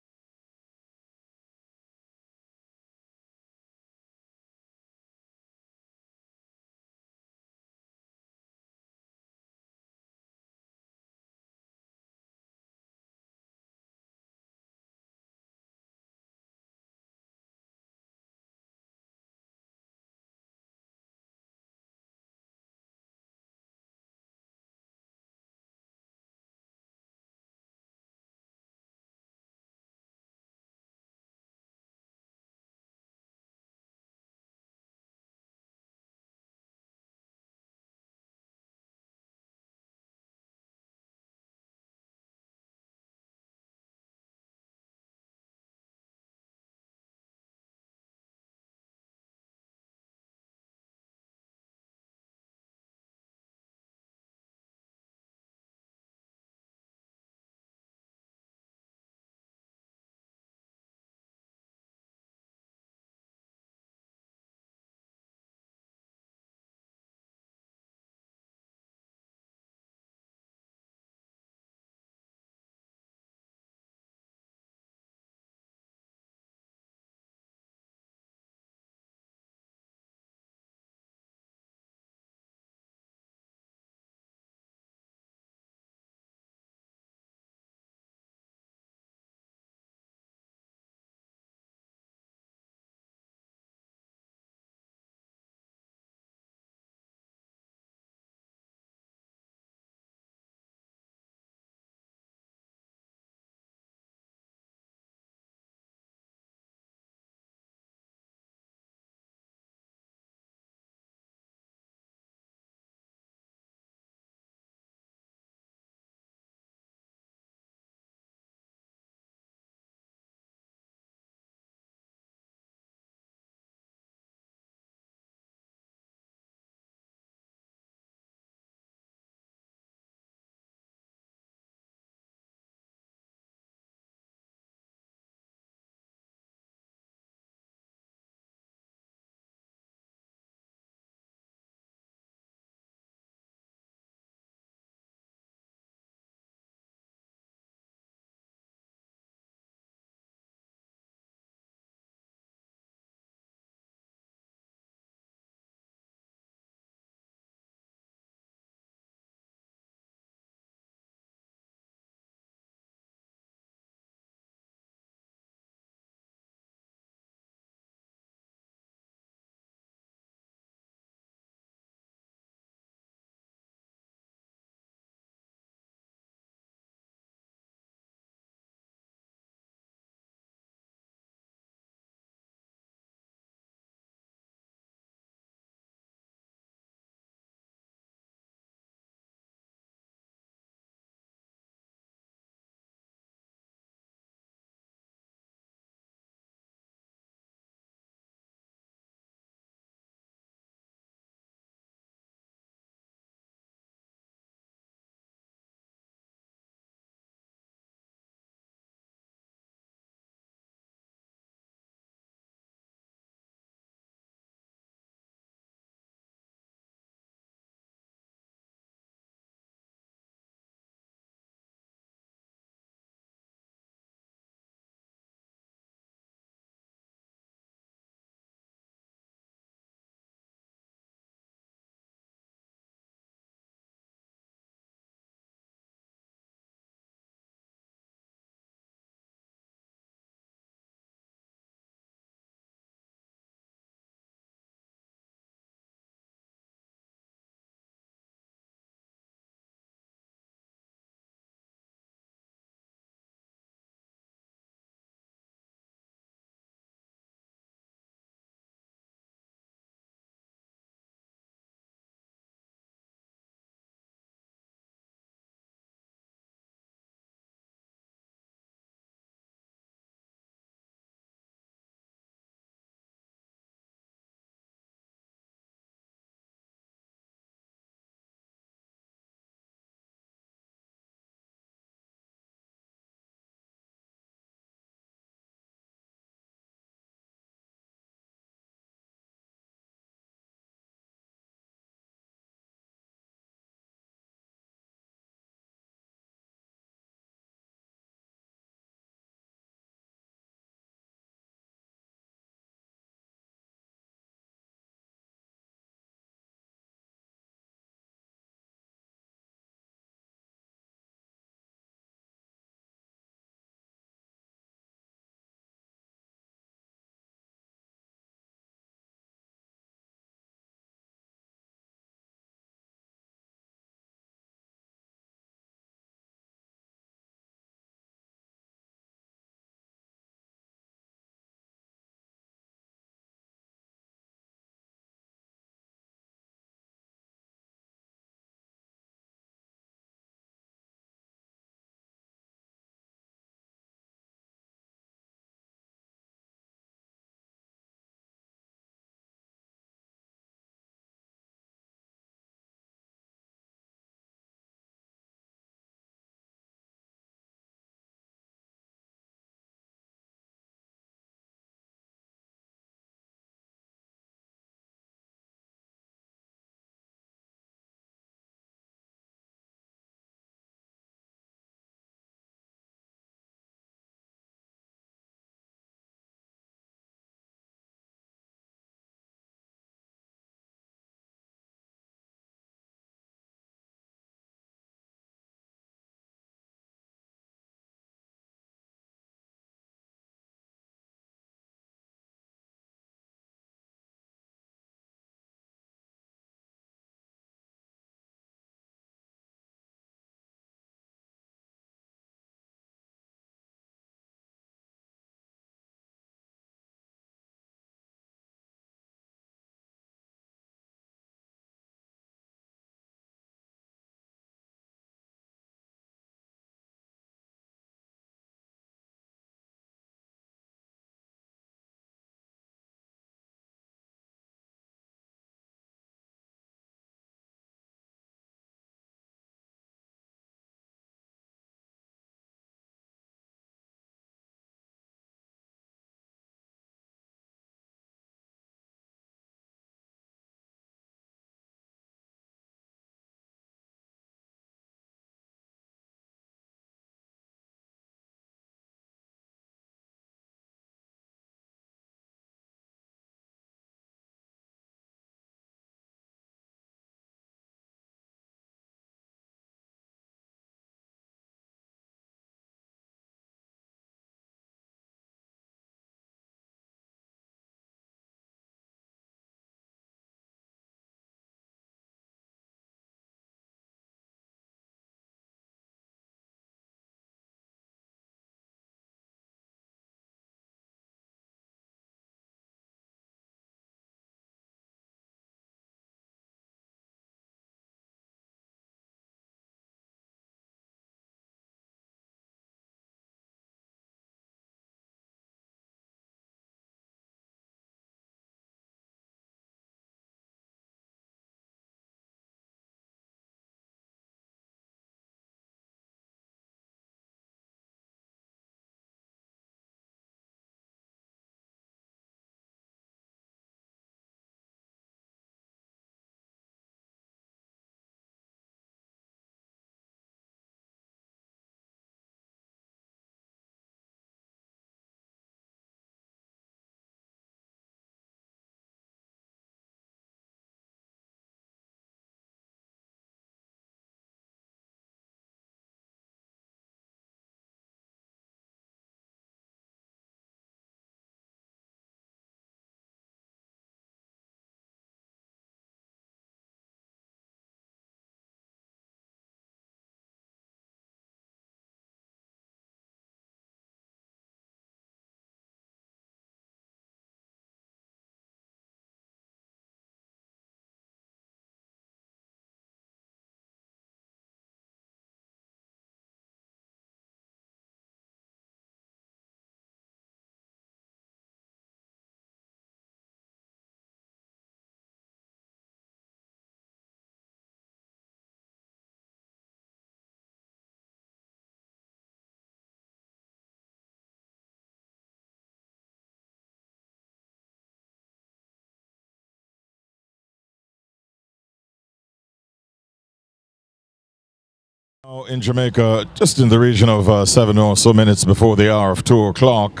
S1: Now in Jamaica, just in the region of 7 or so minutes before the hour of 2 o'clock,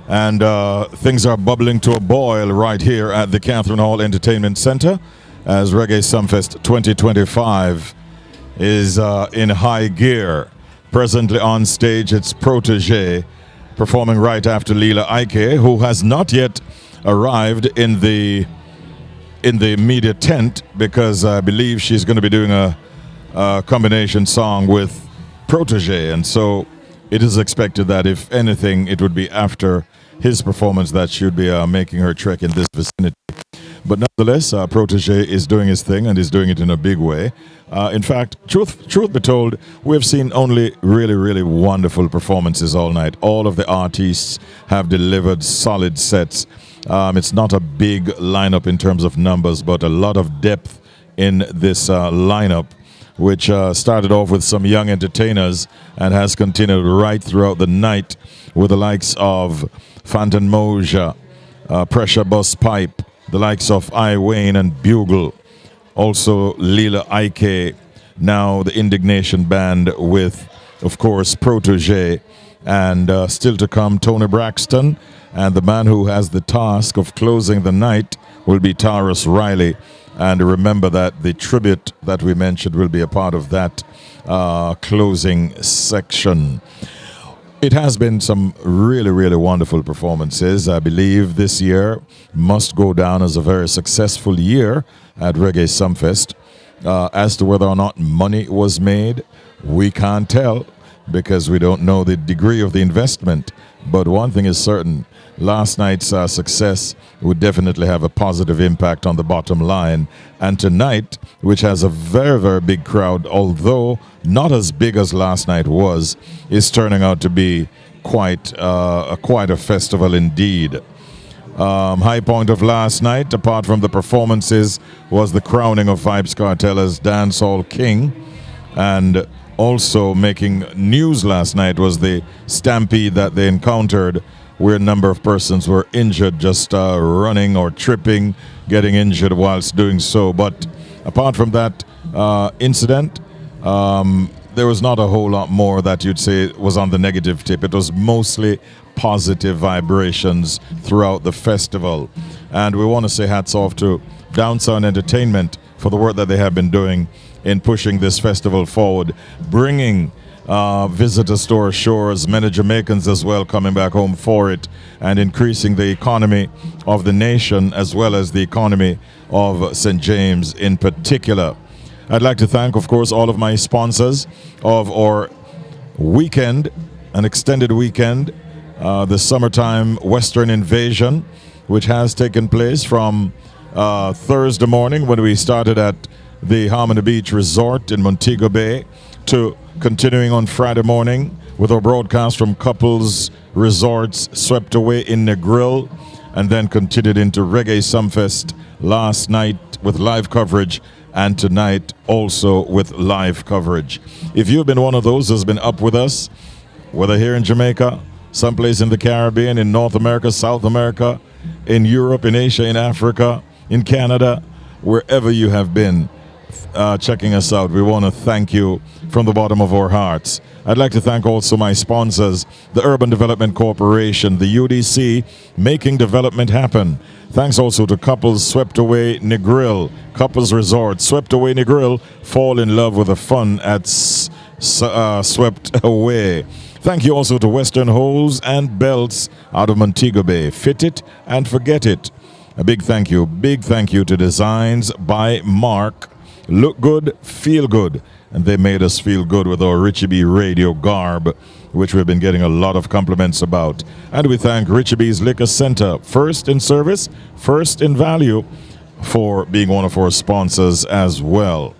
S1: and things are bubbling to a boil right here at the Catherine Hall Entertainment Center as Reggae Sumfest 2025 is in high gear. Presently on stage, it's Protégé performing right after Leela Ike, who has not yet arrived in the media tent because I believe she's going to be doing a combination song with Protégé, and so it is expected that if anything, it would be after his performance that she'd be making her trek in this vicinity. But nonetheless, Protégé is doing his thing and is doing it in a big way. In fact, truth be told, we have seen only really wonderful performances all night. All of the artists have delivered solid sets. It's not a big lineup in terms of numbers, but a lot of depth in this lineup, which started off with some young entertainers and has continued right throughout the night with the likes of Fantan Mojah, Pressure Bus Pipe, the likes of Wayne and Bugle, also Leela Ike, now the Indignation Band with, of course, Protégé, and still to come Tony Braxton, and the man who has the task of closing the night will be Taurus Riley. And remember that the tribute that we mentioned will be a part of that closing section. It has been some really wonderful performances. I believe this year must go down as a very successful year at Reggae Sumfest. As to whether or not money was made, we can't tell because we don't know the degree of the investment. But one thing is certain, last night's success would definitely have a positive impact on the bottom line. And tonight, which has a very big crowd, although not as big as last night was, is turning out to be quite a festival indeed. High point of last night, apart from the performances, was the crowning of Vybz Kartel as Dancehall King. And also making news last night was the stampede that they encountered, where a number of persons were injured just running or tripping, getting injured whilst doing so. But apart from that incident, there was not a whole lot more that you'd say was on the negative tip. It was mostly positive vibrations throughout the festival. And we want to say hats off to Downsound Entertainment for the work that they have been doing in pushing this festival forward, bringing visitors to our shores, many Jamaicans as well coming back home for it, and increasing the economy of the nation as well as the economy of St. James in particular. I'd like to thank, of course, all of my sponsors of our weekend, an extended weekend, the Summertime Western Invasion, which has taken place from Thursday morning when we started at the Harmony Beach Resort in Montego Bay, to continuing on Friday morning with our broadcast from Couples Resorts swept away in Negril, and then continued into Reggae Sumfest last night with live coverage, and tonight also with live coverage. If you've been one of those who's been up with us, whether here in Jamaica, someplace in the Caribbean, in North America, South America, in Europe, in Asia, in Africa, in Canada, wherever you have been checking us out, we want to thank you from the bottom of our hearts. I'd like to thank also my sponsors, the Urban Development Corporation, the UDC, making development happen. Thanks also to Couples Swept Away Negril, Couples Resort, Swept Away Negril, fall in love with the fun at Swept Away. Thank you also to Western Hose and Belts out of Montego Bay. Fit it and forget it. A big thank you to Designs by Mark. Look good, feel good. And they made us feel good with our Richie B radio garb, which we've been getting a lot of compliments about. And we thank Richie B's Liquor Center, first in service, first in value, for being one of our sponsors as well.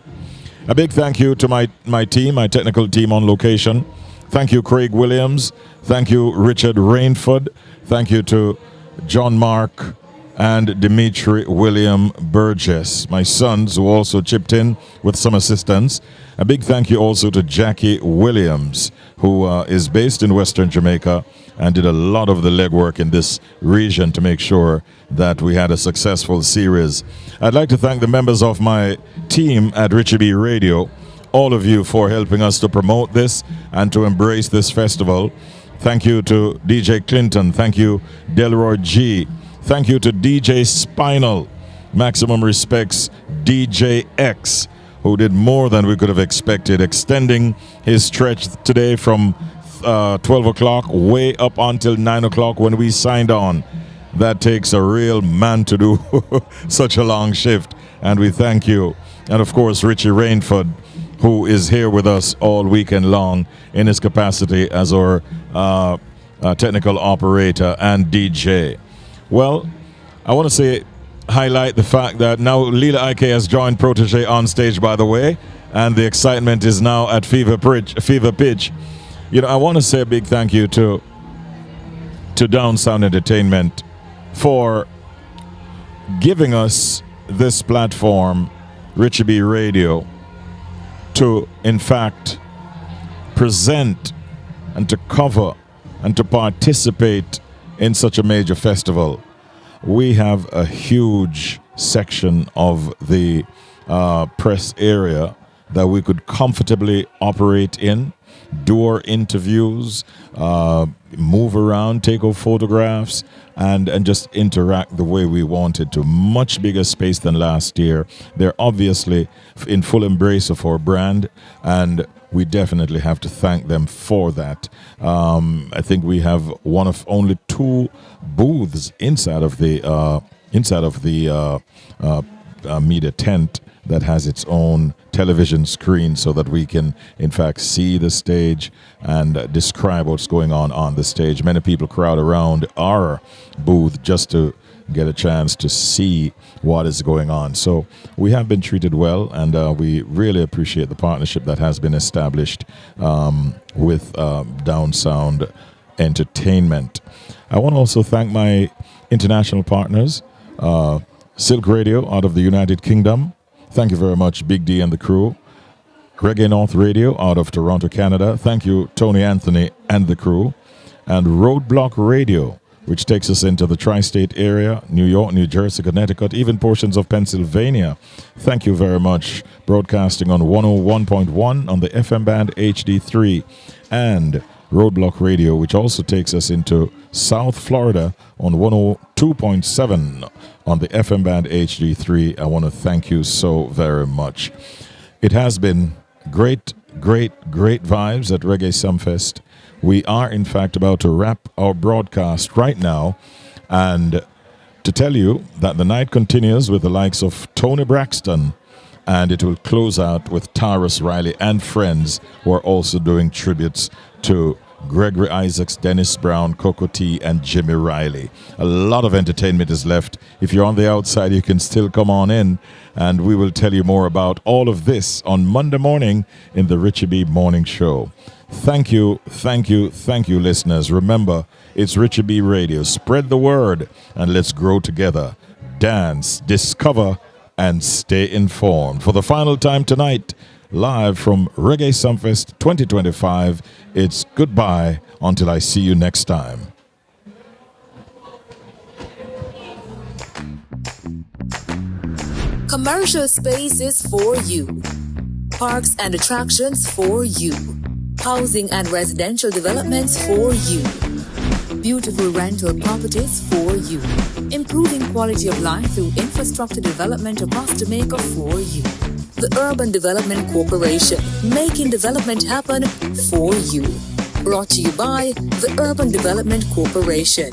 S1: A big thank you to my team, my technical team on location. Thank you, Craig Williams. Thank you, Richard Rainford. Thank you to John Mark and Dimitri William Burgess, my sons, who also chipped in with some assistance. A big thank you also to Jackie Williams, who is based in Western Jamaica and did a lot of the legwork in this region to make sure that we had a successful series. I'd like to thank the members of my team at Richie B Radio, all of you for helping us to promote this and to embrace this festival. Thank you to DJ Clinton. Thank you, Delroy G. Thank you to DJ Spinal. Maximum respects, DJ X, who did more than we could have expected, extending his stretch today from 12 o'clock way up until 9 o'clock when we signed on. That takes a real man to do such a long shift, and we thank you. And of course, Richie Rainford, who is here with us all weekend long in his capacity as our technical operator and DJ. Well, I want to highlight the fact that now Leela IK has joined Protege on stage, by the way, and the excitement is now at fever pitch. You know, I want to say a big thank you to Down Sound Entertainment for giving us this platform, Richie B Radio, to in fact present and to cover and to participate in such a major festival. We have a huge section of the press area that we could comfortably operate in, do our interviews, move around, take our photographs, and just interact the way we wanted to. Much bigger space than last year. They're obviously in full embrace of our brand, and we definitely have to thank them for that. I think we have one of only 2 booths inside of the media tent that has its own television screen so that we can in fact see the stage and describe what's going on the stage. Many people crowd around our booth just to get a chance to see what is going on. So we have been treated well, and we really appreciate the partnership that has been established with Down Sound Entertainment. I want to also thank my international partners, Silk Radio out of the United Kingdom. Thank you very much, Big D and the crew. Reggae North Radio out of Toronto, Canada. Thank you, Tony Anthony and the crew. And Roadblock Radio, which takes us into the tri-state area, New York, New Jersey, Connecticut, even portions of Pennsylvania. Thank you very much. Broadcasting on 101.1 on the FM band HD3. And Roadblock Radio, which also takes us into South Florida on 102.7 on the FM band HD3. I want to thank you so very much. It has been great vibes at Reggae Sumfest. We are, in fact, about to wrap our broadcast right now, and to tell you that the night continues with the likes of Tony Braxton, and it will close out with Taurus Riley and friends, who are also doing tributes to Gregory Isaacs, Dennis Brown, Coco T, and Jimmy Riley. A lot of entertainment is left. If you're on the outside, you can still come on in, and we will tell you more about all of this on Monday morning in the Richie B Morning Show. Thank you, listeners. Remember, it's Richie B Radio. Spread the word, and let's grow together. Dance, discover, and stay informed. For the final time tonight, live from Reggae Sumfest 2025, it's goodbye until I see you next time.
S2: Commercial spaces for you. Parks and attractions for you. Housing and residential developments for you. Beautiful rental properties for you. Improving quality of life through infrastructure development across Jamaica for you. The Urban Development Corporation, making development happen for you. Brought to you by the Urban Development Corporation.